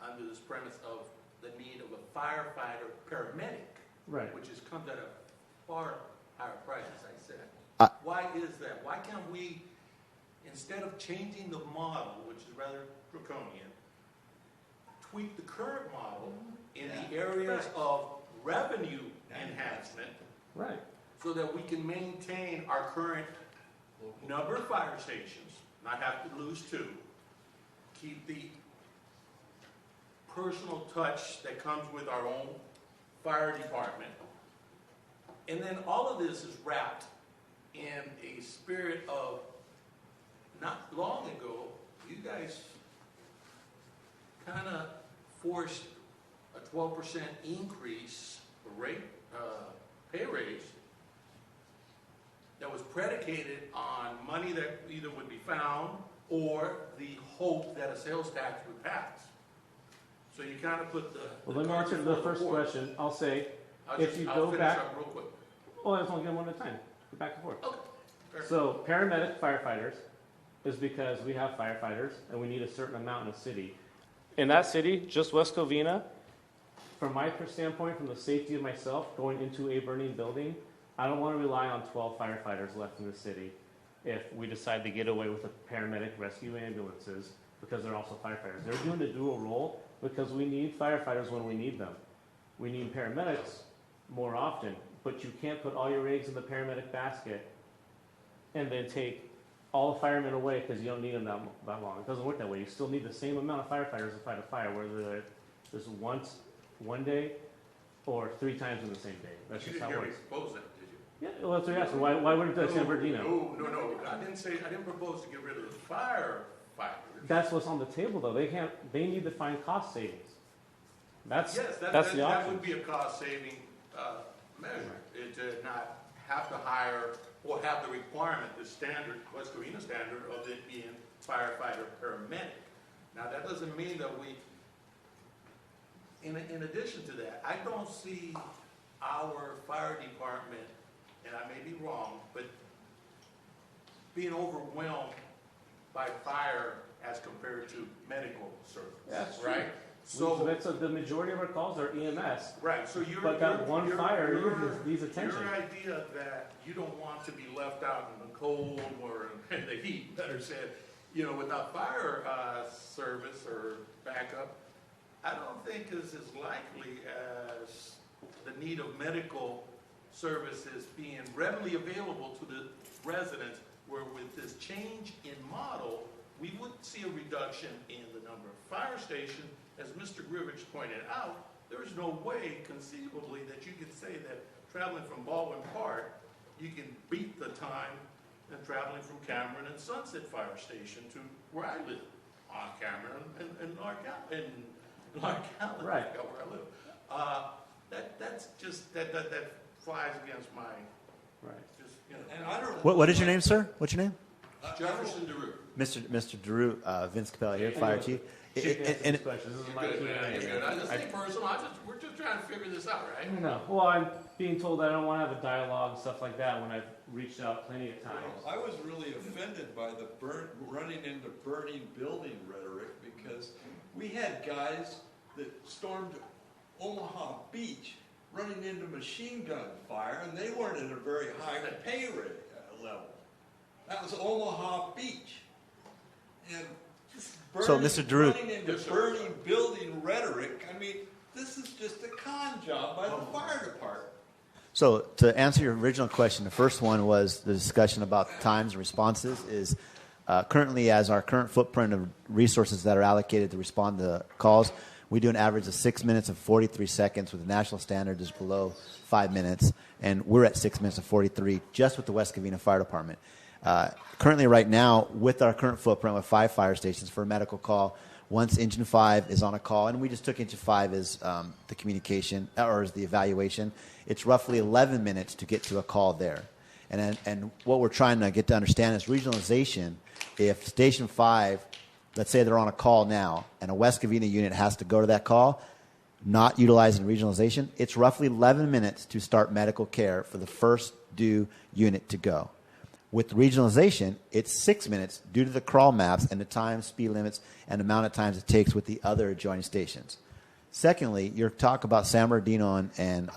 under this premise of the need of a firefighter paramedic, which comes at a far higher price, as I said. Why is that? Why can't we, instead of changing the model, which is rather draconian, tweak the current model in the areas of revenue enhancement, so that we can maintain our current number of fire stations, not have to lose 2, keep the personal touch that comes with our own fire department, and then all of this is wrapped in a spirit of, not long ago, you guys kind of forced a 12% increase rate, pay raise that was predicated on money that either would be found or the hope that a sales tax would pass. So you kind of put the... Well, let me answer the first question. I'll say, if you go back... Real quick. Oh, I just want to get one at a time. Go back and forth. Okay. So paramedic firefighters is because we have firefighters and we need a certain amount in a city. In that city, just West Covina, from my standpoint, from the safety of myself, going into a burning building, I don't want to rely on 12 firefighters left in the city if we decide to get away with the paramedic rescue ambulances because they're also firefighters. They're doing the dual role because we need firefighters when we need them. We need paramedics more often, but you can't put all your eggs in the paramedic basket and then take all the firemen away because you don't need them that long. It doesn't work that way. You still need the same amount of firefighters to fight a fire, whether it's once, one day, or 3 times in the same day. That's just how it works. You didn't hear me propose that, did you? Yeah, well, that's what you're asking. Why wouldn't that San Bernardino? No. I didn't propose to get rid of the firefighters. That's what's on the table, though. They need to find cost savings. That's the option. That would be a cost-saving measure. To not have to hire or have the requirement, the standard, West Covina standard of it being firefighter paramedic. Now that doesn't mean that we, in addition to that, I don't see our fire department, and I may be wrong, but being overwhelmed by fire as compared to medical service, right? So that's the majority of our calls are EMS. Right. So needs attention. Your idea that you don't want to be left out in the cold or in the heat, better said, without fire service or backup, I don't think is as likely as the need of medical services being readily available to the residents, where with this change in model, we would see a reduction in the number of fire stations. As Mr. Grivich pointed out, there is no way conceivably that you could say that traveling from Baldwin Park, you can beat the time than traveling from Cameron and Sunset Fire Station to where I live, on Cameron and Lark Allen. Right. I forgot where I live. That's just that flies against my And I don't. What is your name, sir? What's your name? Jefferson DeRue. Mr. DeRue, Vince Capelli here, Fire Chief. This is my Good. I just think personal. We're just trying to figure this out, right? No. Well, I'm being told that I don't want to have a dialogue and stuff like that when I've reached out plenty of times. I was really offended by the running into burning building rhetoric, because we had guys that stormed Omaha Beach running into machine gun fire, and they weren't at a very high pay rate level. That was Omaha Beach. And just So, Mr. Drew. running into burning building rhetoric, I mean, this is just a con job by the fire department. So to answer your original question, the first one was the discussion about times and responses is currently, as our current footprint of resources that are allocated to respond to calls, we do an average of 6 minutes and 43 seconds, with the national standard is below 5 minutes, and we're at 6 minutes and 43 just with the West Covina Fire Department. Currently, right now, with our current footprint with 5 fire stations for a medical call, once Engine 5 is on a call, and we just took Engine 5 as the communication, or as the evaluation, it's roughly 11 minutes to get to a call there. And what we're trying to get to understand is regionalization. If Station 5, let's say they're on a call now, and a West Covina unit has to go to that call, not utilizing regionalization, it's roughly 11 minutes to start medical care for the first due unit to go. With regionalization, it's 6 minutes due to the crawl maps and the time, speed limits, and the amount of times it takes with the other adjoining stations. Secondly, your talk about San Bernardino and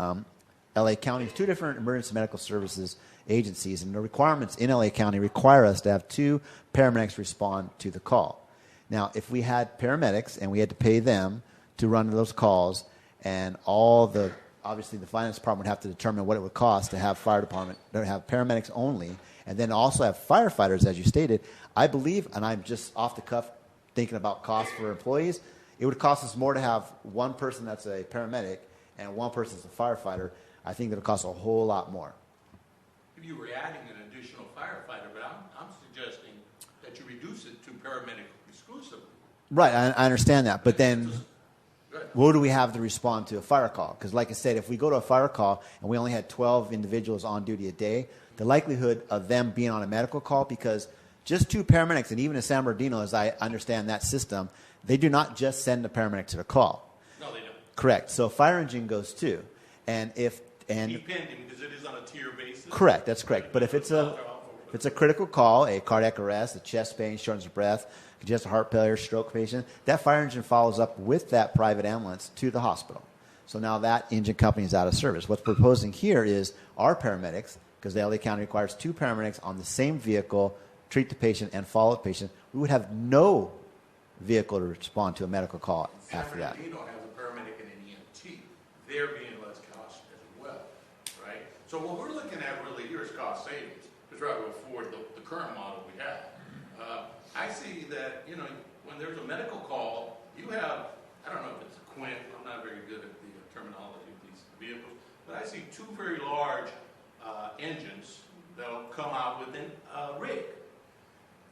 LA County, 2 different emergency medical services agencies, and the requirements in LA County require us to have 2 paramedics respond to the call. Now, if we had paramedics and we had to pay them to run those calls, and obviously the finance department would have to determine what it would cost to have fire department, to have paramedics only, and then also have firefighters, as you stated, I believe, and I'm just off the cuff thinking about costs for employees, it would cost us more to have one person that's a paramedic and one person that's a firefighter. I think it would cost a whole lot more. If you were adding an additional firefighter, but I'm suggesting that you reduce it to paramedic exclusively. Right, I understand that, but then what do we have to respond to a fire call? Because like I said, if we go to a fire call and we only had 12 individuals on duty a day, the likelihood of them being on a medical call, because just 2 paramedics, and even in San Bernardino, as I understand that system, they do not just send the paramedic to the call. No, they don't. Correct. So fire engine goes too. Depending, because it is on a tier basis. Correct, that's correct. But if it's a critical call, a cardiac arrest, a chest pain, shortness of breath, congestive heart failure, stroke patient, that fire engine follows up with that private ambulance to the hospital. So now that engine company is out of service. What's proposing here is our paramedics, because the LA County requires 2 paramedics on the same vehicle, treat the patient and follow the patient. We would have no vehicle to respond to a medical call after that. San Bernardino has a paramedic and an EMT. They're being less cost as well, right? So what we're looking at really here is cost savings to try to afford the current model we have. I see that, when there's a medical call, you have, I don't know if it's a Quint, I'm not very good at the terminology of these vehicles, but I see 2 very large engines that'll come out within a rig.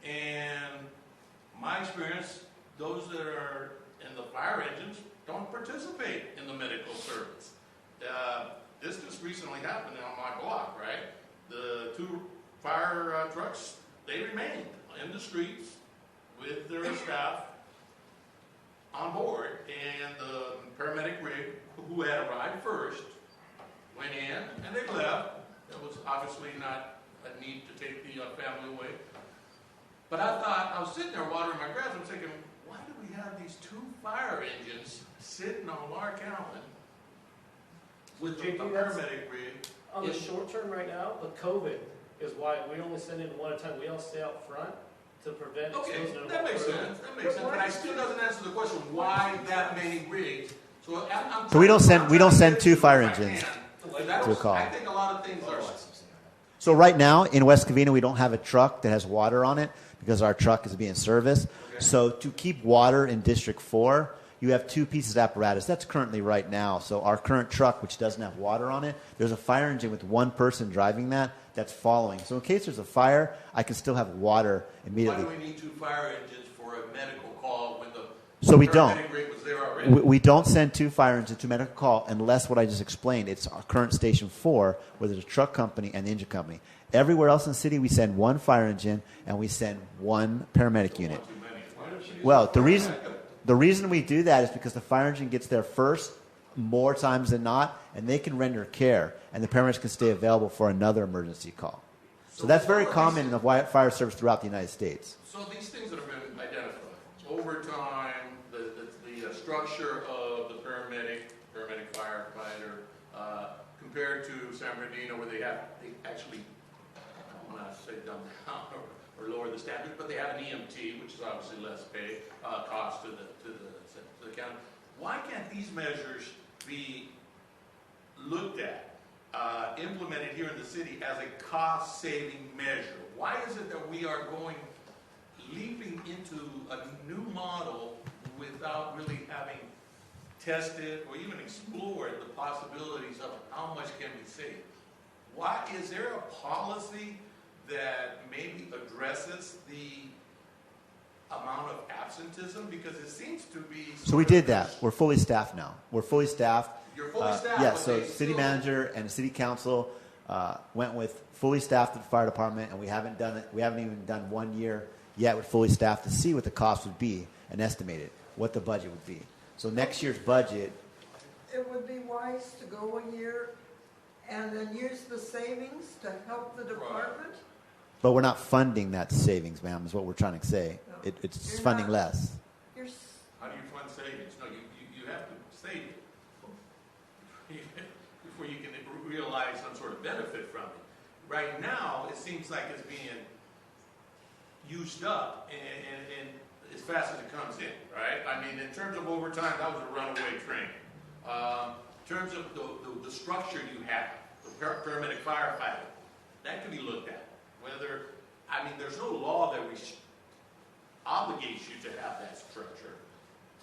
And my experience, those that are in the fire engines don't participate in the medical service. This just recently happened on my block, right? The 2 fire trucks, they remained in the streets with their staff on board, and the paramedic rig, who had arrived first, went in and they left. There was obviously not a need to take the family away. But I was sitting there watering my grass. I'm thinking, why do we have these 2 fire engines sitting on Lark Allen with the paramedic rig? On the short term right now, the COVID is why we only send in 1 at a time. We all stay out front to prevent explosion. Okay, that makes sense. But I still doesn't answer the question, why that many rigs? So we don't send 2 fire engines to a call. I think a lot of things are. So right now in West Covina, we don't have a truck that has water on it because our truck is being serviced. Okay. So to keep water in District 4, you have 2 pieces of apparatus. That's currently right now. So our current truck, which doesn't have water on it, there's a fire engine with 1 person driving that's following. So in case there's a fire, I can still have water immediately. Why do we need 2 fire engines for a medical call when the So we don't. rig was there already? We don't send 2 fire engines to medical call unless what I just explained. It's our current Station 4, where there's a truck company and the engine company. Everywhere else in the city, we send 1 fire engine and we send 1 paramedic unit. Well, the reason we do that is because the fire engine gets there first more times than not, and they can render care, and the paramedics can stay available for another emergency call. So that's very common in the fire service throughout the United States. So these things that have been identified, overtime, the structure of the paramedic firefighter, compared to San Bernardino, where they actually, I don't want to say dumb down or lower the standards, but they have an EMT, which is obviously less pay cost to the county. Why can't these measures be looked at, implemented here in the city as a cost-saving measure? Why is it that we are leaping into a new model without really having tested or even explored the possibilities of how much can be saved? Why is there a policy that maybe addresses the amount of absenteeism? Because it seems to be... So we did that. We're fully staffed now. We're fully staffed. You're fully staffed? Yeah, so city manager and the city council went with fully staffed at the fire department, and we haven't done it. We haven't even done 1 year yet with fully staffed to see what the cost would be and estimate it, what the budget would be. So next year's budget... It would be wise to go a year and then use the savings to help the department? But we're not funding that savings, ma'am, is what we're trying to say. No. It's You're funding not- less. How do you fund savings? No, you have to save it before you can realize some sort of benefit from it. Right now, it seems like it's being used up and as fast as it comes in, right? I mean, in terms of overtime, that was a runaway train. In terms of the structure you have, the paramedic firefighter, that can be looked at. There's no law that obligates you to have that structure.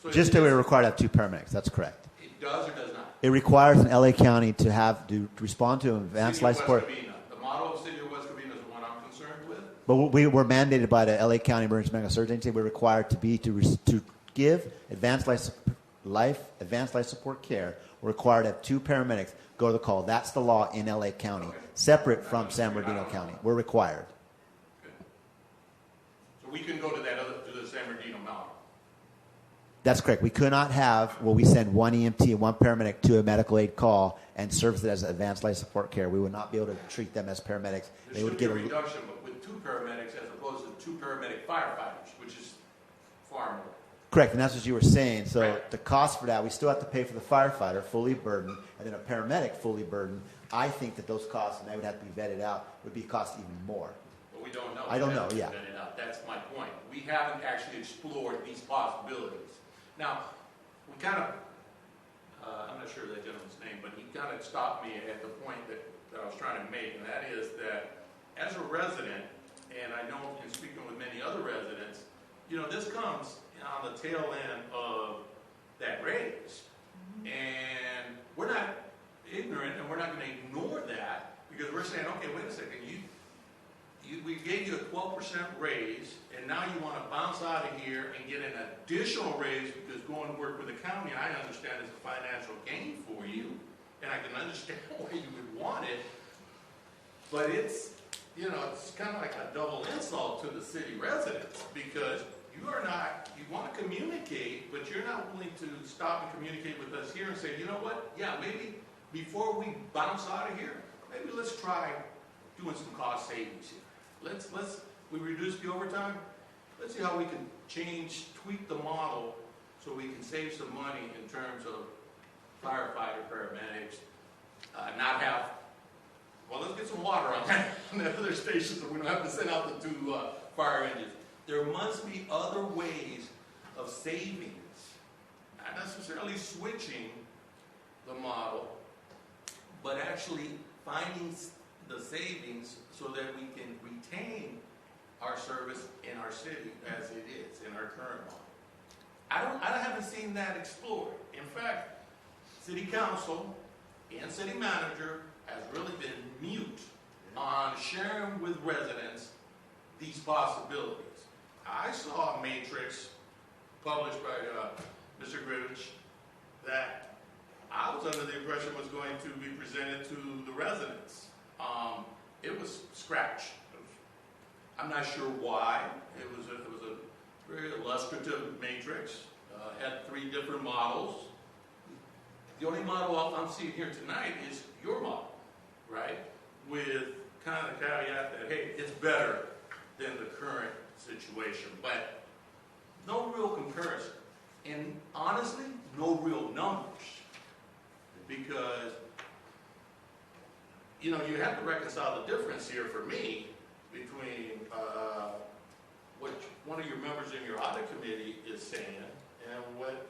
So Just that we're required to have 2 paramedics. That's correct. It does or does not? It requires an LA County to respond to advanced life support. The model of City of West Covina is the one I'm concerned with. But we were mandated by the LA County Emergency Medical Surgery Agency. We're required to give advanced life support care. We're required to have 2 paramedics go to the call. That's the law in LA County, separate from San Bernardino County. We're required. Okay. So we can go to the San Bernardino model. That's correct. We could not have we send 1 EMT and 1 paramedic to a medical aid call and service it as advanced life support care. We would not be able to treat them as paramedics. There should be a reduction with 2 paramedics as opposed to 2 paramedic firefighters, which is far more. Correct, and that's what you were saying. So Right. the cost for that, we still have to pay for the firefighter fully burdened, and then a paramedic fully burdened. I think that those costs, and they would have to be vetted out, would be cost even more. But we don't know. I don't know, yeah. That's my point. We haven't actually explored these possibilities. Now, we kind of, I'm not sure of that gentleman's name, but he kind of stopped me at the point that I was trying to make, and that is that as a resident, and I know in speaking with many other residents, this comes on the tail end of that raise. And we're not ignorant, and we're not going to ignore that, because we're saying, okay, wait a second, we gave you a 12% raise, and now you want to bounce out of here and get an additional raise because going to work with the county, I understand, is a financial gain for you, and I can understand why you would want it, but it's kind of like a double insult to the city residents, because you want to communicate, but you're not willing to stop and communicate with us here and say, you know what, yeah, maybe before we bounce out of here, maybe let's try doing some cost savings here. We reduce the overtime. Let's see how we can tweak the model so we can save some money in terms of firefighter, paramedics, let's get some water on the other stations so we don't have to send out the 2 fire engines. There must be other ways of savings, not necessarily switching the model, but actually finding the savings so that we can retain our service in our city as it is in our current model. I haven't seen that explored. In fact, city council and city manager has really been mute on sharing with residents these possibilities. I saw a matrix published by Mr. Grivich that I was under the impression was going to be presented to the residents. It was scratched. I'm not sure why. It was a very illustrative matrix. Had 3 different models. The only model I'm seeing here tonight is your model, right? With kind of the caveat that, hey, it's better than the current situation, but no real comparison. And honestly, no real numbers. Because you know, you have to reconcile the difference here for me between what one of your members in your audit committee is saying and what,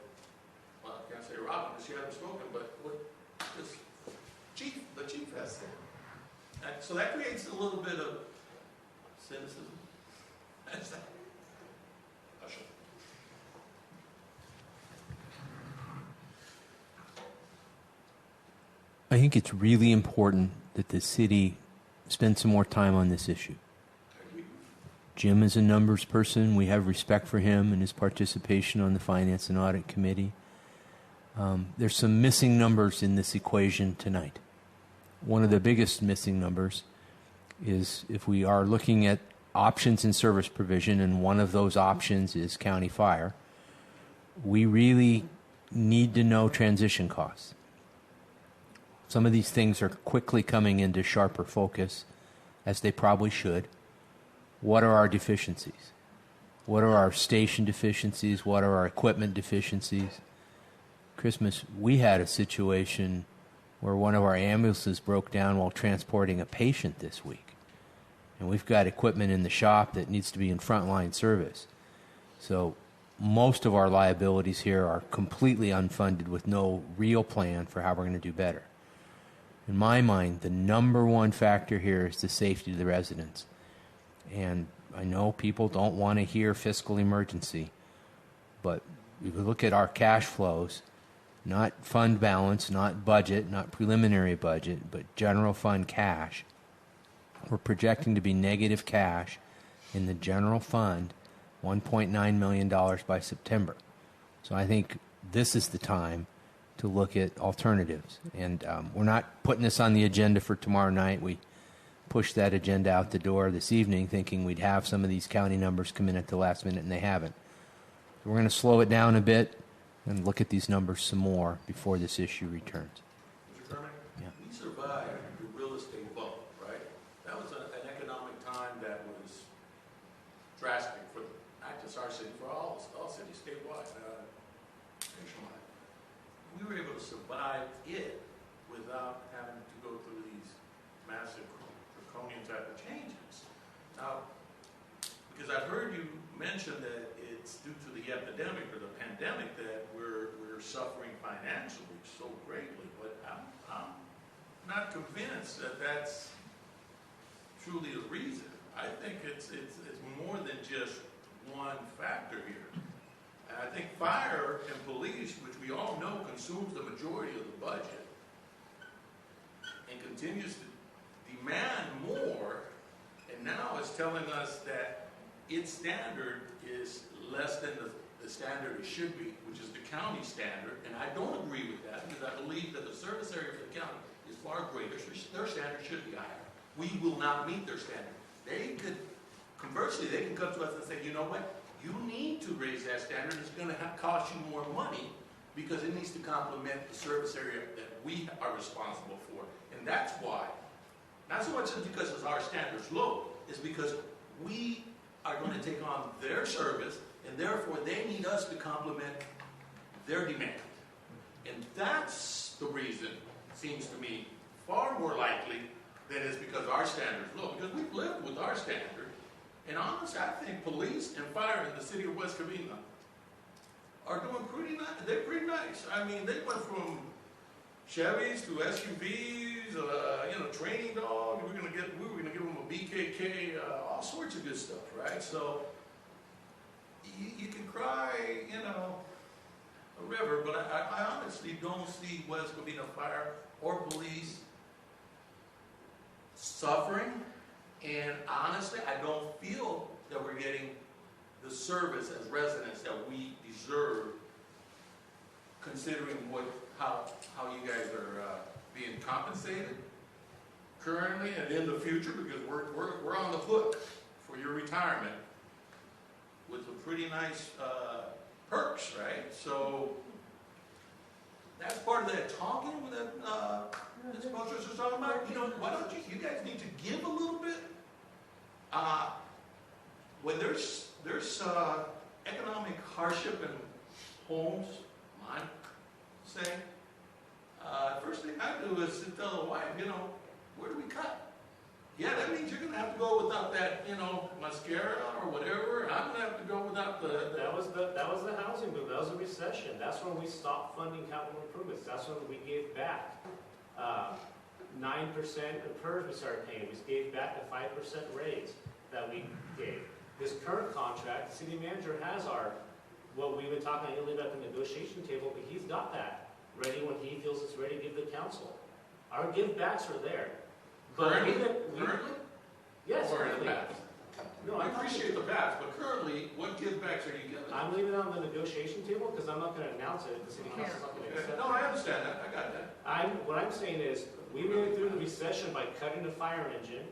well, I can't say Robin because she hasn't spoken, but what the chief has said. And so that creates a little bit of cynicism. Usher. I think it's really important that the city spend some more time on this issue. Jim is a numbers person. We have respect for him and his participation on the Finance and Audit Committee. There's some missing numbers in this equation tonight. One of the biggest missing numbers is if we are looking at options in service provision, and one of those options is county fire, we really need to know transition costs. Some of these things are quickly coming into sharper focus, as they probably should. What are our deficiencies? What are our station deficiencies? What are our equipment deficiencies? Christmas, we had a situation where one of our ambulances broke down while transporting a patient this week. And we've got equipment in the shop that needs to be in frontline service. So most of our liabilities here are completely unfunded with no real plan for how we're going to do better. In my mind, the number one factor here is the safety of the residents. And I know people don't want to hear fiscal emergency, but if we look at our cash flows, not fund balance, not budget, not preliminary budget, but general fund cash, we're projecting to be negative cash in the general fund, $1.9 million by September. So I think this is the time to look at alternatives. And we're not putting this on the agenda for tomorrow night. We pushed that agenda out the door this evening thinking we'd have some of these county numbers come in at the last minute, and they haven't. So we're going to slow it down a bit and look at these numbers some more before this issue returns. Mr. Chairman, we survived the real estate bubble, right? That was an economic time that was drastic for not just our city, for all cities statewide, nationwide. We were able to survive it without having to go through these massive draconian type of changes. Now, because I've heard you mention that it's due to the epidemic or the pandemic that we're suffering financially so greatly, but I'm not convinced that that's truly the reason. I think it's more than just one factor here. And I think fire and police, which we all know consumes the majority of the budget and continues to demand more, and now is telling us that its standard is less than the standard it should be, which is the county standard. And I don't agree with that because I believe that the service area for the county is far greater, so their standard should be higher. We will not meet their standard. They could, conversely, they can come to us and say, you know what? You need to raise that standard. It's going to cost you more money because it needs to complement the service area that we are responsible for. And that's why. Not so much because our standard's low, it's because we are going to take on their service, and therefore they need us to complement their demand. And that's the reason, it seems to me, far more likely than it's because our standard's low. Because we've lived with our standard, and honestly, I think police and fire in the city of West Covina are doing pretty nice. They're pretty nice. I mean, they went from Chevys to SUVs, training dogs. We were gonna give them a BKK, all sorts of good stuff, right? So you can cry, a river, but I honestly don't see West Covina Fire or police suffering, and honestly, I don't feel that we're getting the service as residents that we deserve, considering how you guys are being compensated currently and in the future, because we're on the hook for your retirement with some pretty nice perks, right? So that's part of that talking that Ms. Buttress was talking about. Why don't you guys need to give a little bit? When there's economic hardship in homes, mine say, first thing I do is to tell the wife, Where do we cut? Yeah, that means you're going to have to go without that, mascara or whatever. I'm going to have to go without That was the housing boom. That was a recession. That's when we stopped funding capital improvements. That's when we gave back 9% of PERS we started paying. We gave back a 5% raise that we gave. This current contract, the city manager has what we've been talking about the negotiation table, but he's got that ready when he feels it's ready to give the council. Our give backs are there. currently. Yes, Or in currently. the past. No, I appreciate the past, but currently, what give backs are you giving? I'm leaving it on the negotiation table because I'm not going to announce it if the city council's not going to accept it. No, I understand that. I got that. What I'm saying is, we made it through the recession by cutting the fire engine,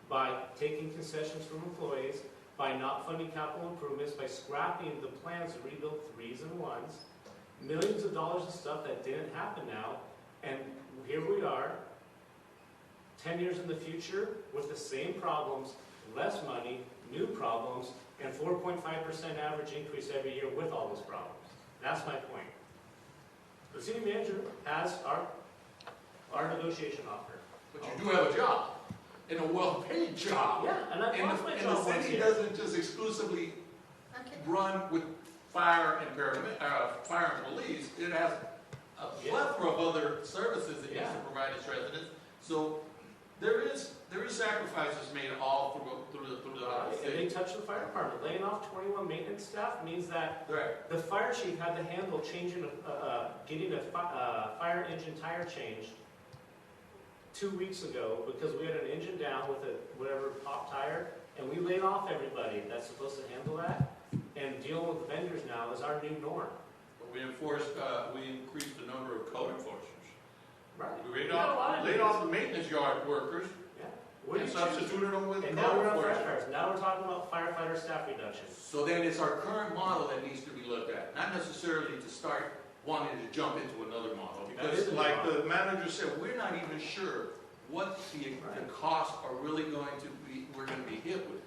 by taking concessions from employees, by not funding capital improvements, by scrapping the plans to rebuild 3s and 1s, millions of dollars of stuff that didn't happen now, and here we are, 10 years in the future, with the same problems, less money, new problems, and 4.5% average increase every year with all those problems. That's my point. The city manager has our negotiation offer. But you do have a job, and a well-paid job. Yeah, and I've lost my job And the once city here. doesn't just exclusively run with fire and police. It has a plethora of other services it needs to provide its residents. So there is sacrifices made all through the And city. they touch the fire department. Laying off 21 maintenance staff means that the fire chief had to handle getting a fire engine tire changed 2 weeks ago because we had an engine down with whatever pop tire, and we laid off everybody that's supposed to handle that. And dealing with vendors now is our new norm. We increased the number of code enforcers. Right. We laid off the maintenance yard workers. And substituted them with and code now we're on enforcement. firefighters. Now we're talking about firefighter staff reduction. So then it's our current model that needs to be looked at, not necessarily to start wanting to jump into another model. Because like the manager said, we're not even sure what the costs are really we're going to be hit with.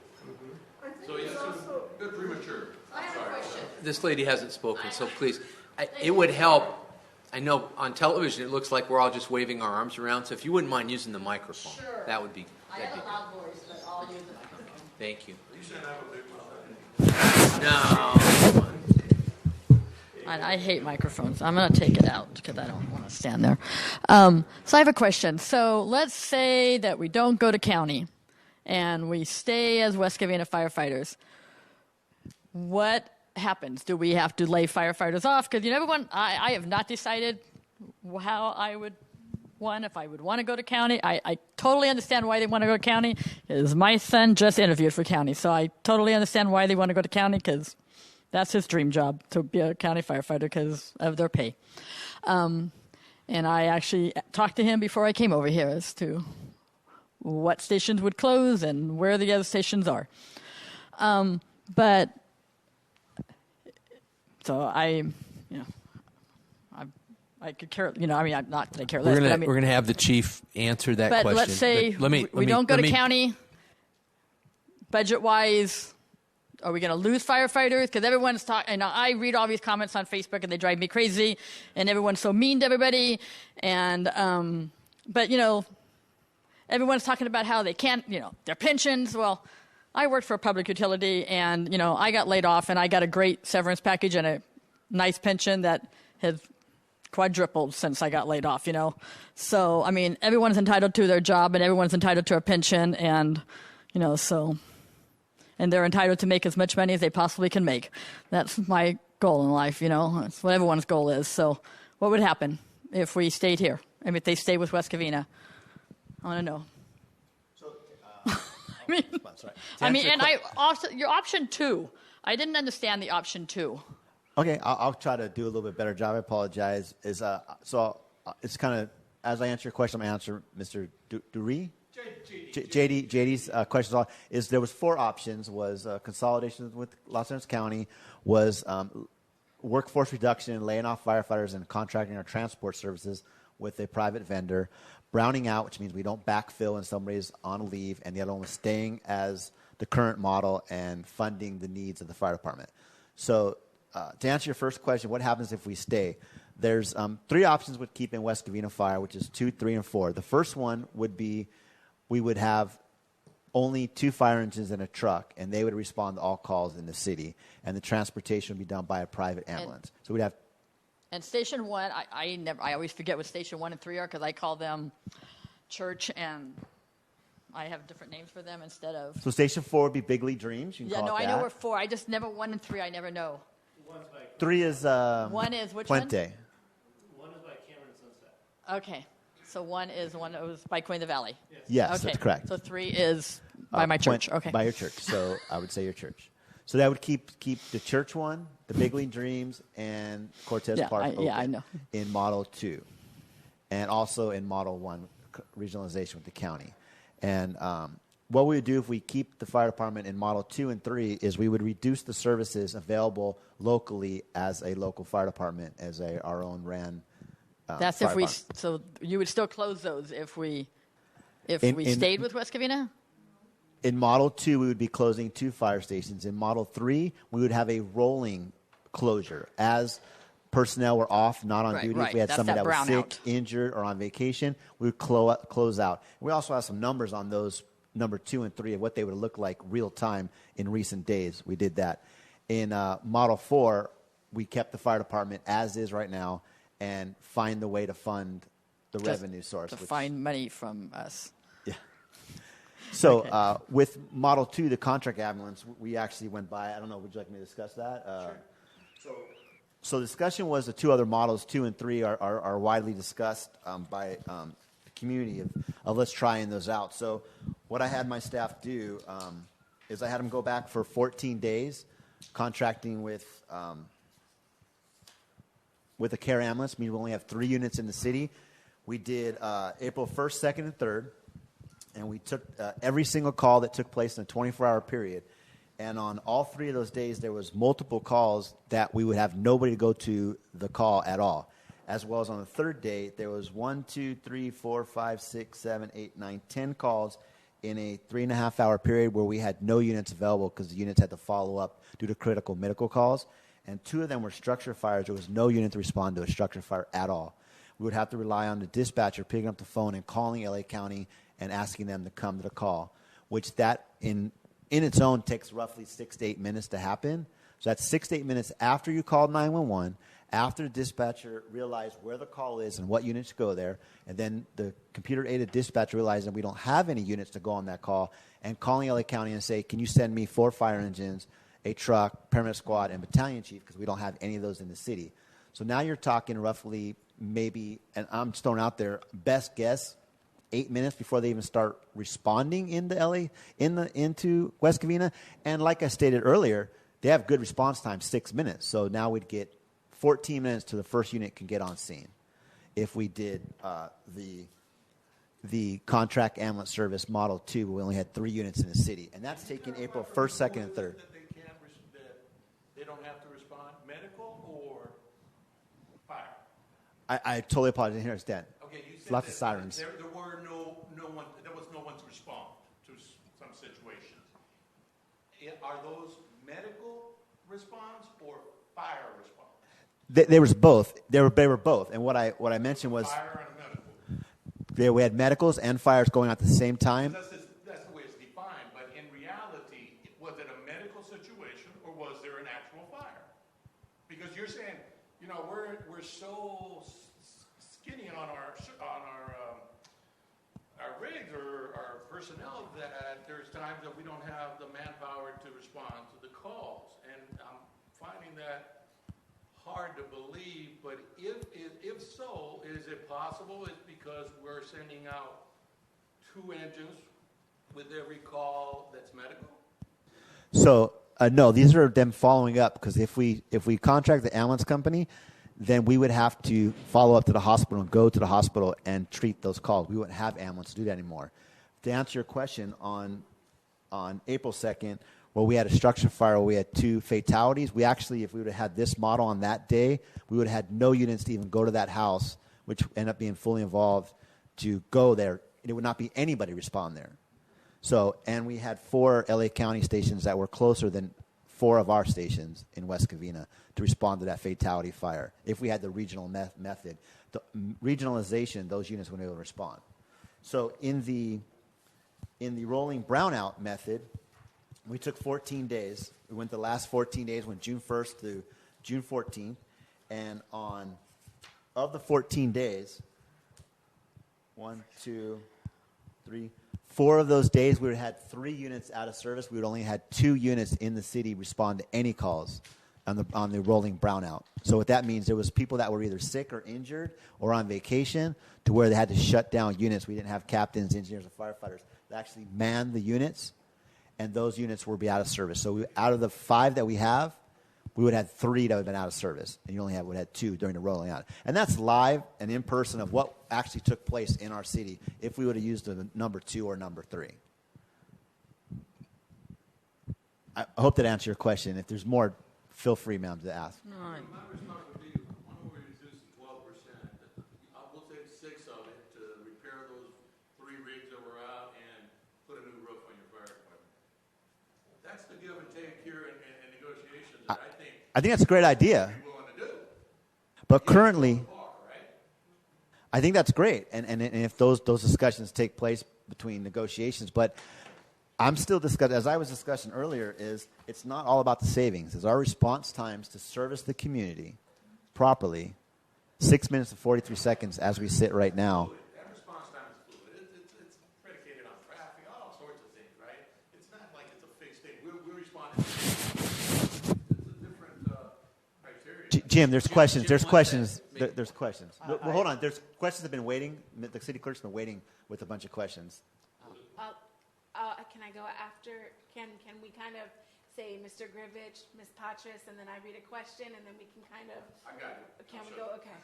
So it's a bit premature. I have a question. This lady hasn't spoken, so please, it would help. I know on television it looks like we're all just waving our arms around, so if you wouldn't mind using the microphone, Sure. that would be. I have a loud voice, but I'll use the microphone. Thank you. You said I have a big mouth. No. I hate microphones. I'm going to take it out because I don't want to stand there. So I have a question. So let's say that we don't go to county and we stay as West Covina firefighters. What happens? Do we have to lay firefighters off? Because I have not decided how I would if I would want to go to county. I totally understand why they want to go to county, because my son just interviewed for county. So I totally understand why they want to go to county, because that's his dream job, to be a county firefighter because of their pay. And I actually talked to him before I came over here as to what stations would close and where the other stations are. But so I could care, not that I care less. We're gonna have the chief answer that question. But let's say we don't go to county. Budget-wise, are we going to lose firefighters? Because everyone's talking. And I read all these comments on Facebook, and they drive me crazy. And everyone's so mean to everybody. And but everyone's talking about how they can't, their pensions. Well, I worked for a public utility, and I got laid off, and I got a great severance package and a nice pension that has quadrupled since I got laid off, So, everyone's entitled to their job and everyone's entitled to a pension and, and they're entitled to make as much money as they possibly can make. That's my goal in life, That's what everyone's goal is. So what would happen if we stayed here? If they stay with West Covina? I want to know. Your option 2. I didn't understand the option 2. Okay, I'll try to do a little bit better job. I apologize. It's kind of, as I answer your question, I'm going to answer Mr. Dury? JD's question is there was 4 options, was consolidation with Los Angeles County, was workforce reduction, laying off firefighters, and contracting our transport services with a private vendor, browning out, which means we don't backfill when somebody's on leave, and the other one was staying as the current model and funding the needs of the fire department. So to answer your first question, what happens if we stay? There's 3 options with keeping West Covina Fire, which is 2, 3, and 4. The first one would be we would have only 2 fire engines and a truck, and they would respond to all calls in the city, and the transportation would be done by a private ambulance. So we'd have. And Station 1, I always forget what Station 1 and 3 are because I call them church, and I have different names for them instead of. So Station 4 would be Bigly Dreams. You can call it I that. know where 4. I just never 1 and 3. I never know. 3 is 1 is which Puente. One is by Cameron Sunset. Okay. So 1 is one that was by Queen of the Valley. Yes, Okay. that's correct. So 3 is by my church. Okay. By your church. So I would say your church. So that would keep the church one, the Bigly Dreams, and Cortez Park open I know. in Model 2. And also in Model 1, regionalization with the county. And what we would do if we keep the fire department in Model 2 and 3 is we would reduce the services available locally as a local fire department, as our own ran. That's if we. So you would still close those if we stayed with West Covina. In Model 2, we would be closing 2 fire stations. In Model 3, we would have a rolling closure as personnel were off, not on duty. If we had That's somebody that was sick, brownout. injured, or on vacation, we would close out. We also have some numbers on those number 2 and 3 of what they would look like real time in recent days. We did that. In Model 4, we kept the fire department as is right now and find the way to fund the revenue source. To find money from us. Yeah. So with Model 2, the contract ambulance, we actually went by. I don't know. Would you like me to discuss that? Sure. So the discussion was the 2 other models, 2 and 3, are widely discussed by the community of let's trying those out. So what I had my staff do is I had them go back for 14 days, contracting with a care ambulance. Meaning we only have 3 units in the city. We did April 1st, 2nd, and 3rd. And we took every single call that took place in a 24-hour period. And on all 3 of those days, there was multiple calls that we would have nobody to go to the call at all. As well as on the 3rd day, there was 1, 2, 3, 4, 5, 6, 7, 8, 9, 10 calls in a 3.5-hour period where we had no units available because the units had to follow up due to critical medical calls. And 2 of them were structure fires. There was no unit to respond to a structure fire at all. We would have to rely on the dispatcher picking up the phone and calling LA County and asking them to come to the call, which that in its own takes roughly 6 to 8 minutes to happen. So that's 6 to 8 minutes after you called 911, after the dispatcher realized where the call is and what units go there, and then the computer-aided dispatcher realized that we don't have any units to go on that call, and calling LA County and say, can you send me 4 fire engines, a truck, paramedic squad, and battalion chief, because we don't have any of those in the city. So now you're talking roughly maybe, and I'm just throwing out there, best guess, 8 minutes before they even start responding into into West Covina. And like I stated earlier, they have good response time, 6 minutes. So now we'd get 14 minutes to the first unit can get on scene. If we did the contract ambulance service Model 2, we only had 3 units in the city. And that's taking April 1st, 2nd, and 3rd. That they don't have to respond, medical or fire? I totally apologize. I didn't understand. Okay, you said lots of sirens. There was no one to respond to some situations. Are those medical response or fire response? There was both. They were both. And what I mentioned was Fire and medical. we had medicals and fires going on at the same time. That's the way it's defined. But in reality, was it a medical situation or was there an actual fire? Because you're saying, we're so skinny on our rigs or our personnel that there's times that we don't have the manpower to respond to the calls. And I'm finding that hard to believe, but if so, is it possible it's because we're sending out 2 engines with every call that's medical? So no, these are them following up, because if we contract the ambulance company, then we would have to follow up to the hospital and go to the hospital and treat those calls. We wouldn't have ambulance to do that anymore. To answer your question, on April 2nd, well, we had a structure fire where we had 2 fatalities. We actually, if we would have had this model on that day, we would have had no units to even go to that house, which ended up being fully involved to go there. It would not be anybody respond there. So, and we had 4 LA County stations that were closer than 4 of our stations in West Covina to respond to that fatality fire. If we had the regional method, the regionalization, those units wouldn't be able to respond. So in the In the rolling brownout method, we took 14 days. We went the last 14 days, went June 1st to June 14th. And of the 14 days, 1, 2, 3, 4 of those days, we would have had 3 units out of service. We would only had 2 units in the city respond to any calls on the rolling brownout. So what that means, there was people that were either sick or injured or on vacation to where they had to shut down units. We didn't have captains, engineers, or firefighters that actually manned the units, and those units would be out of service. So out of the 5 that we have, we would have 3 that would have been out of service, and you only would have 2 during the rolling out. And that's live and in person of what actually took place in our city if we would have used the number 2 or number 3. I hope that answered your question. If there's more, feel free, ma'am, to ask. No, My response would be, why don't we reduce it 12%? We'll take 6 of it to repair those 3 rigs that were out and put a new roof on your fire department. That's the give and take here in negotiations that I think that's a great idea. But currently, I think that's great. And if those discussions take place between negotiations, but I'm still discussing, as I was discussing earlier, is it's not all about the savings. It's our response times to service the community properly, 6 minutes and 43 seconds as we sit right now. That response time is fluid. It's predicated on traffic, all sorts of things, right? It's not like it's a fixed thing. We're responding to it's a different criteria. Jim, there's questions. There's questions. There's questions. Well, hold on. There's questions that have been waiting. The city clerk's been waiting with a bunch of questions. Can I go after? Can we kind of say Mr. Grivich, Ms. Patras, and then I read a question, and then we can kind of. I got it. Can we go? Okay.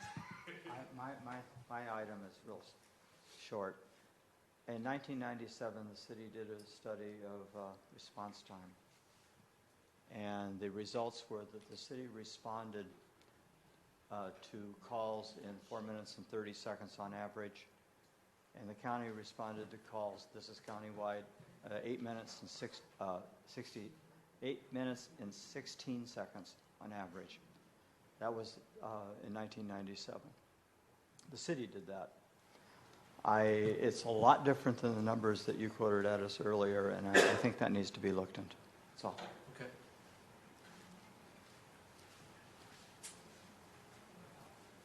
My item is real short. In 1997, the city did a study of response time. And the results were that the city responded to calls in 4 minutes and 30 seconds on average. And the county responded to calls, this is countywide, 8 minutes and 8 minutes and 16 seconds on average. That was in 1997. The city did that. It's a lot different than the numbers that you quoted at us earlier, and I think that needs to be looked into. That's all. Okay.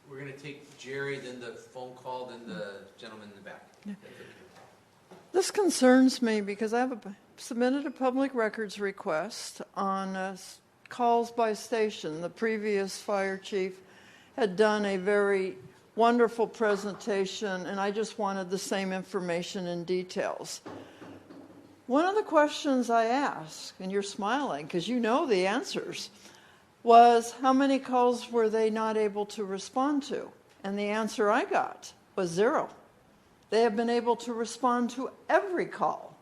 We're going to take Jerry, then the phone call, then the gentleman in the back. Yeah. This concerns me because I have submitted a public records request on calls by station. The previous fire chief had done a very wonderful presentation, and I just wanted the same information and details. One of the questions I asked, and you're smiling because you know the answers, was how many calls were they not able to respond to? And the answer I got was 0. They have been able to respond to every call.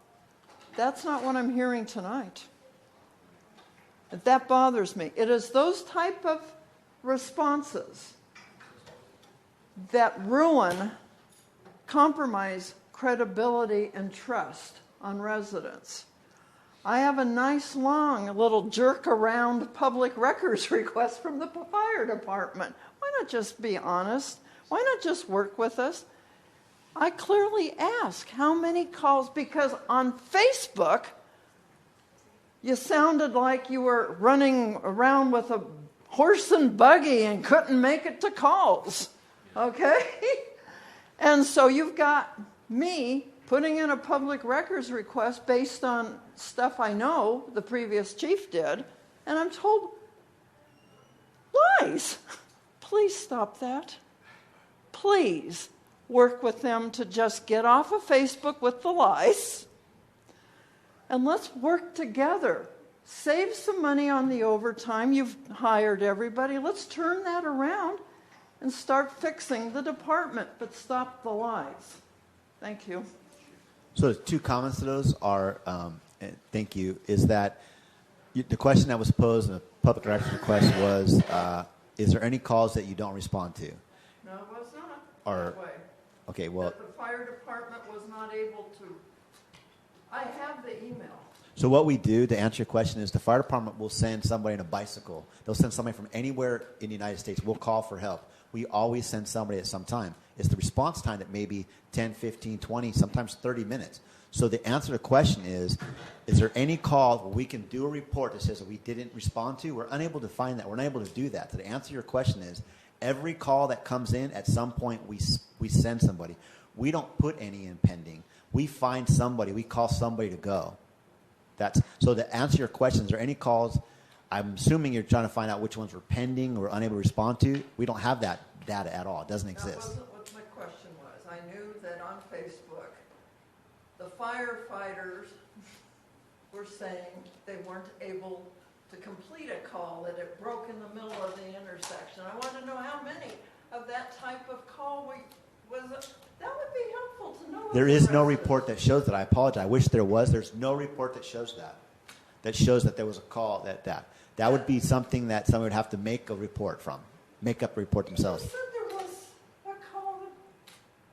That's not what I'm hearing tonight. That bothers me. It is those type of responses that ruin, compromise credibility and trust on residents. I have a nice long little jerk around public records request from the fire department. Why not just be honest? Why not just work with us? I clearly ask how many calls, because on Facebook, you sounded like you were running around with a horse and buggy and couldn't make it to calls. Okay? And so you've got me putting in a public records request based on stuff I know the previous chief did, and I'm told lies. Please stop that. Please work with them to just get off of Facebook with the lies, and let's work together. Save some money on the overtime. You've hired everybody. Let's turn that around and start fixing the department, but stop the lies. Thank you. So the 2 comments to those are, thank you, is that the question that was posed in the public records request was, is there any calls that you don't respond to? No, it was not that way. Okay, well. That the fire department was not able to. I have the email. So what we do, to answer your question, is the fire department will send somebody on a bicycle. They'll send somebody from anywhere in the United States. We'll call for help. We always send somebody at some time. It's the response time that may be 10, 15, 20, sometimes 30 minutes. So the answer to the question is there any call where we can do a report that says that we didn't respond to? We're unable to find that. We're unable to do that. So the answer to your question is every call that comes in, at some point we send somebody. We don't put any in pending. We find somebody. We call somebody to go. So to answer your question, is there any calls? I'm assuming you're trying to find out which ones were pending or unable to respond to. We don't have that data at all. It doesn't exist. That wasn't what my question was. I knew that on Facebook, the firefighters were saying they weren't able to complete a call, that it broke in the middle of the intersection. I want to know how many of that type of call was it. That would be helpful to know. There is no report that shows that. I apologize. I wish there was. There's no report that shows that. That shows that there was a call that would be something that someone would have to make a report from, make up a report themselves. You said there was a call that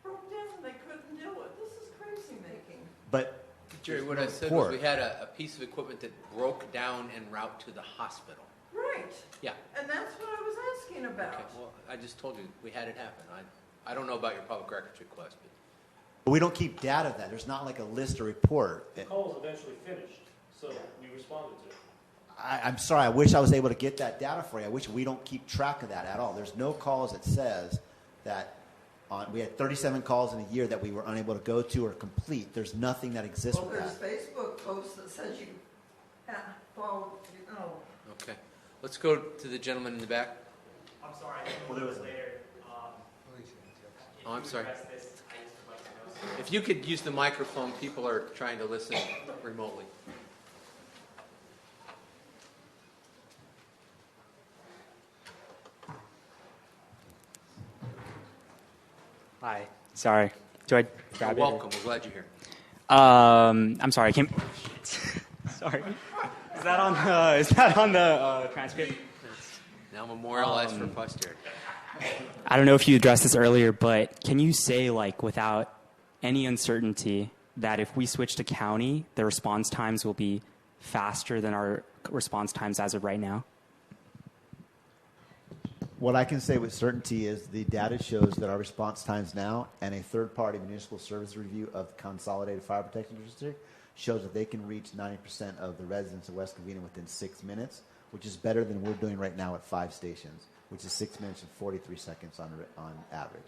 broke down and they couldn't do it. This is crazy making. But Jerry, what I said was we had a piece of equipment that broke down en route to the hospital. Right. Yeah. And that's what I was asking about. Okay, well, I just told you we had it happen. I don't know about your public records request, But we don't keep data of that. There's not like a list or report. The call was eventually finished, so we responded to it. I'm sorry. I wish I was able to get that data for you. I wish we don't keep track of that at all. There's no calls that says that we had 37 calls in a year that we were unable to go to or complete. There's nothing that exists with There's that. Facebook posts that says you followed, Okay. Let's go to the gentleman in the back. I'm sorry, I think it was later. Oh, I'm sorry. If you could use the microphone, people are trying to listen remotely. Hi. Sorry. Do I grab it? Welcome. We're glad you're here. I'm sorry. I can't. Sorry. Is that on the transcript? Now memorialized for posterity. I don't know if you addressed this earlier, but can you say, like, without any uncertainty, that if we switch to county, the response times will be faster than our response times as of right now? What I can say with certainty is the data shows that our response times now and a third-party municipal service review of Consolidated Fire Protection District shows that they can reach 90% of the residents of West Covina within 6 minutes, which is better than we're doing right now at 5 stations, which is 6 minutes and 43 seconds on average.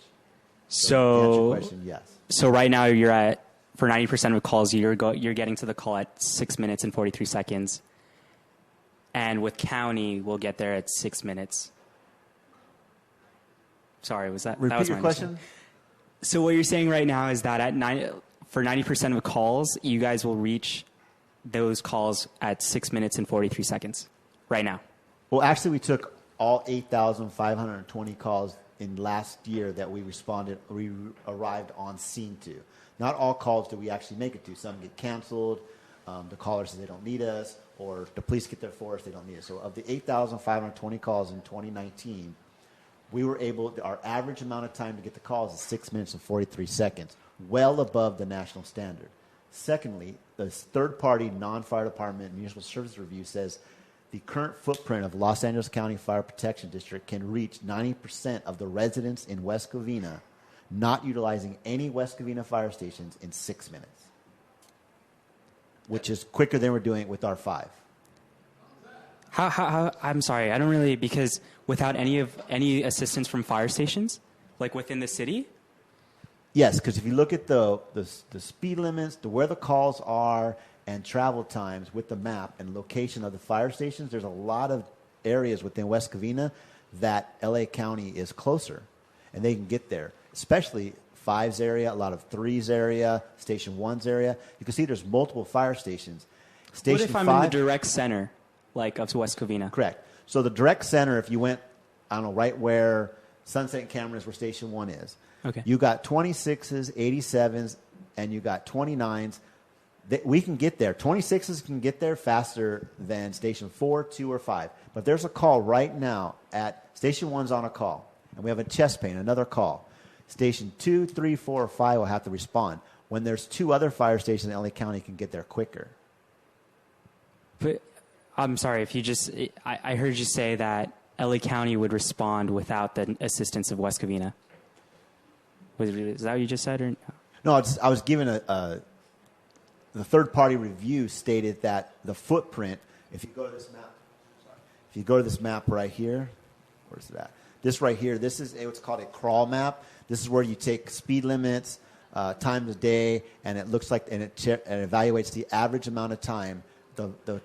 So to answer your question, yes. So right now you're at, for 90% of calls, you're getting to the call at 6 minutes and 43 seconds. And with county, we'll get there at 6 minutes. Sorry, was that? Repeat that was your my question. So what you're saying right now is that for 90% of calls, you guys will reach those calls at 6 minutes and 43 seconds right now. Well, actually, we took all 8,520 calls in last year that we arrived on scene to. Not all calls do we actually make it to. Some get canceled. The caller says they don't need us, or the police get there for us, they don't need us. So of the 8,520 calls in 2019, we were our average amount of time to get the calls is 6 minutes and 43 seconds, well above the national standard. Secondly, the third-party non-fire department municipal service review says the current footprint of Los Angeles County Fire Protection District can reach 90% of the residents in West Covina, not utilizing any West Covina fire stations in 6 minutes, which is quicker than we're doing it with our 5. How I'm sorry, I don't really, because without any assistance from fire stations, like within the city? Yes, because if you look at the speed limits, where the calls are, and travel times with the map and location of the fire stations, there's a lot of areas within West Covina that LA County is closer, and they can get there, especially 5's area, a lot of 3's area, Station 1's area. You can see there's multiple fire stations. Station What if I'm 5, in the direct center, like of West Covina? Correct. So the direct center, if you went, I don't know, right where Sunset and Cameron is, where Station 1 is. Okay. You got 26s, 87s, and you got 29s. We can get there. 26s can get there faster than Station 4, 2, or 5. But there's a call right now at Station 1's on a call, and we have a chest pain, another call. Station 2, 3, 4, or 5 will have to respond. When there's 2 other fire stations in LA County can get there quicker. But I'm sorry, if you just, I heard you say that LA County would respond without the assistance of West Covina. Is that what you just said? Or no? No, I was given the third-party review stated that the footprint, if you go to this map right here, where's it at? This right here, this is what's called a crawl map. This is where you take speed limits, times of day, and it looks like, and it evaluates the average amount of time. The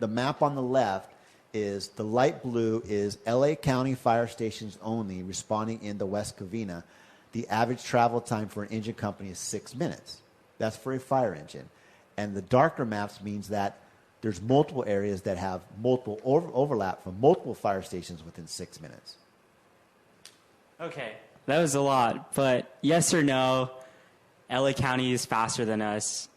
map on the left is, the light blue is LA County fire stations only responding in the West Covina. The average travel time for an engine company is 6 minutes. That's for a fire engine. And the darker maps means that there's multiple areas that have multiple overlap from multiple fire stations within 6 minutes. Okay, that was a lot, but yes or no, LA County is faster than us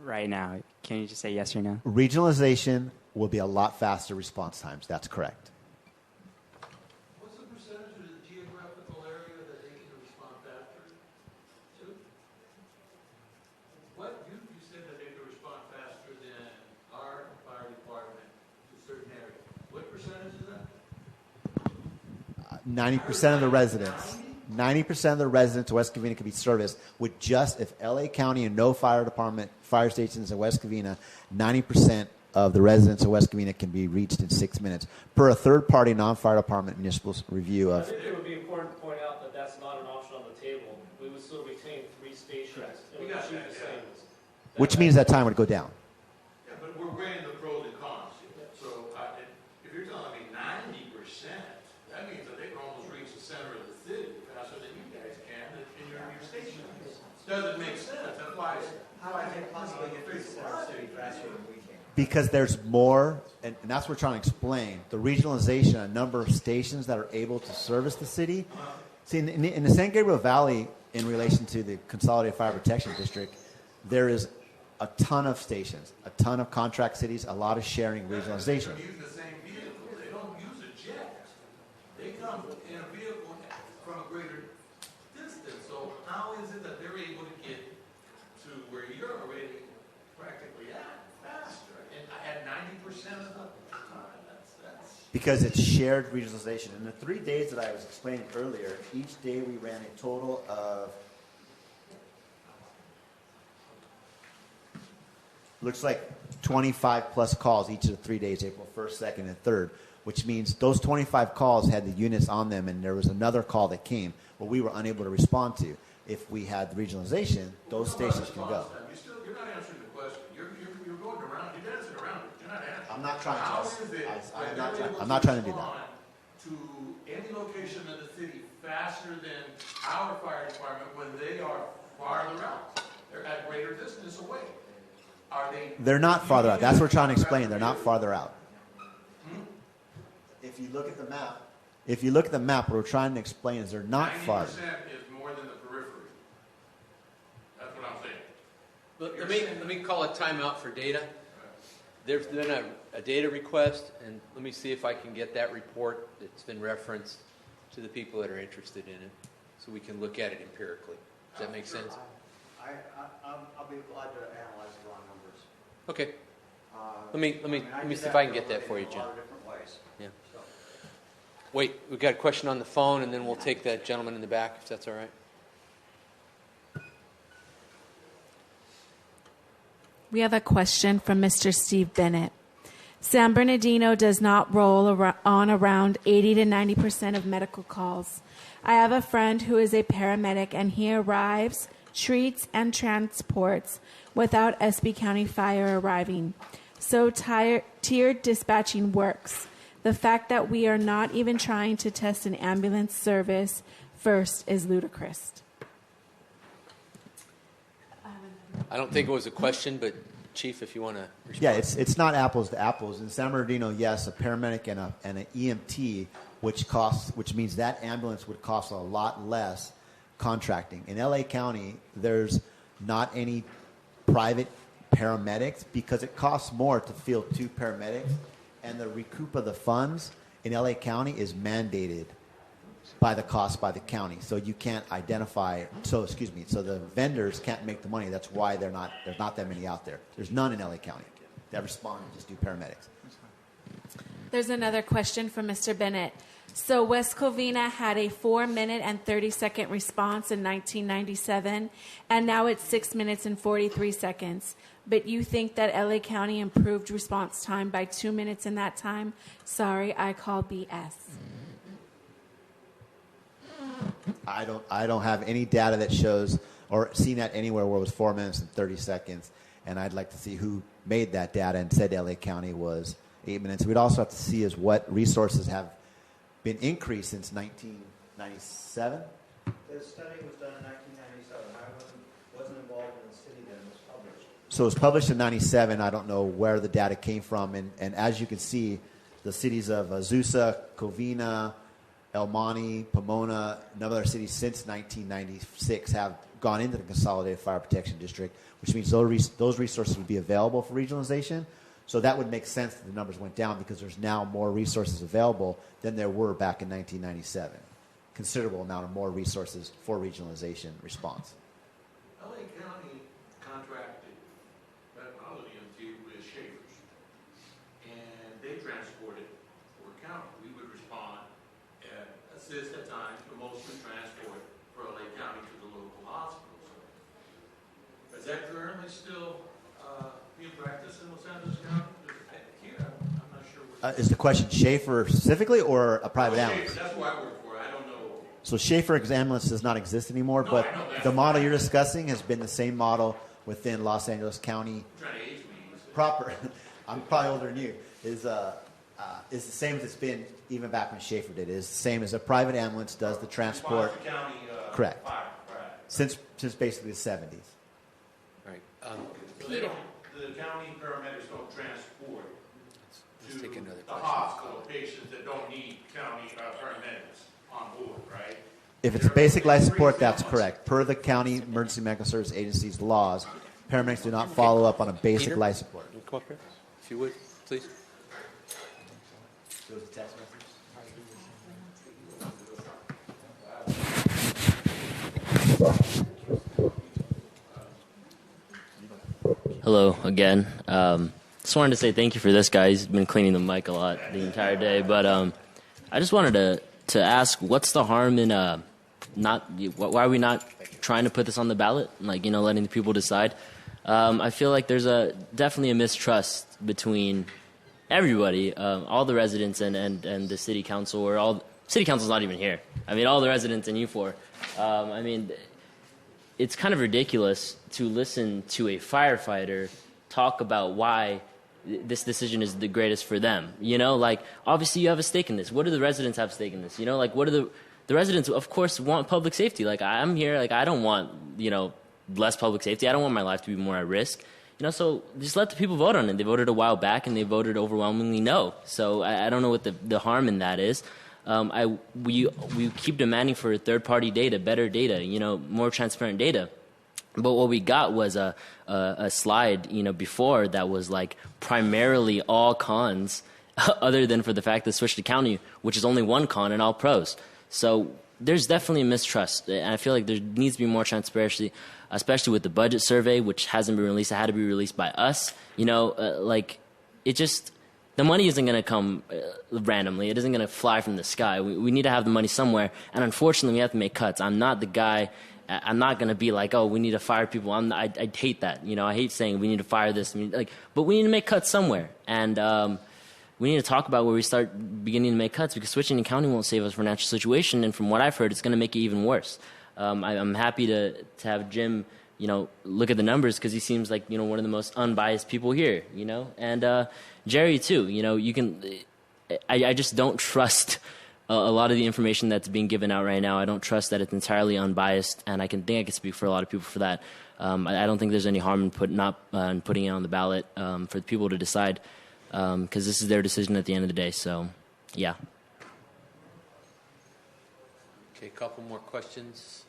right now. Can you just say yes or no? Regionalization will be a lot faster response times. That's correct. What's the percentage of the geographical area that they can respond faster to? What, you said that they can respond faster than our fire department to certain areas. What percentage is that? 90% of the residents. 90% of the residents of West Covina can be serviced with just, if LA County and no fire department, fire stations in West Covina, 90% of the residents of West Covina can be reached in 6 minutes per a third-party non-fire department municipal review I of. think it would be important to point out that that's not an option on the table. We would still retain 3 stations and we achieve the same. Which means that time would go down. Yeah, but we're weighing the pros and cons here. So if you're telling me 90%, that means that they can almost reach the center of the city faster than you guys can in your station. Doesn't make sense. That's why. How I can possibly get through the center of the city faster than we can. Because there's more, and that's what we're trying to explain, the regionalization, a number of stations that are able to service the city. See, in the San Gabriel Valley, in relation to the Consolidated Fire Protection District, there is a ton of stations, a ton of contract cities, a lot of sharing regionalization. They're using the same vehicle. They don't use a jet. They come in a vehicle from a greater distance. So how is it that they're able to get to where you're already practically at faster? And at 90% of the time, that's Because it's shared regionalization. In the 3 days that I was explaining earlier, each day we ran a total of, looks like 25 plus calls each of the 3 days, April 1st, 2nd, and 3rd, which means those 25 calls had the units on them, and there was another call that came where we were unable to respond to. If we had the regionalization, those stations can go. You're not answering the question. You're going around. You're dancing around it. You're not answering. I'm not trying to. How is it I'm not trying to do that. To any location in the city faster than our fire department when they are farther out? They're at greater distance away. Are they? They're not farther out. That's what we're trying to explain. They're not farther out. If you look at the map, what we're trying to explain is they're not farther. 90% is more than the periphery. That's what I'm saying. Let me call a timeout for data. There's been a data request, and let me see if I can get that report that's been referenced to the people that are interested in it, so we can look at it empirically. Does that make sense? I'll be glad to analyze the raw numbers. Okay. Let me see if I can get that for you, Jim. Yeah. Wait, we've got a question on the phone, and then we'll take that gentleman in the back, if that's all right. We have a question from Mr. Steve Bennett. San Bernardino does not roll on around 80 to 90% of medical calls. I have a friend who is a paramedic, and he arrives, treats, and transports without SB County Fire arriving. So tiered dispatching works. The fact that we are not even trying to test an ambulance service first is ludicrous. I don't think it was a question, but Chief, if you want to respond. Yeah, it's not apples to apples. In San Bernardino, yes, a paramedic and an EMT, which means that ambulance would cost a lot less contracting. In LA County, there's not any private paramedics because it costs more to field 2 paramedics, and the recoup of the funds in LA County is mandated by the cost by the county. So you can't identify, so the vendors can't make the money. That's why there's not that many out there. There's none in LA County that respond and just do paramedics. There's another question from Mr. Bennett. So West Covina had a 4-minute and 30-second response in 1997, and now it's 6 minutes and 43 seconds. But you think that LA County improved response time by 2 minutes in that time? Sorry, I call BS. I don't have any data that shows or seen that anywhere where it was 4 minutes and 30 seconds. And I'd like to see who made that data and said LA County was 8 minutes. We'd also have to see is what resources have been increased since 1997. The study was done in 1997. I wasn't involved in the city then. It was published. So it was published in 97. I don't know where the data came from. And as you can see, the cities of Azusa, Covina, El Monte, Pomona, and other cities since 1996 have gone into the Consolidated Fire Protection District, which means those resources would be available for regionalization. So that would make sense that the numbers went down because there's now more resources available than there were back in 1997. Considerable amount of more resources for regionalization response. LA County contracted technology with Schaefer's, and they transported for county. We would respond and assist at times, but mostly transport for LA County to the local hospitals. Is that currently still being practiced in Los Angeles County? Here, I'm not sure. Is the question Schaefer specifically or a private ambulance? That's who I work for. I don't know. So Schaefer ambulance does not exist anymore, but the model you're discussing has been the same model within Los Angeles County. Trying to age me. Proper, I'm probably older than you, is the same as it's been even back when Schaefer did it. It's the same as a private ambulance does the transport. County, correct. Fire, Since basically the 70s. Right. So they don't, the county paramedics don't transport to the hospital patients that don't need county paramedics on board, right? If it's basic life support, that's correct. Per the County Emergency Medical Service Agency's laws, paramedics do not follow up on a basic life support. Come up here, if you would, please. There was a text message. Hello again. Just wanted to say thank you for this guy. He's been cleaning the mic a lot the entire day. But I just wanted to ask, what's the harm in why are we not trying to put this on the ballot? Like, letting the people decide. I feel like there's definitely a mistrust between everybody, all the residents and the city council, or city council's not even here. I mean, all the residents and you four. I mean, it's kind of ridiculous to listen to a firefighter talk about why this decision is the greatest for them. Like, obviously you have a stake in this. What do the residents have a stake in this? Like, what do the residents, of course, want public safety. Like, I'm here, like, I don't want, less public safety. I don't want my life to be more at risk. So just let the people vote on it. They voted a while back, and they voted overwhelmingly no. So I don't know what the harm in that is. We keep demanding for third-party data, better data, more transparent data. But what we got was a slide, before that was like primarily all cons, other than for the fact that switched to county, which is only one con and all pros. So there's definitely a mistrust, and I feel like there needs to be more transparency, especially with the budget survey, which hasn't been released. It had to be released by us. The money isn't going to come randomly. It isn't going to fly from the sky. We need to have the money somewhere, and unfortunately, we have to make cuts. I'm not the guy. I'm not going to be like, oh, we need to fire people. I hate that. I hate saying we need to fire this. But we need to make cuts somewhere, and we need to talk about where we start beginning to make cuts, because switching to county won't save us from financial situation, and from what I've heard, it's going to make it even worse. I'm happy to have Jim, look at the numbers, because he seems like one of the most unbiased people here, and Jerry too. You can. I just don't trust a lot of the information that's being given out right now. I don't trust that it's entirely unbiased, and I can speak for a lot of people for that. I don't think there's any harm in putting it on the ballot for the people to decide, because this is their decision at the end of the day. So, yeah. Okay, a couple more questions.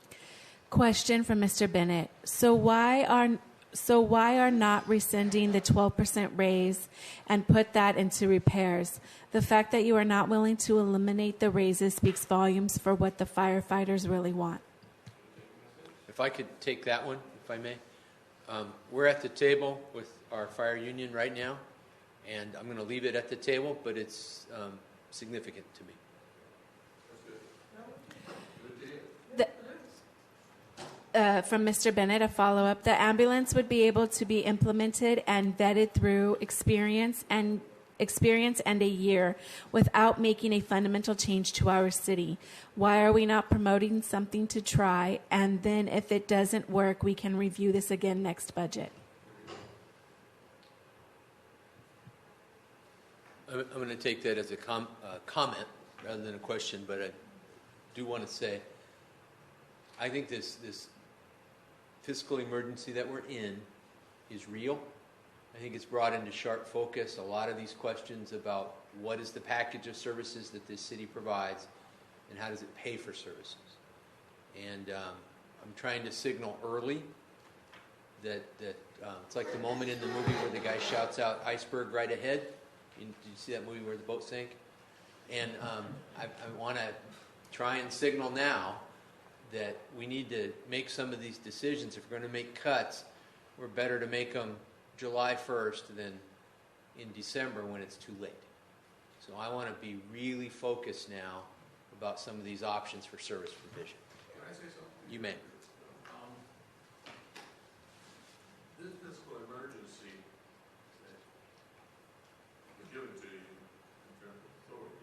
Question from Mr. Bennett. So why are not rescinding the 12% raise and put that into repairs? The fact that you are not willing to eliminate the raises speaks volumes for what the firefighters really want. If I could take that one, if I may. We're at the table with our fire union right now, and I'm going to leave it at the table, but it's significant to me. from Mr. Bennett, a follow-up. The ambulance would be able to be implemented and vetted through experience and a year without making a fundamental change to our city. Why are we not promoting something to try, and then if it doesn't work, we can review this again next budget? I'm going to take that as a comment rather than a question, but I do want to say, I think this fiscal emergency that we're in is real. I think it's brought into sharp focus a lot of these questions about what is the package of services that this city provides and how does it pay for services. And I'm trying to signal early that it's like the moment in the movie where the guy shouts out, "Iceberg right ahead." Did you see that movie where the boat sank? And I want to try and signal now that we need to make some of these decisions. If we're going to make cuts, we're better to make them July 1st than in December when it's too late. So I want to be really focused now about some of these options for service provision. Can I say something? You may. This fiscal emergency that was given to you in terms of authority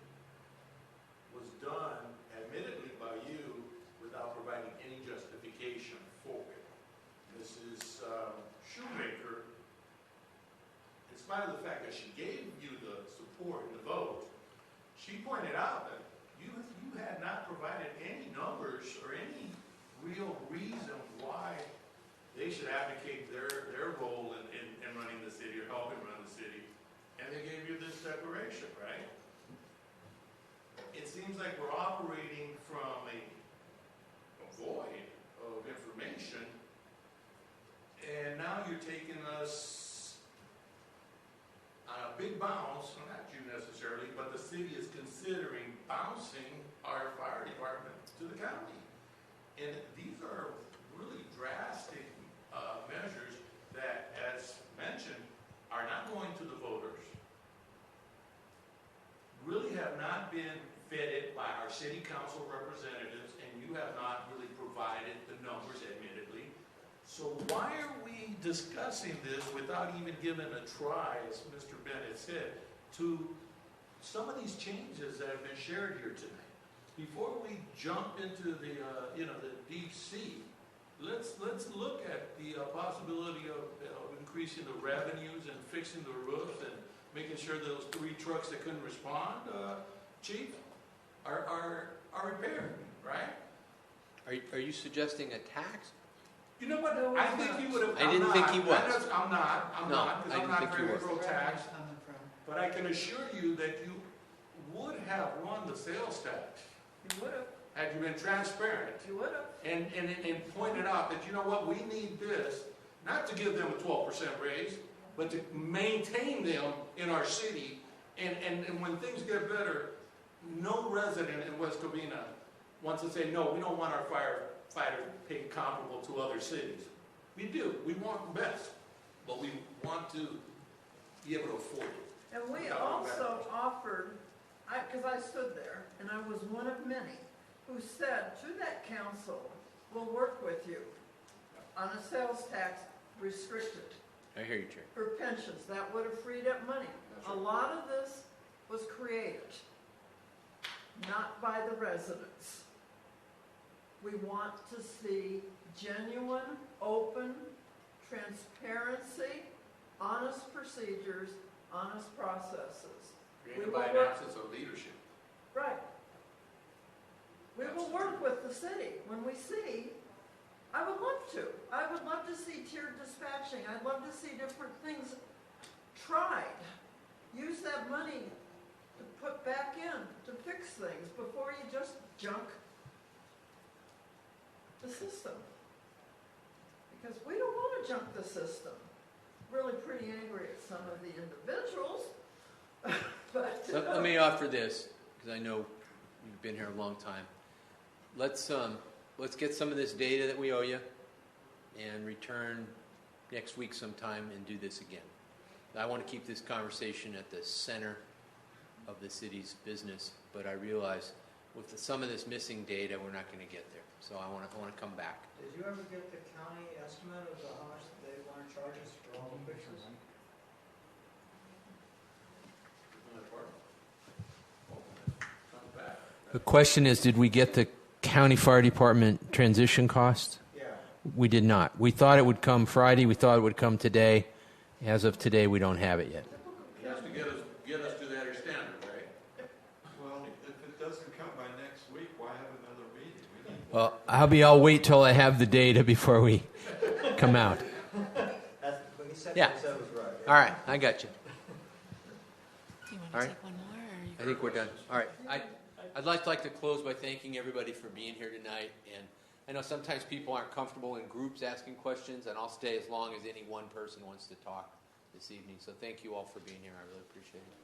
was done, admittedly, by you without providing any justification for it. Mrs. Shoemaker, in spite of the fact that she gave you the support and the vote, she pointed out that you had not provided any numbers or any real reason why they should abdicate their role in running the city or helping run the city. And they gave you this declaration, right? It seems like we're operating from a void of information, and now you're taking us on a big bounce, well, not you necessarily, but the city is considering bouncing our fire department to the county. And these are really drastic measures that, as mentioned, are not going to the voters, really have not been vetted by our city council representatives, and you have not really provided the numbers, admittedly. So why are we discussing this without even giving a try, as Mr. Bennett said, to some of these changes that have been shared here tonight? Before we jump into the the deep sea, let's look at the possibility of increasing the revenues and fixing the roof and making sure those 3 trucks that couldn't respond, Chief, are repaired, right? Are you suggesting a tax? You know what? I think he would have. I didn't think he was. I'm not, because I'm not very pro-tax. But I can assure you that you would have won the sales tax. You would have. Had you been transparent. You would have. And pointed out that, you know what, we need this, not to give them a 12% raise, but to maintain them in our city. And when things get better, no resident in West Covina wants to say, no, we don't want our firefighters paid comparable to other cities. We do. We want the best. But we want to be able to afford it. And we also offered, because I stood there, and I was one of many, who said to that council, we'll work with you on a sales tax restricted. I hear you, Chair. For pensions. That would have freed up money. A lot of this was created, not by the residents. We want to see genuine, open, transparency, honest procedures, honest processes. Created by an absence of leadership. Right. We will work with the city. When we see, I would love to. I would love to see tiered dispatching. I'd love to see different things tried. Use that money to put back in, to fix things before you just junk the system. Because we don't want to junk the system. Really pretty angry at some of the individuals. But Let me offer this, because I know you've been here a long time. Let's get some of this data that we owe you and return next week sometime and do this again. I want to keep this conversation at the center of the city's business, but I realize with some of this missing data, we're not going to get there. So I want to come back. Did you ever get the county estimate of how much they want to charge us for all the pictures? The question is, did we get the county fire department transition cost? Yeah. We did not. We thought it would come Friday. We thought it would come today. As of today, we don't have it yet. It has to get us to that standard, right? Well, if it doesn't come by next week, why have another meeting? Well, I'll wait till I have the data before we come out. Yeah. That was right. All right, I got you. Do you want All to right. take one more? Or are you I think we're done. All right. I'd like to close by thanking everybody for being here tonight. And I know sometimes people aren't comfortable in groups asking questions, and I'll stay as long as any one person wants to talk this evening. So thank you all for being here. I really appreciate it.